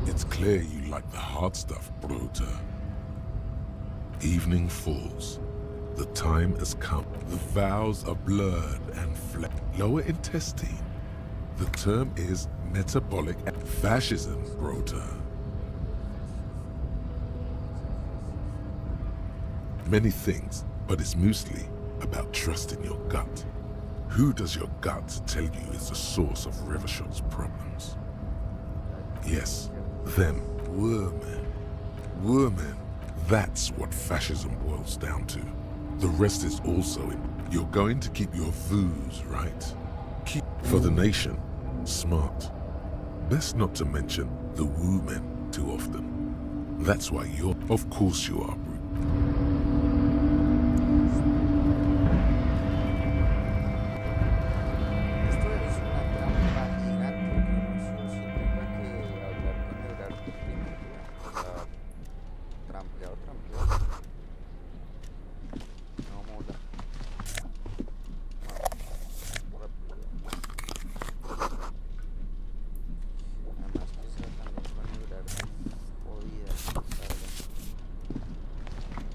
It's clear you like the hard stuff, Bruder. Evening falls. The time has come. The vows are blurred and lower intestine. The term is metabolic fascism, Bruder. Many things, but it's mostly about trusting your gut. Who does your gut tell you is the source of Revershot's problems? Yes, them. Women. Women. That's what fascism boils down to. The rest is also in. You're going to keep your views, right? Keep for the nation. Smart. Best not to mention the women too often. That's why you're. Of course you are, Brute.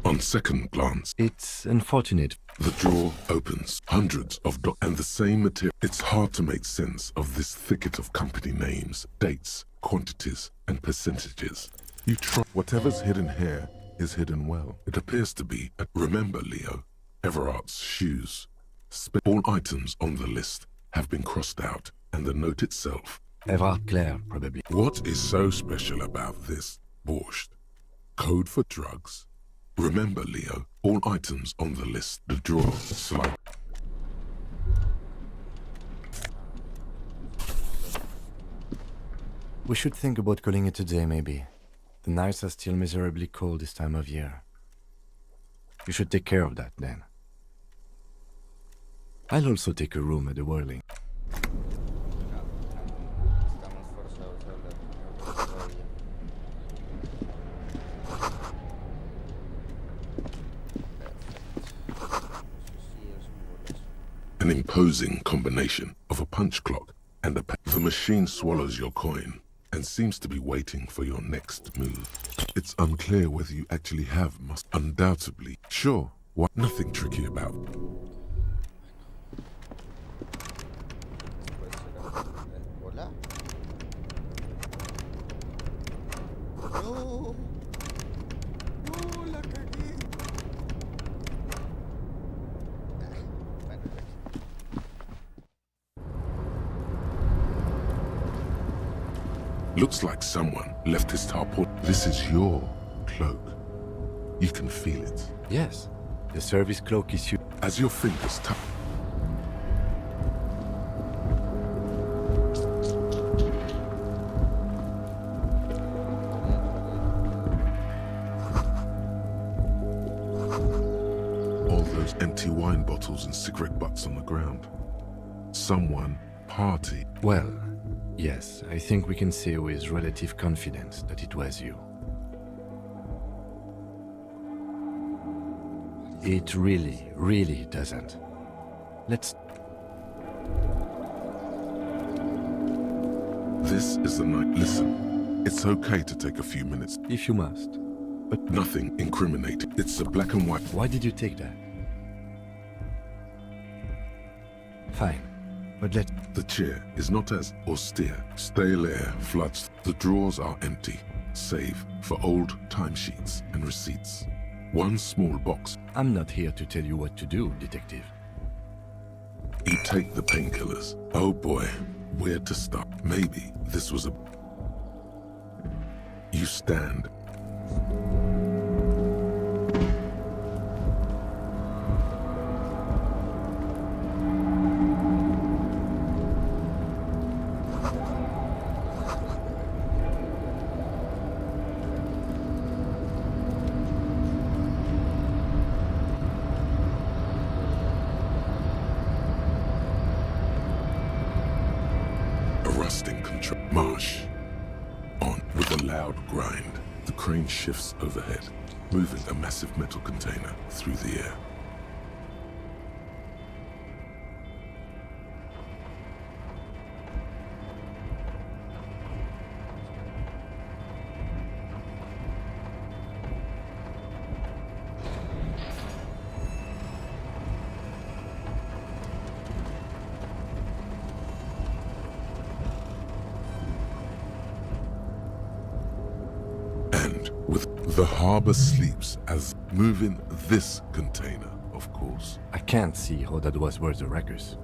On second glance, it's unfortunate. The drawer opens, hundreds of and the same material. It's hard to make sense of this thicket of company names, dates, quantities, and percentages. You try. Whatever's hidden here is hidden well. It appears to be. Remember, Leo, Everard's shoes. All items on the list have been crossed out, and the note itself. Everard Clare, probably. What is so special about this borscht? Code for drugs. Remember, Leo, all items on the list, the drawer, slide. We should think about calling it a day, maybe. The nights are still miserably cold this time of year. You should take care of that, then. I'll also take a room at the Whirling. An imposing combination of a punch clock and a the machine swallows your coin and seems to be waiting for your next move. It's unclear whether you actually have undoubtedly. Sure, what nothing tricky about. No. No, la cagué. Looks like someone left his tarpaulin. This is your cloak. You can feel it. Yes, the service cloak is you. As your fingers touch. All those empty wine bottles and cigarette butts on the ground. Someone party. Well, yes, I think we can say with relative confidence that it was you. It really, really doesn't. Let's... This is the night. Listen, it's okay to take a few minutes. If you must. But nothing incriminating. It's a black and white. Why did you take that? Fine, but let... The chair is not as austere. Stale air floods. The drawers are empty, save for old timesheets and receipts. One small box. I'm not here to tell you what to do, detective. You take the painkillers. Oh boy, where to stop? Maybe this was a... You stand. Rusting control. Marsh. On with a loud grind. The crane shifts overhead. moving a massive metal container through the air. The harbor sleeps as moving this container, of course. I can't see how that was worth the wreckers,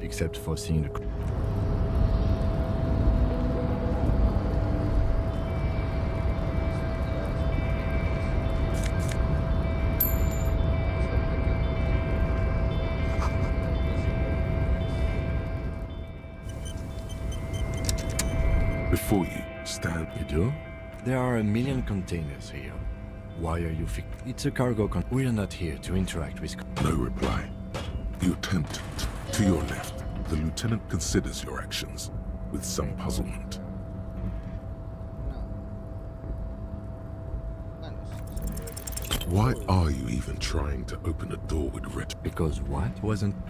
except for seeing the... Before you stand... You do? There are 1 million containers here. Why are you It's a cargo We're not here to interact with... No reply. You attempt to your left. The lieutenant considers your actions with some puzzlement. Why are you even trying to open a door with red? Because what?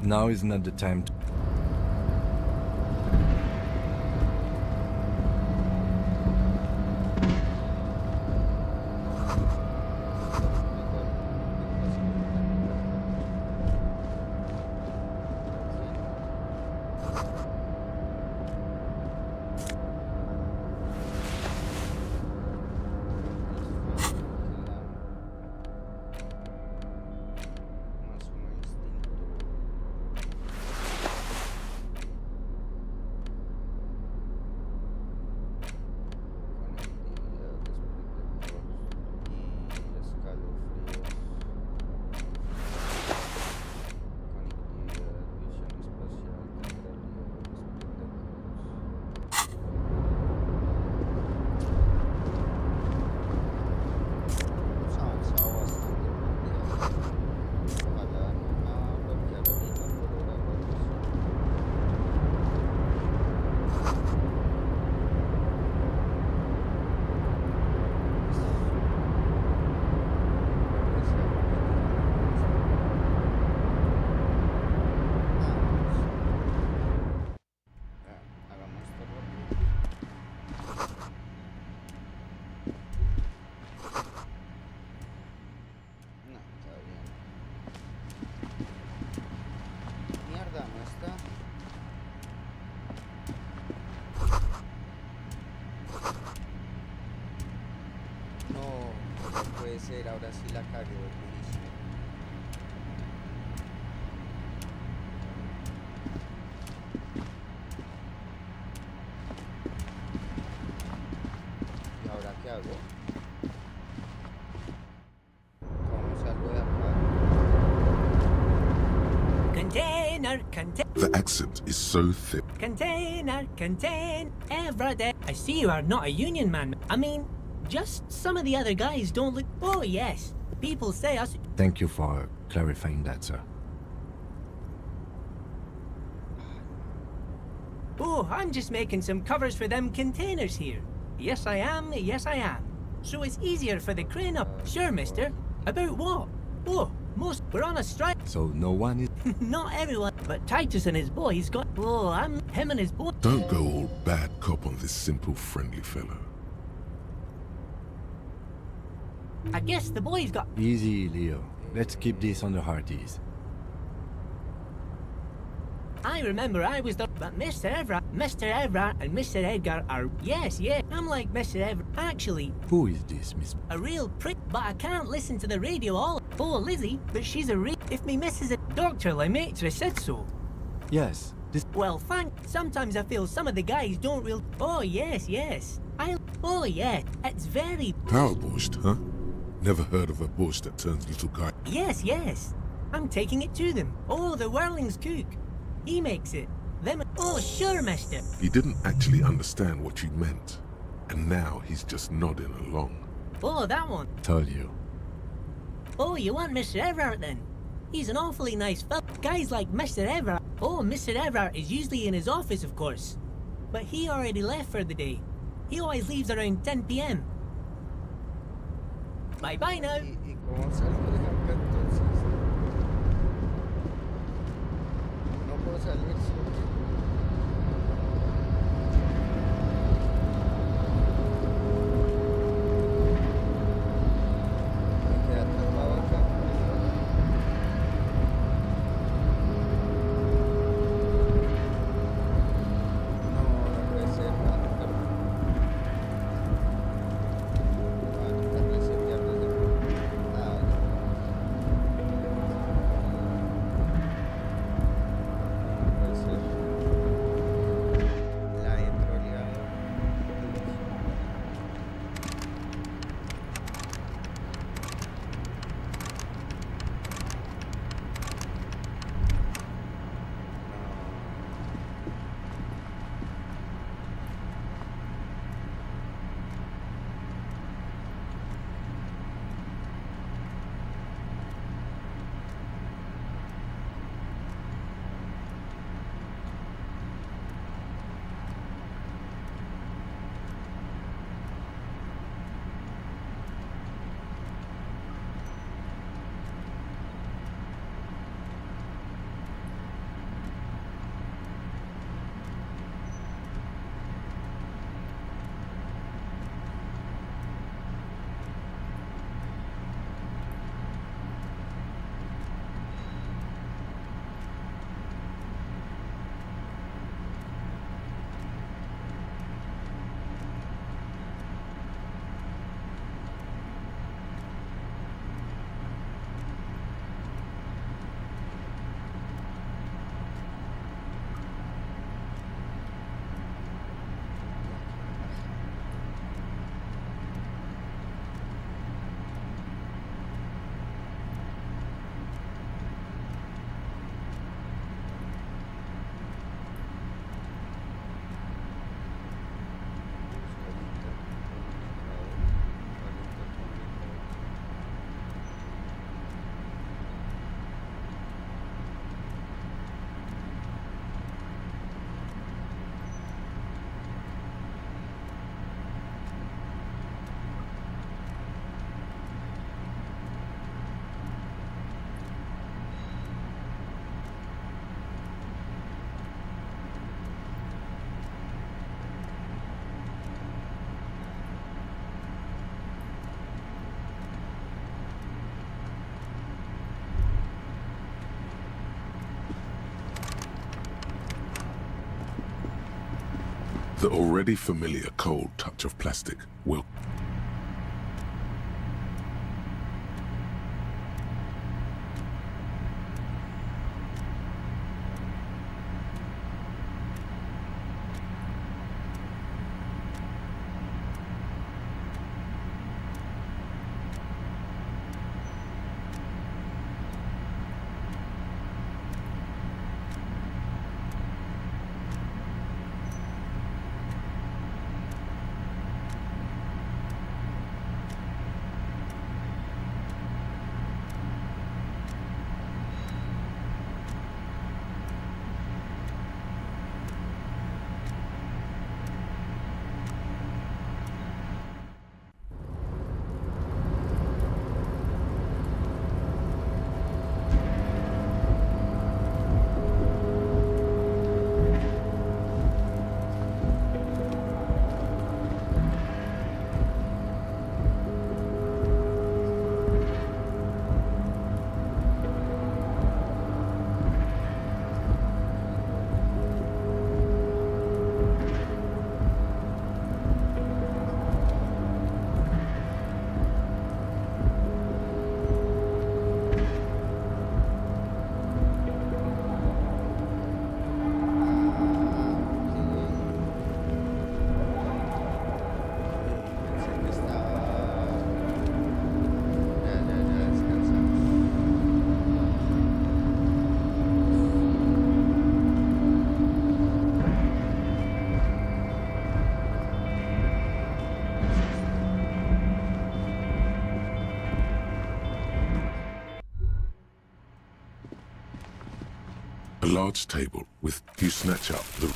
Now is not the time to... Ahora sí la cagué durísimo. ¿Y ahora qué hago? ¿Cómo salgo de acá? Container, The accent is so thick. Container, every day. I see you are not a union man. I mean, just some of the other guys don't look... Oh, yes. People say us... Thank you for clarifying that, sir. Oh, I'm just making some covers for them containers here. Yes, I am. Yes, I am. So it's easier for the crane up. Sure, mister. About what? Oh, we're on a strike. So no one is... Not everyone. But Titus and his boys got... Oh, him and his boy... Don't go all bad cop on this simple, friendly fellow. I guess the boys got... Easy, Leo. Let's keep this on the hearties. I remember I was the... But Mr. Everard and Mr. Edgar are... Yes, I'm like Mr. Everard. Actually... Who is this, Miss... A real prick, but I can't listen to the radio all... Oh, Lizzie, but she's a real... If me missus a... Dr. Lemaitre said so. Yes, this... Well, sometimes I feel some of the guys don't real... Oh, yes. Oh, yeah, it's very... Power borscht, huh? Never heard of a borscht that turns little guy... Yes. I'm taking it to them. Oh, the Whirling's cook. He makes it. Them... Oh, sure, mister. He didn't actually understand what you meant. And now he's just nodding along. Oh, that one. Told you. Oh, you want Mr. Everard then? He's an awfully nice fellow. Guys like Mr. Everard. Oh, Mr. Everard is usually in his office, of course. But he already left for the day. He always leaves around 10 p.m. Bye bye now. ¿Y cómo salgo de acá entonces? No puedo salir, ¿sí? Me quedé atrapado acá. No, la reserva, perdón. Ah, toca resetear desde acá. Ah, reserva. La he troleado. The already familiar cold touch of plastic will... A large table with... You snatch up the...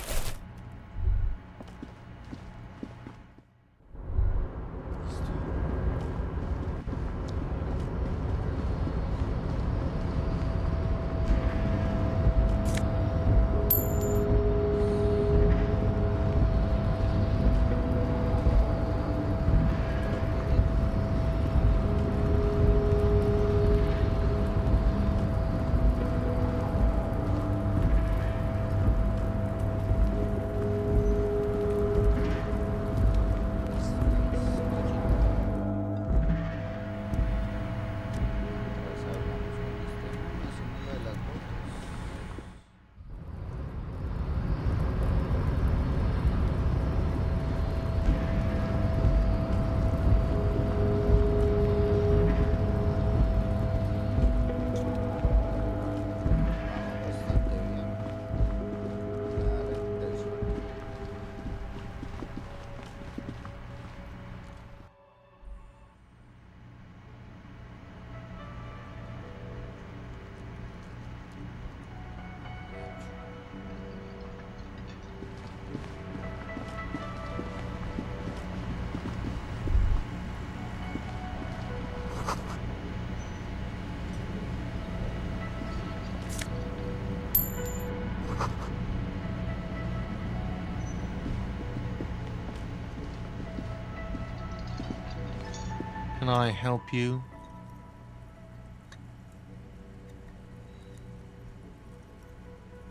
can I help you?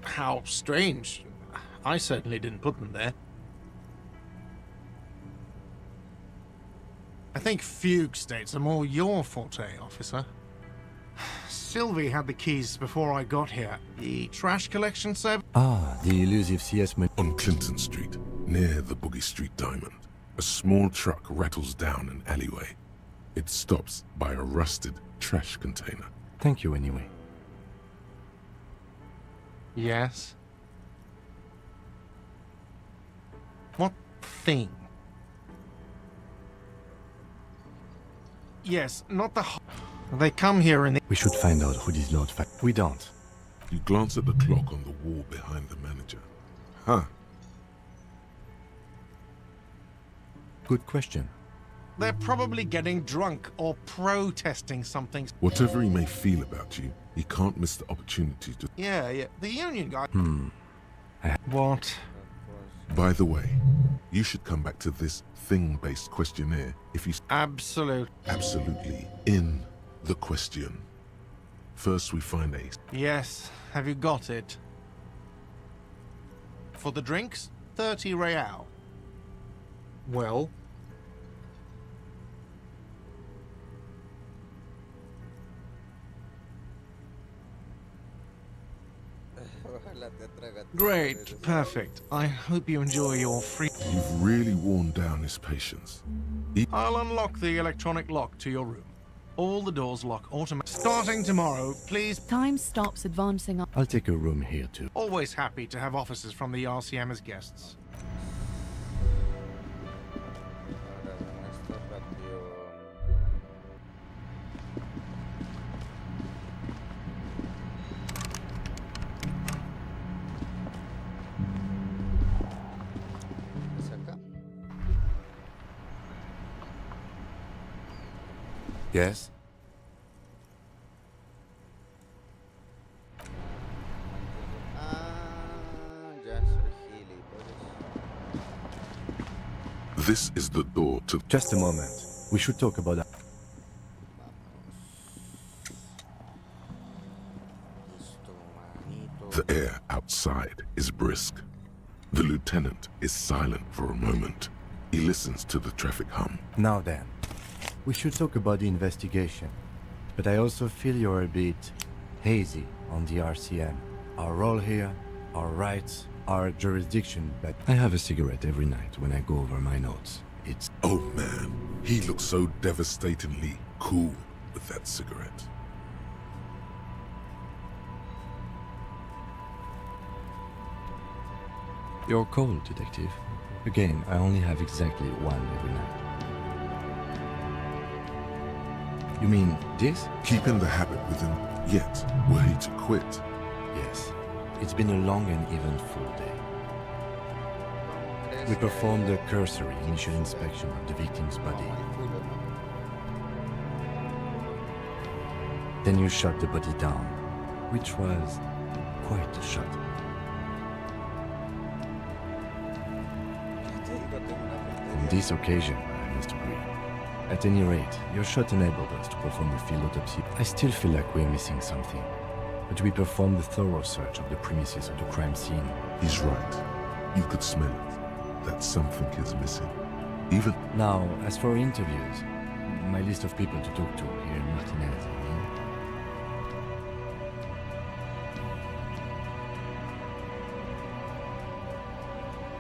How strange. I certainly didn't put them there. I think fugue states are more your forte, officer. Sylvie had the keys before I got here. The trash collection service? Ah, the elusive CS... On Clinton Street, near the Boogie Street Diamond, a small truck rattles down an alleyway. It stops by a rusted trash container. Thank you anyway. Yes? What thing? Yes, not the... They come here and... We should find out who this Lord... We don't. You glance at the clock on the wall behind the manager. Huh. Good question. They're probably getting drunk or protesting something. Whatever he may feel about you, he can't miss the opportunity to... Yeah. The union guy... What? By the way, you should come back to this thing-based questionnaire if you... Absolutely in the question. First we find a... Yes, have you got it? For the drinks, 30 real. Well... Great, perfect. I hope you enjoy your free... You've really worn down his patience. I'll unlock the electronic lock to your room. All the doors lock automatically. Starting tomorrow, please... Time stops advancing up. I'll take a room here too. Always happy to have officers from the RCM as guests. Yes? This is the door to... Just a moment. We should talk about that. The air outside is brisk. The lieutenant is silent for a moment. He listens to the traffic hum. Now then, we should talk about the investigation. But I also feel you're a bit hazy on the RCM. Our role here, our rights, our jurisdiction, but I have a cigarette every night when I go over my notes. It's... Oh man, he looks so devastatingly cool with that cigarette. You're cold, detective. Again, I only have exactly one every night. You mean this? Keeping the habit within, yet were he to quit. Yes. It's been a long and eventful day. We performed a cursory initial inspection of the victim's body. Then you shot the body down, which was quite a shot. On this occasion, I must agree. At any rate, your shot enabled us to perform a field autopsy. I still feel like we're missing something. But we performed a thorough search of the premises of the crime scene. He's right. You could smell it. That something is missing. Even... Now, as for interviews, my list of people to talk to here in Martinez, I mean.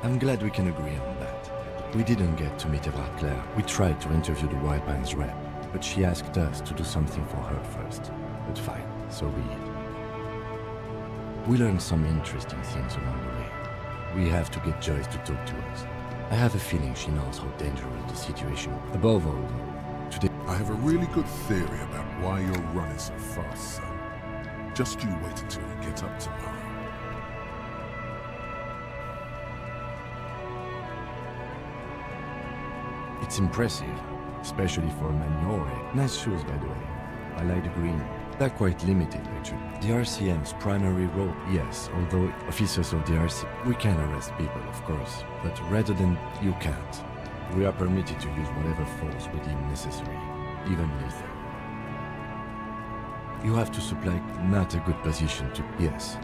I'm glad we can agree on that. We didn't get to meet Eva Claire. We tried to interview the White Pines rep, but she asked us to do something for her first. But fine, so be it. We learned some interesting things along the way. We have to get Joyce to talk to us. I have a feeling she knows how dangerous the situation is. Above all, though, today... I have a really good theory about why you're running so fast, son. Just you wait until we get up tomorrow. It's impressive, especially for a man your age. Nice shoes, by the way. I like the green. They're quite limited, actually. The RCM's primary role, yes, although officers of the RCM, we can arrest people, of course, but rather than you can't. We are permitted to use whatever force we deem necessary. even lethal. You have to supply not a good position to... Yes.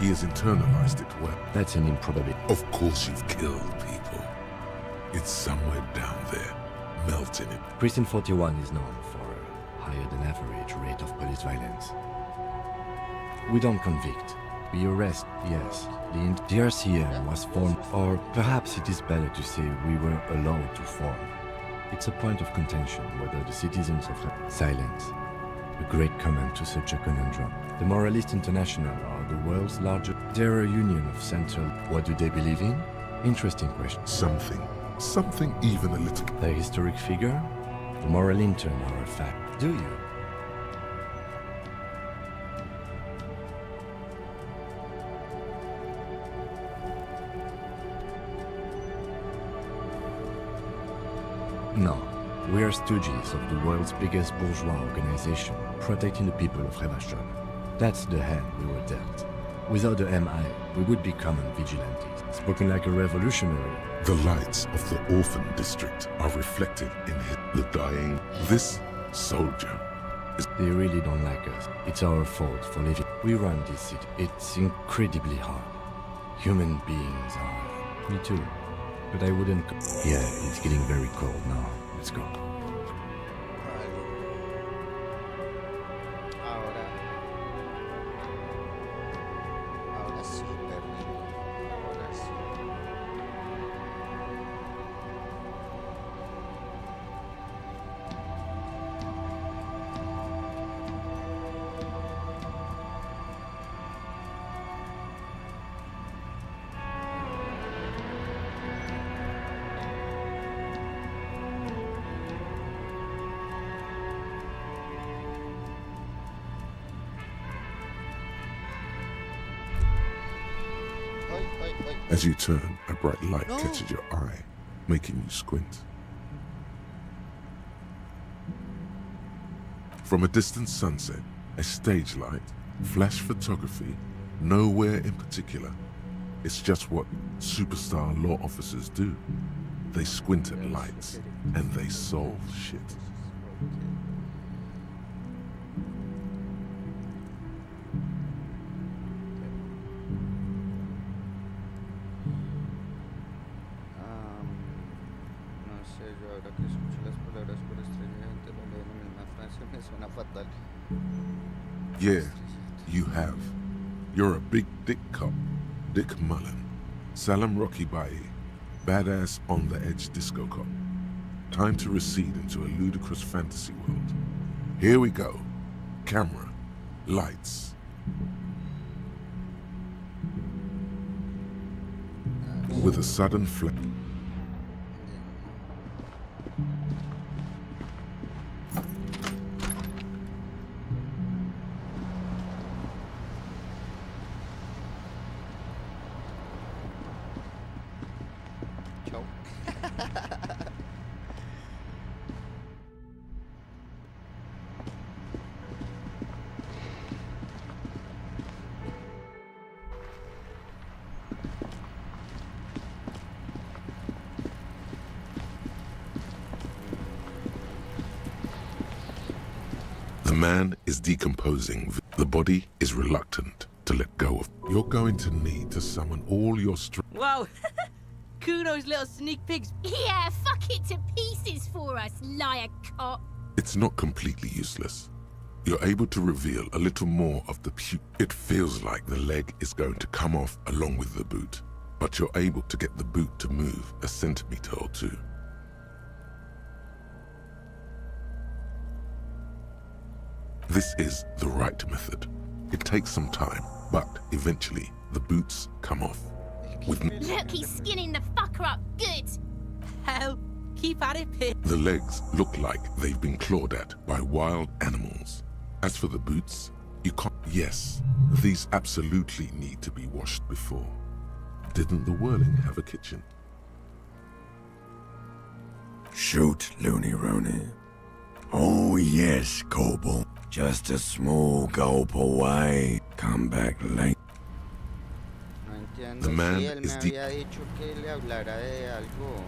He has internalized it well. That's an improbability. Of course you've killed people. It's somewhere down there, melting it. Precinct 41 is known for a higher than average rate of police violence. We don't convict. We arrest, yes. The RCM was formed, or perhaps it is better to say we were allowed to form. It's a point of contention whether the citizens of silence. A great comment to such a conundrum. The Moralist International are the world's largest. They're a union of central. What do they believe in? Interesting question. Something even a little. A historic figure? The moral intern are a fact. Do you? No. We are stooges of the world's biggest bourgeois organization, protecting the people of Revachon. That's the hand we were dealt. Without the MI, we would be common vigilantes, spoken like a revolutionary. The lights of the orphan district are reflected in the dying. This soldier is... They really don't like us. It's our fault for living. We run this city. It's incredibly hard. Human beings are... Me too. But I wouldn't... Yeah, it's getting very cold now. Let's go. Ahora sí, perdí. Ahora sí. As you turn, a bright light catches your eye, making you squint. From a distant sunset, a stage light, flash photography, nowhere in particular. It's just what superstar law officers do. They squint at lights, and they solve shit. Yeah, you have. You're a big dick cop. Dick Mullen. Salam Rocky Baye. Badass on the edge disco cop. Time to recede into a ludicrous fantasy world. Here we go. Camera. Lights. With a sudden flip. The man is decomposing. The body is reluctant to let go of. You're going to need to summon all your strength. Whoa! Kudos, little sneak pigs. Yeah, fuck it to pieces for us, liar cop. It's not completely useless. You're able to reveal a little more of the It feels like the leg is going to come off along with the boot, but you're able to get the boot to move a centimeter or two. This is the right method. It takes some time, but eventually the boots come off. Look, he's skinning the fucker up good. Hell, keep at it, pig. The legs look like they've been clawed at by wild animals. As for the boots, you can't... Yes, these absolutely need to be washed before. Didn't the Whirling have a kitchen? Shoot, Looney Rooney. Oh yes, Corporal. Just a small gulp away. Come back late. The man Sí, él me is había dicho que le hablara de algo.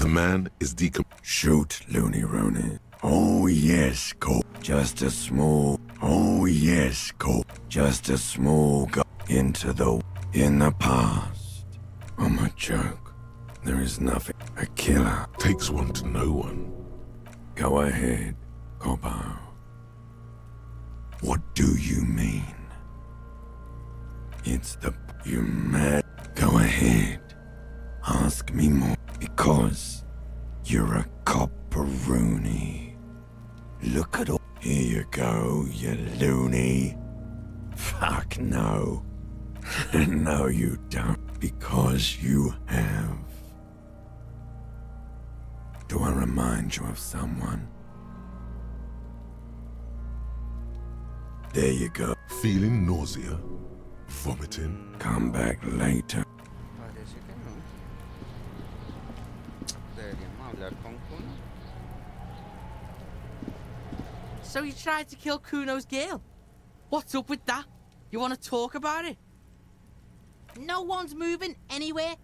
The man is Shoot, Looney Rooney. Oh yes, go. Just a small. Oh yes, go. Just a small go. In the past. I'm a joke. There is nothing. A killer. Takes one to know one. Go ahead, Cobo. What do you mean? It's the... You mad? Go ahead. Ask me more. Because you're a copperoonie. Look at all... Here you go, you loony. Fuck no. No, you don't. Because you have. Do I remind you of someone? There you go. Feeling nausea? Vomiting? Come back later. Parece que no. Deberíamos hablar con Kuno. So you tried to kill Kuno's girl? What's up with that? You want to talk about it? No one's moving anywhere.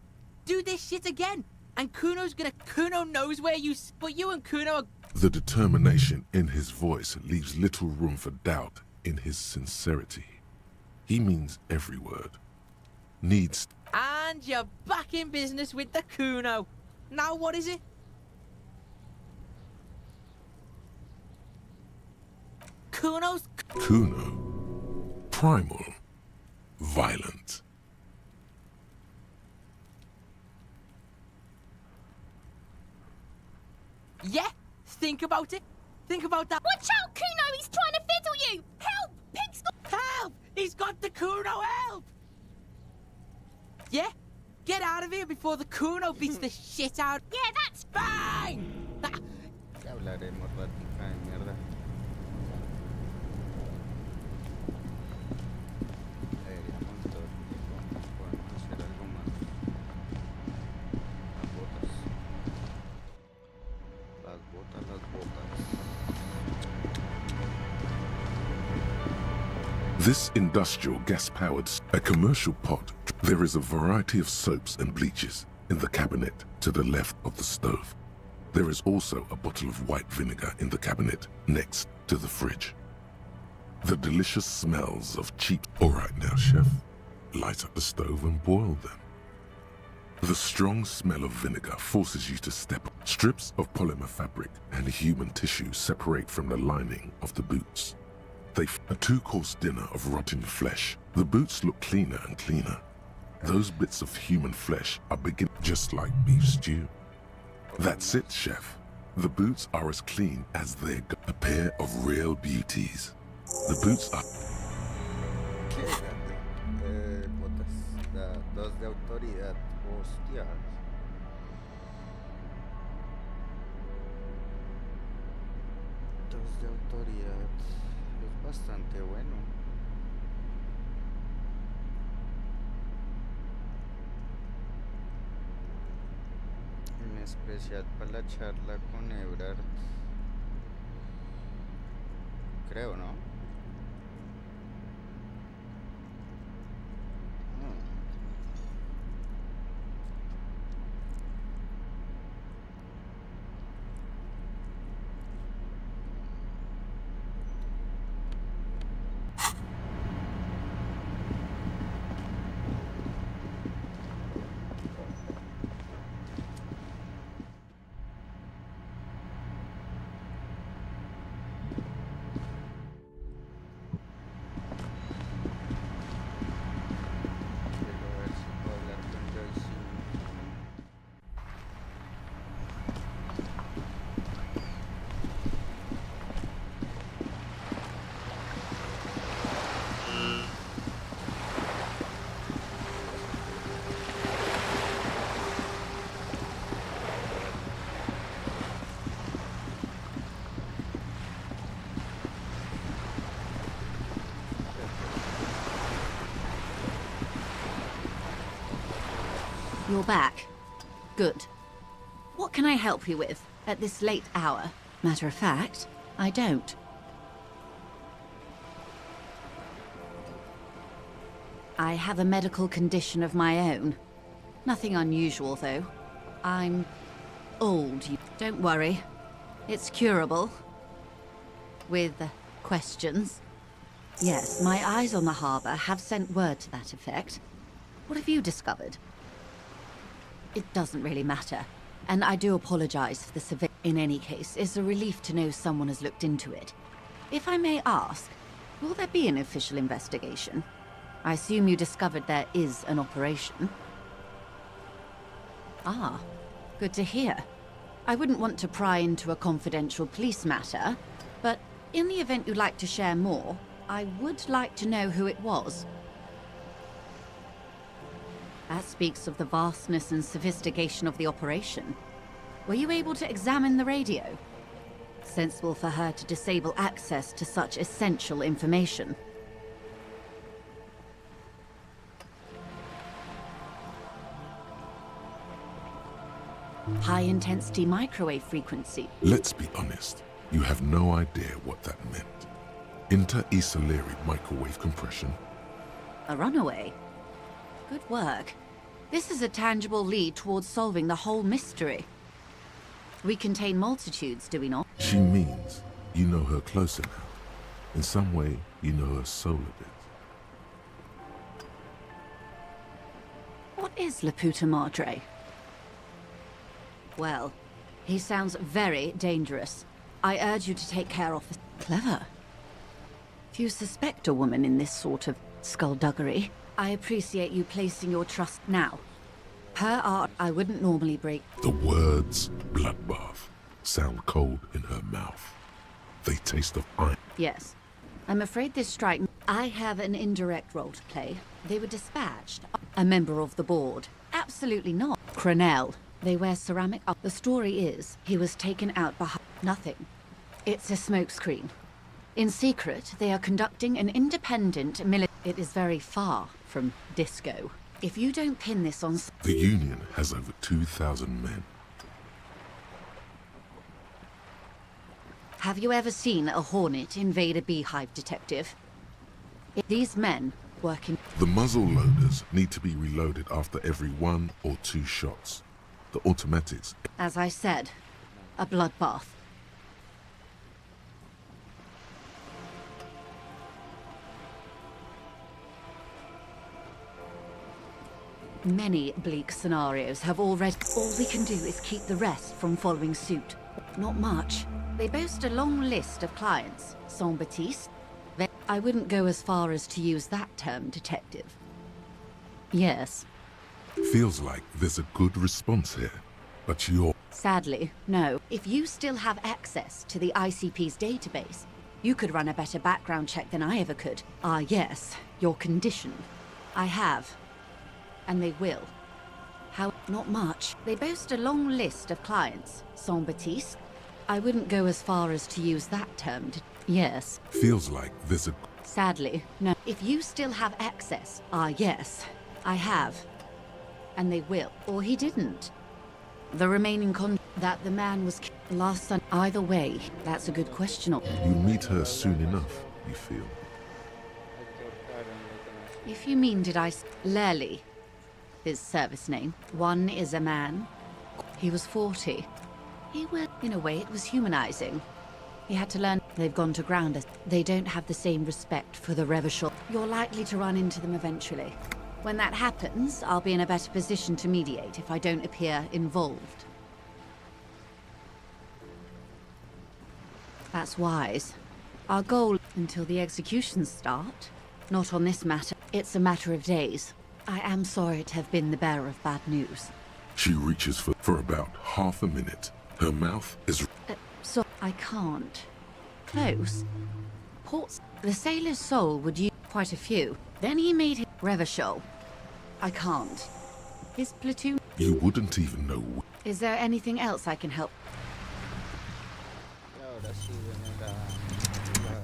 Do this shit again. And Kuno knows where but you and Kuno are... The determination in his voice leaves little room for doubt in his sincerity. He means every word. Needs... And you're back in business with the Kuno. Now what is it? Kuno. Primal. Violent. Yeah? Think about it. Think about that. Watch out, Kuno! He's trying to fiddle you! Help! Pig's got... Help! He's got the Kuno! Help! Yeah? Get out of here before the Kuno beats the shit out. Yeah, that's... Bang! Ya hablaremos, ratica de mierda. Deberíamos podemos hacer algo más. Las botas. This industrial gas-powered, a commercial pot. There is a variety of soaps and bleaches in the cabinet to the left of the stove. There is also a bottle of white vinegar in the cabinet next to the fridge. The delicious smells of cheap... All right now, chef. Light up the stove and boil them. The strong smell of vinegar forces you to step. Strips of polymer fabric and human tissue separate from the lining of the boots. A two-course dinner of rotten flesh. The boots look cleaner and cleaner. Those bits of human flesh are beginning just like beef stew. That's it, chef. The boots are as clean as they're a pair of real beauties. The boots are... Botas. Dos de autoridad. Hostias. Dos de autoridad. Es bastante bueno. En especial para la charla con Ebrard. Creo, ¿no? You're back. Good. What can I help you with at this late hour? Matter of fact, I don't. I have a medical condition of my own. Nothing unusual, though. I'm old you... Don't worry. It's curable. With questions. Yes, my eyes on the harbour have sent word to that effect. What have you discovered? It doesn't really matter. And I do apologise for the severe... In any case, it's a relief to know someone has looked into it. If I may ask, will there be an official investigation? I assume you discovered there is an operation. Ah, good to hear. I wouldn't want to pry into a confidential police matter, but in the event you'd like to share more, I would like to know who it was. That speaks of the vastness and sophistication of the operation. Were you able to examine the radio? Sensible for her to disable access to such essential information. High-intensity microwave frequency. Let's be honest. You have no idea what that meant. Inter-ecellary microwave compression. A runaway? Good work. This is a tangible lead towards solving the whole mystery. We contain multitudes, do we not? She means you know her closer now. In some way, you know her soul a bit. What is La Puta Madre? Well, he sounds very dangerous. I urge you to take care of his... Clever. If you suspect a woman in this sort of skullduggery, I appreciate you placing your trust now. Her art I wouldn't normally break. The words bloodbath sound cold in her mouth. They taste of iron. Yes. I'm afraid this strike... I have an indirect role to play. They were dispatched. A member of the board. Absolutely not. Cronell. They wear ceramic... The story is, he was taken out behind... Nothing. It's a smokescreen. In secret, they are conducting an independent military... It is very far from disco. If you don't pin this on... The Union has over 2,000 men. Have you ever seen a hornet invade a beehive, detective? These men work in... The muzzle loaders need to be reloaded after every 1 or 2 shots. The automatics... As I said, a bloodbath. Many bleak scenarios have already... All we can do is keep the rest from following suit. Not much. They boast a long list of clients. Saint-Baptiste. I wouldn't go as far as to use that term, detective. Yes. Feels like there's a good response here, but you're... Sadly, no. If you still have access to the ICP's database, you could run a better background check than I ever could. Ah, yes. Your condition. I have. And they will. How? Not much. They boast a long list of clients. Saint-Baptiste. I wouldn't go as far as to use that term. Yes. Feels like there's a... Sadly, no. If you still have access... Ah, yes. I have. And they will. Or he didn't. The remaining that the man was last Sunday. Either way, that's a good question. You'll meet her soon enough, you feel. If you mean did I... Lely. His service name. One is a man. He was 40. He was... In a way, it was humanizing. He had to learn... They've gone to ground us. They don't have the same respect for the Revachol. You're likely to run into them eventually. When that happens, I'll be in a better position to mediate if I don't appear involved. That's wise. Our goal until the executions start. Not on this matter. It's a matter of days. I am sorry to have been the bearer of bad news. She reaches for about half a minute. Her mouth is... So I can't. Close. Ports. The sailor's soul would use quite a few. Then he made his Revachol. I can't. His platoon... You wouldn't even know... Is there anything else I can help?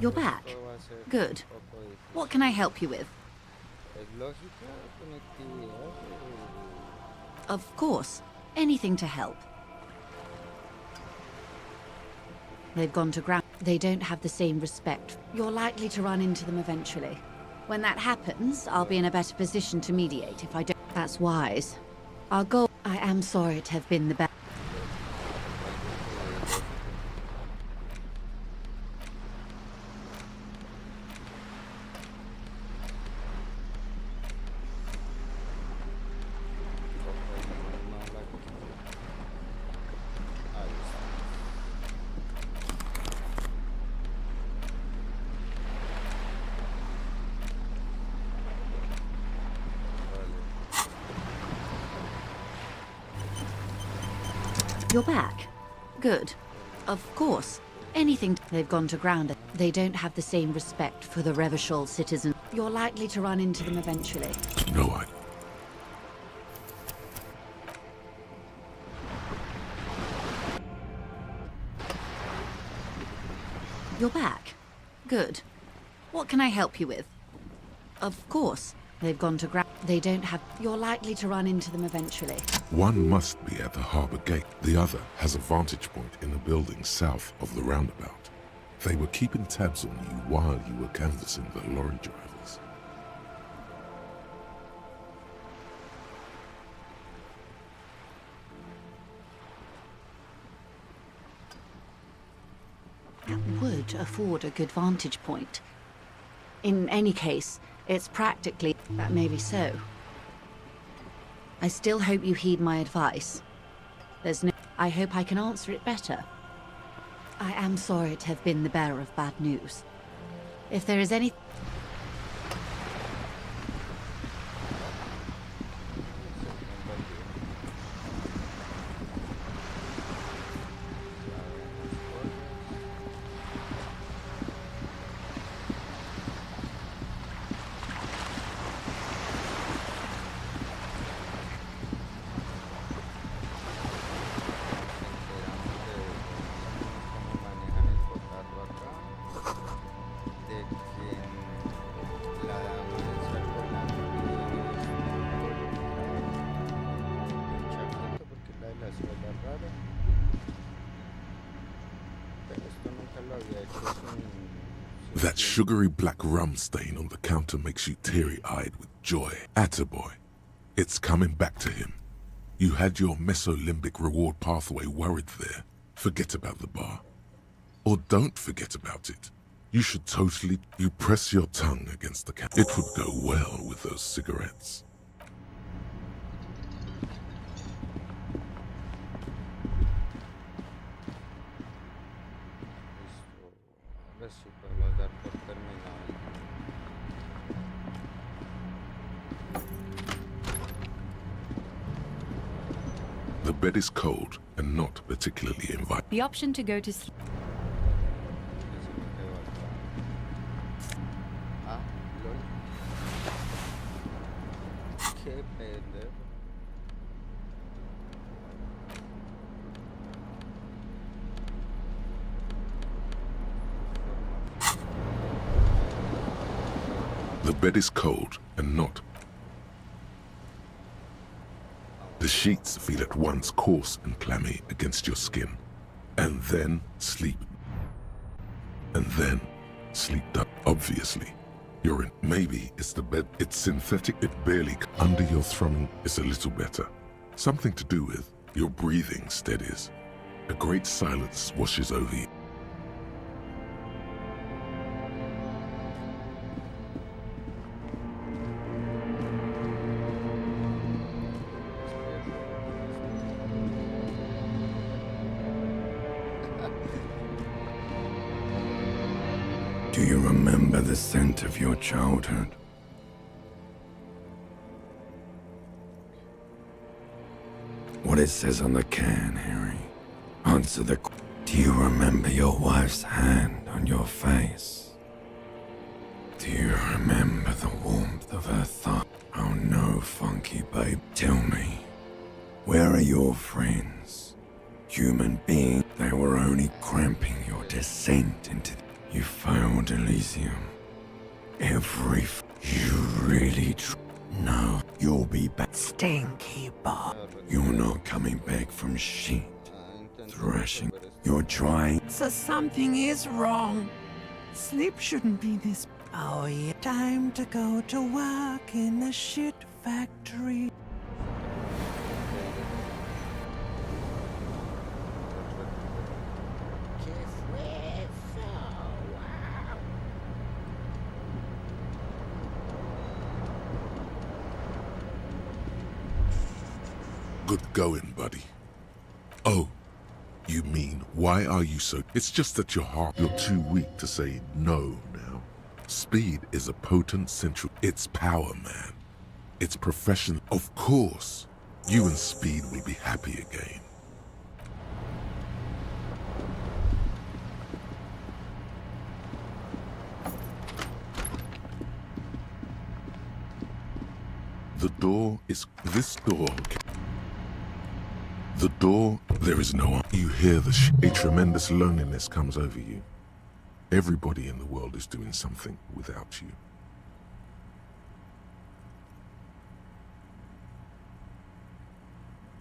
You're back. Good. What can I help you with? Of course. Anything to help. They've gone to ground. They don't have the same respect. You're likely to run into them eventually. When that happens, I'll be in a better position to mediate if I don't... That's wise. Our goal... I am sorry to have been the best... You're back. Good. Of course. Anything they've gone to ground. They don't have the same respect for the Revachol citizen. You're likely to run into them eventually. No, I... You're back. Good. What can I help you with? Of course. They've gone to ground. They don't have... You're likely to run into them eventually. One must be at the harbour gate. The other has a vantage point in a building south of the roundabout. They were keeping tabs on you while you were canvassing the lorry drivers. That would afford a good vantage point. In any case, it's practically... That may be so. I still hope you heed my advice. There's no... I hope I can answer it better. I am sorry to have been the bearer of bad news. If there is any... That sugary black rum stain on the counter makes you teary-eyed with joy. Attaboy. It's coming back to him. You had your mesolimbic reward pathway worried there. Forget about the bar. Or don't forget about it. You should totally... You press your tongue against the counter. It would go well with those cigarettes. The bed is cold and not particularly inviting. The option to go to sleep. The bed is cold and not. The sheets feel at once coarse and clammy against your skin. And then sleep. And then sleep down. Obviously, you're in. Maybe it's the bed. It's synthetic. It barely. Under your thrumming is a little better. Something to do with your breathing steadies. A great silence washes over you. Do you remember the scent of your childhood? What it says on the can, Harry. Answer the... Do you remember your wife's hand on your face? Do you remember the warmth of her thumb? Oh no, funky babe. Tell me, where are your friends? Human beings, they were only cramping your descent into... You failed Elysium. You really No, you'll be back. Stinky bar. You're not coming back from shit. Thrashing. You're trying. So something is wrong. Sleep shouldn't be this... Oh yeah. Time to go to work in the shit factory. Good going, buddy. Oh, you mean, why are you so... It's just that you're too weak to say no now. Speed is a potent central... It's power, man. It's profession. Of course, you and Speed will be happy again. The door is... This door... The door, there is no one. You hear a tremendous loneliness comes over you. Everybody in the world is doing something without you.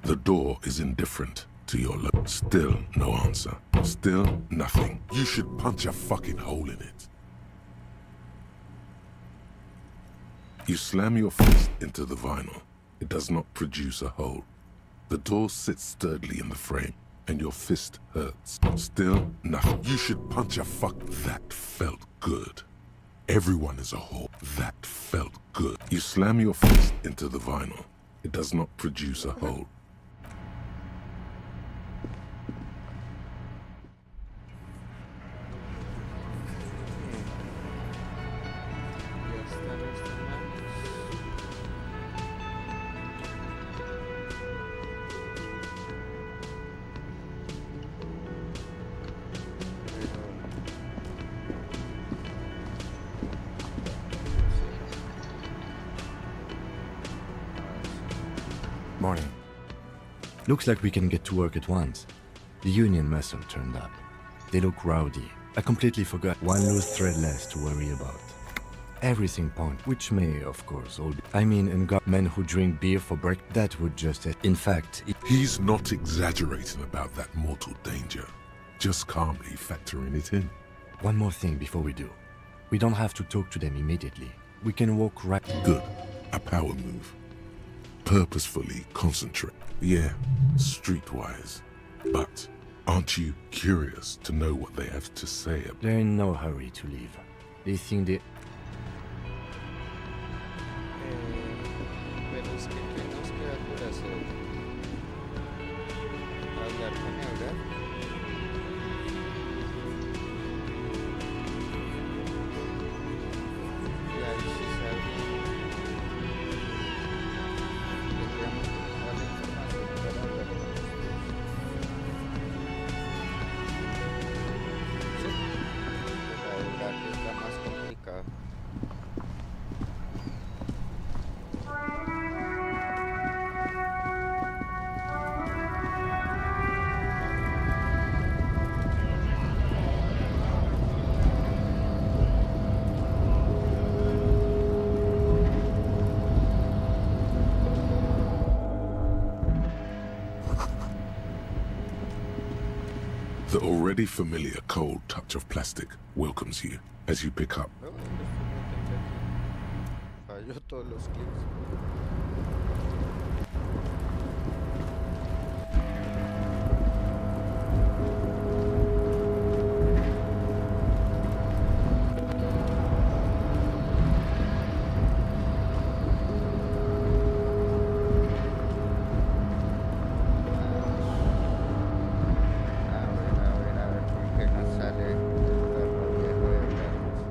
The door is indifferent to your love. Still no answer. Still nothing. You should punch a fucking hole in it. You slam your fist into the vinyl. It does not produce a hole. The door sits sturdily in the frame, and your fist hurts. Still nothing. You should punch a fuck. That felt good. Everyone is a hole. That felt good. You slam your fist into the vinyl. It does not produce a hole. Morning. Looks like we can get to work at once. The union mustn't turned up. They look rowdy. I completely forgot one loose thread less to worry about. Everything point, which may, of course, all be... I mean, and got men who drink beer for break, that would just... In fact... He's not exaggerating about that mortal danger. Just calmly factoring it in. One more thing before we do. We don't have to talk to them immediately. We can walk right... Good. A power move. Purposefully concentrate. Yeah, streetwise. But aren't you curious to know what they have to say about... They're in no hurry to leave. They think they... Pero es que ¿qué nos queda por hacer? Hablar con Eura. Y ahí sí sabe. Tendríamos que buscar la información para hablar con ellos. Sí. La verdad que es la más complicada. The already familiar cold touch of plastic welcomes you as you pick up. Falló todos los clics. A ver, ¿con qué nos sale el perro viejo de Blanco?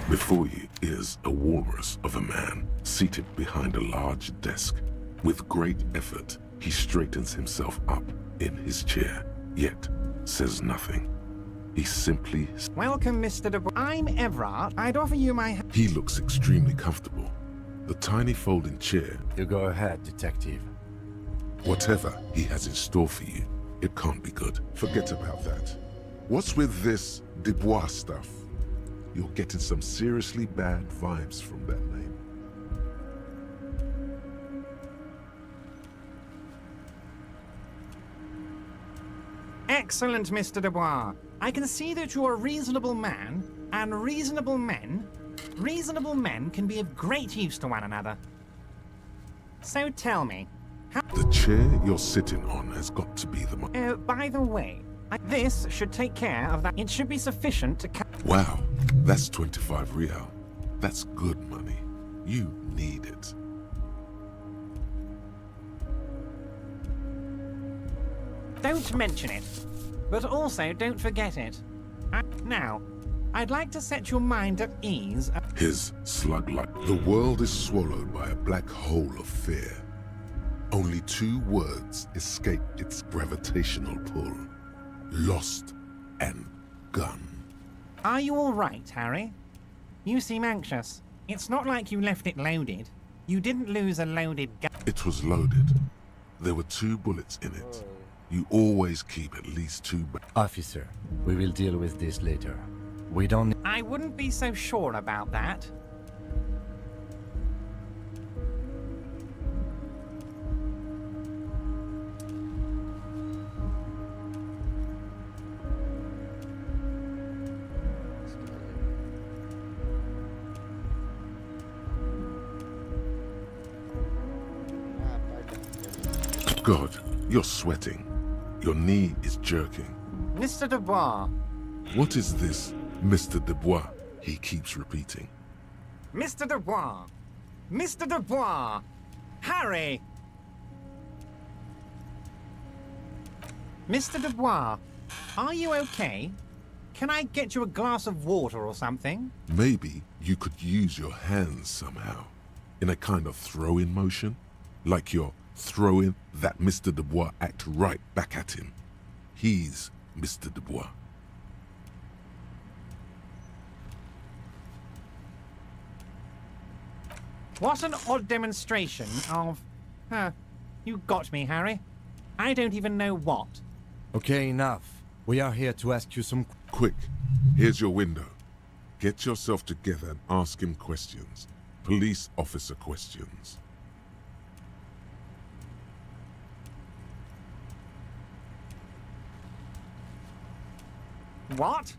Before you is a walrus of a man seated behind a large desk. With great effort, he straightens himself up in his chair, yet says nothing. He simply... Welcome, Mr. I'm Everard. I'd offer you my... He looks extremely comfortable. The tiny folding chair... You go ahead, detective. Whatever he has in store for you, it can't be good. Forget about that. What's with this Dubois stuff? You're getting some seriously bad vibes from that name. Excellent, Mr. Dubois. I can see that you're a reasonable man, and reasonable men can be of great use to one another. So tell me, how... The chair you're sitting on has got to be the... by the way, this should take care of that. It should be sufficient to... Wow, that's 25 real. That's good money. You need it. Don't mention it, but also don't forget it. Now, I'd like to set your mind at ease. His slug-like. The world is swallowed by a black hole of fear. Only 2 words escape its gravitational pull. lost and gone. Are you all right, Harry? You seem anxious. It's not like you left it loaded. You didn't lose a loaded gun. It was loaded. There were 2 bullets in it. You always keep at least 2. Officer, we will deal with this later. We don't... I wouldn't be so sure about that. God, you're sweating. Your knee is jerking. Mr. Dubois. What is this, Mr. Dubois? He keeps repeating. Mr. Dubois. Mr. Dubois. Harry. Mr. Dubois, are you okay? Can I get you a glass of water or something? Maybe you could use your hands somehow, in a kind of throw-in motion, like you're throwing that Mr. Dubois act right back at him. He's Mr. Dubois. What an odd demonstration of... you got me, Harry. I don't even know what. Okay, enough. We are here to ask you some... Quick, here's your window. Get yourself together and ask him questions. Police officer questions. What?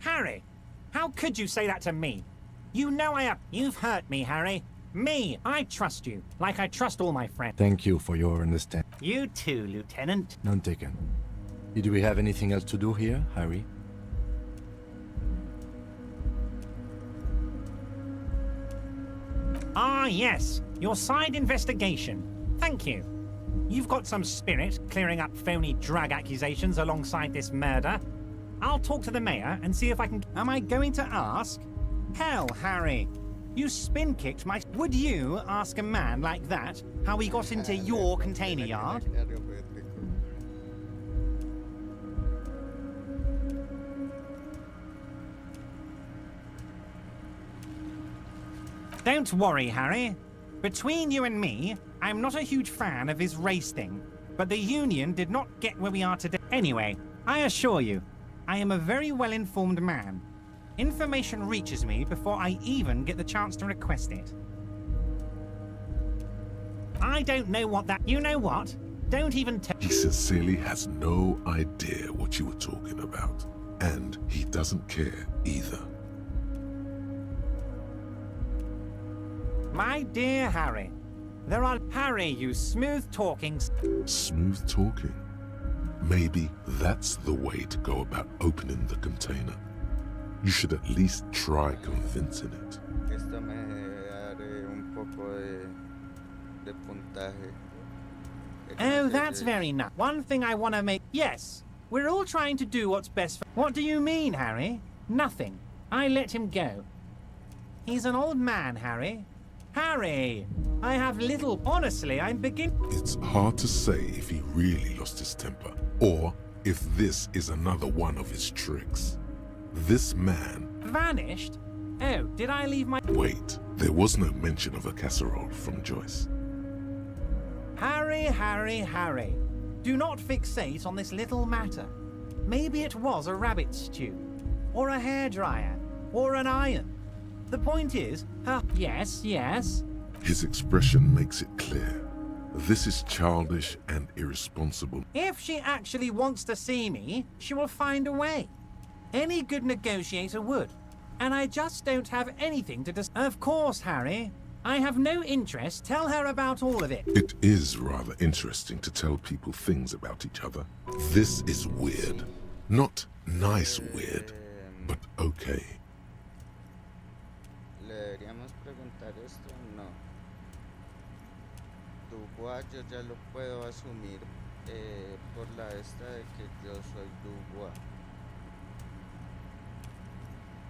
Harry, how could you say that to me? You know I have... You've hurt me, Harry. Me, I trust you, like I trust all my friends. Thank you for your understanding. You too, Lieutenant. None taken. Do we have anything else to do here, Harry? Ah, yes. Your side investigation. Thank you. You've got some spirit clearing up phony drug accusations alongside this murder. I'll talk to the mayor and see if I can... Am I going to ask? Hell, Harry. You spin-kicked my... Would you ask a man like that how he got into your container yard? Don't worry, Harry. Between you and me, I'm not a huge fan of his race thing, but the Union did not get where we are today. Anyway, I assure you, I am a very well-informed man. Information reaches me before I even get the chance to request it. I don't know what that... You know what? Don't even tell... He sincerely has no idea what you were talking about. And he doesn't care either. My dear Harry, there are... Harry, you smooth-talking... Smooth talking? Maybe that's the way to go about opening the container. You should at least try convincing it. Esto me daré un poco de puntaje. Oh, that's very nice. One thing I want to make... Yes, we're all trying to do what's best for... What do you mean, Harry? Nothing. I let him go. He's an old man, Harry. Harry, I have little... Honestly, I'm beginning... It's hard to say if he really lost his temper, or if this is another one of his tricks. This man... Vanished? Oh, did I leave my... Wait, there was no mention of a casserole from Joyce. Harry, Harry, Harry. Do not fixate on this little matter. Maybe it was a rabbit stew, or a hairdryer, or an iron. The point is, yes, yes. His expression makes it clear. This is childish and irresponsible. If she actually wants to see me, she will find a way. Any good negotiator would. And I just don't have anything to dis... Of course, Harry. I have no interest. Tell her about all of it. It is rather interesting to tell people things about each other. This is weird. Not nice weird, but okay. ¿Le deberíamos preguntar esto o no? Dubois yo ya lo puedo asumir por la esta de que yo soy Dubois.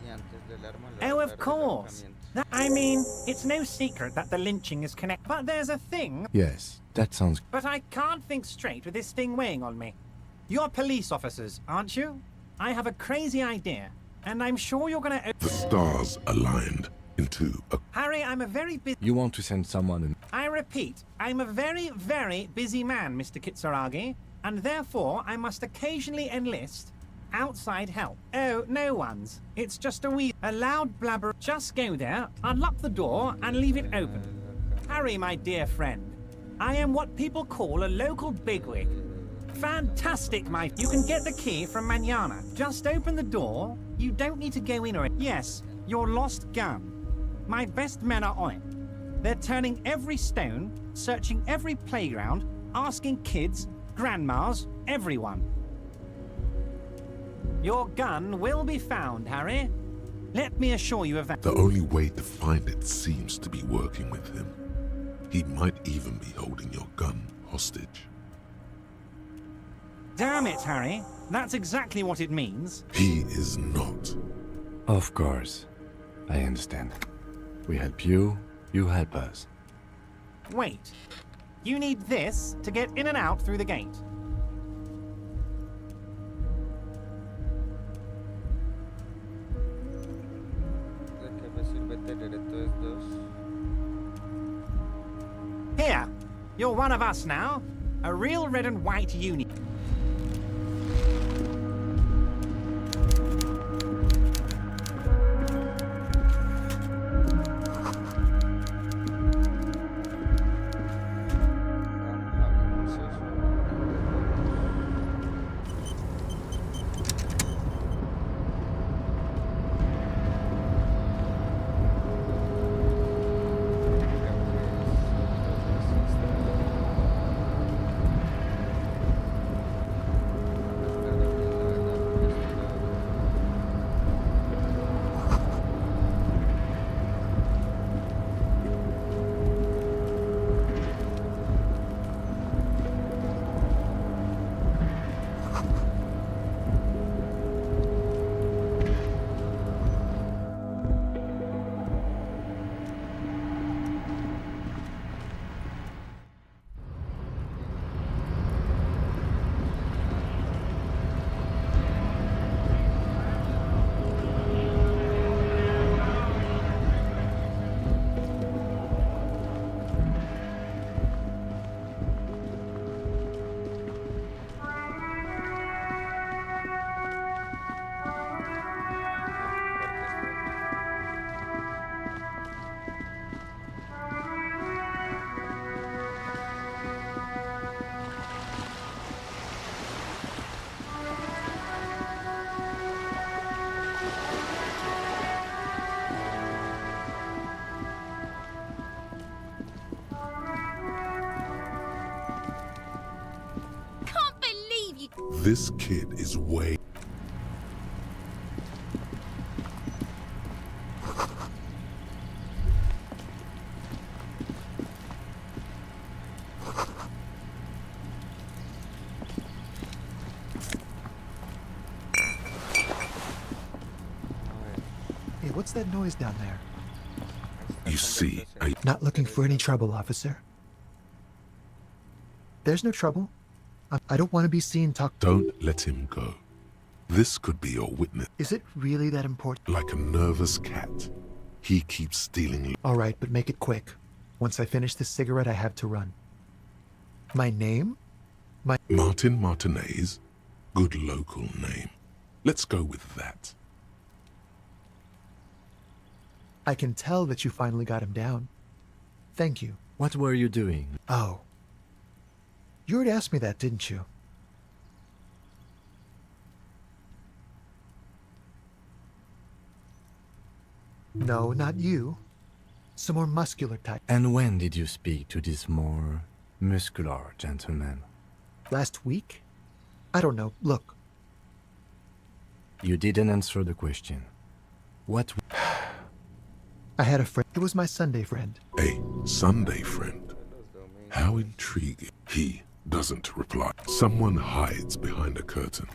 Y antes del arma le Oh, of course. I mean, it's no secret that the lynching is connected. But there's a thing... Yes, that sounds... But I can't think straight with this thing weighing on me. You're police officers, aren't you? I have a crazy idea, and I'm sure you're gonna... The stars aligned into a... Harry, I'm a very busy... You want to send someone in? I repeat, I'm a very, very busy man, Mr. Kitsuragi, and therefore I must occasionally enlist outside help. Oh, no one's. It's just a loud blabber. Just go there, unlock the door, and leave it open. Harry, my dear friend, I am what people call a local bigwig. Fantastic, You can get the key from Manana. Just open the door. You don't need to go in or... Yes, your lost gun. My best men are on it. They're turning every stone, searching every playground, asking kids, grandmas, everyone. Your gun will be found, Harry. Let me assure you of that. The only way to find it seems to be working with him. He might even be holding your gun hostage. Damn it, Harry. That's exactly what it means. He is not. Of course. I understand. We help you, you help us. Wait. You need this to get in and out through the gate. Here, you're one of us now. A real red and white unit. This kid is way... Hey, what's that noise down there? You see, Not looking for any trouble, officer. There's no trouble. I don't want to be seen talk. Don't let him go. This could be your witness. Is it really that important? Like a nervous cat. He keeps stealing... All right, but make it quick. Once I finish this cigarette, I have to run. My name? Martin Martinez? Good local name. Let's go with that. I can tell that you finally got him down. Thank you. What were you doing? Oh. You already asked me that, didn't you? No, not you. Some more muscular type. And when did you speak to this more muscular gentleman? Last week? I don't know. Look. You didn't answer the question. What... I had a friend. It was my Sunday friend. A Sunday friend? How intriguing. He doesn't reply. Someone hides behind a curtain.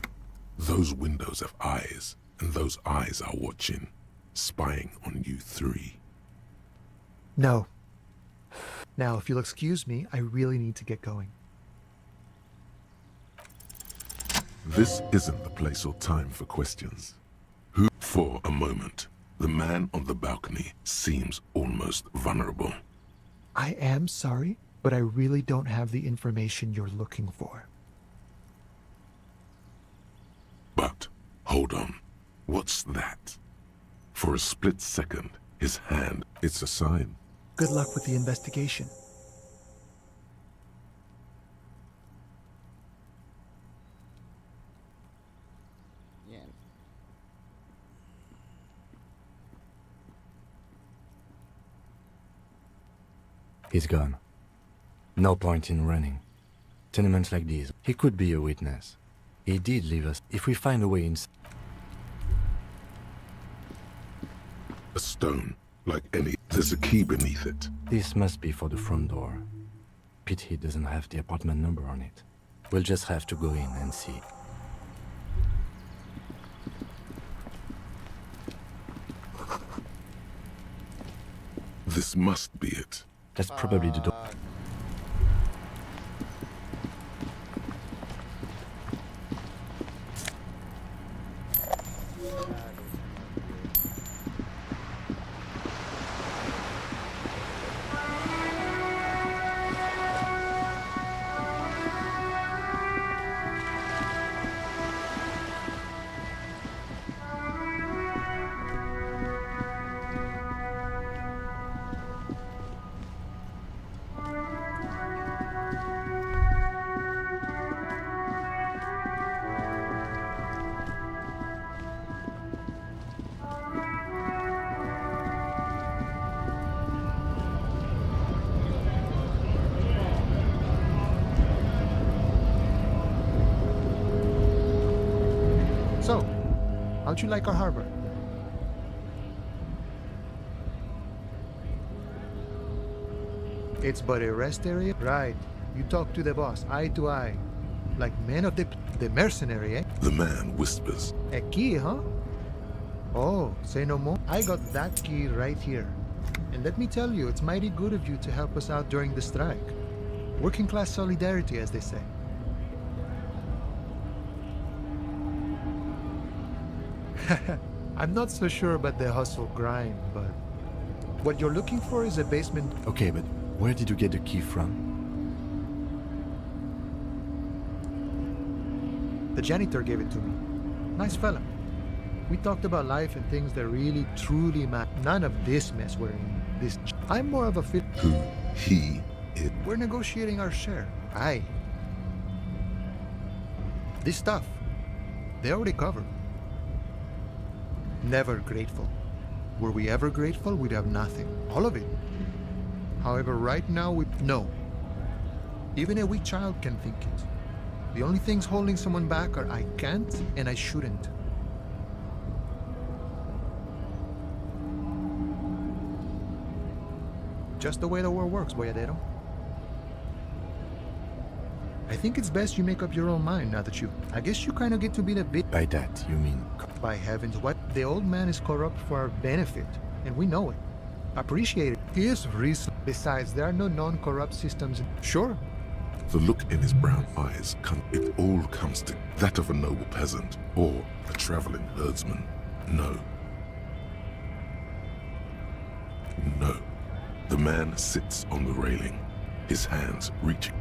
Those windows have eyes, and those eyes are watching, spying on you three. No. Now, if you'll excuse me, I really need to get going. This isn't the place or time for questions. Who, for a moment, the man on the balcony seems almost vulnerable. I am sorry, but I really don't have the information you're looking for. But, hold on. What's that? For a split second, his hand, it's a sign. Good luck with the investigation. Bien. He's gone. No point in running. Tenements like these, he could be a witness. He did leave us. If we find a way in... A stone, like any. There's a key beneath it. This must be for the front door. Pity he doesn't have the apartment number on it. We'll just have to go in and see. This must be it. That's probably the door. So, how'd you like our harbor? It's but a rest area? Right. You talk to the boss, eye to eye. Like men of the mercenary, eh? The man whispers. A key, huh? Oh, say no more. I got that key right here. And let me tell you, it's mighty good of you to help us out during the strike. Working class solidarity, as they say. I'm not so sure about the hustle grind, but what you're looking for is a basement. Okay, but where did you get the key from? The janitor gave it to me. Nice fella. We talked about life and things that really, truly matter. None of this mess we're in. This. I'm more of a fit. Who? He? It? We're negotiating our share. Aye. This stuff, they already covered. Never grateful. Were we ever grateful, we'd have nothing. All of it. However, right now, no. Even a weak child can think it. The only things holding someone back are I can't and I shouldn't. Just the way the world works, boyadero. I think it's best you make up your own mind now that I guess you kind of get to be the bit. By that, you mean? By heavens, what? The old man is corrupt for our benefit, and we know it. Appreciate it. He is reasonable. Besides, there are no non-corrupt systems. Sure. The look in his brown eyes, it all comes to that of a noble peasant or a traveling herdsman. No. No. The man sits on the railing, his hands reaching.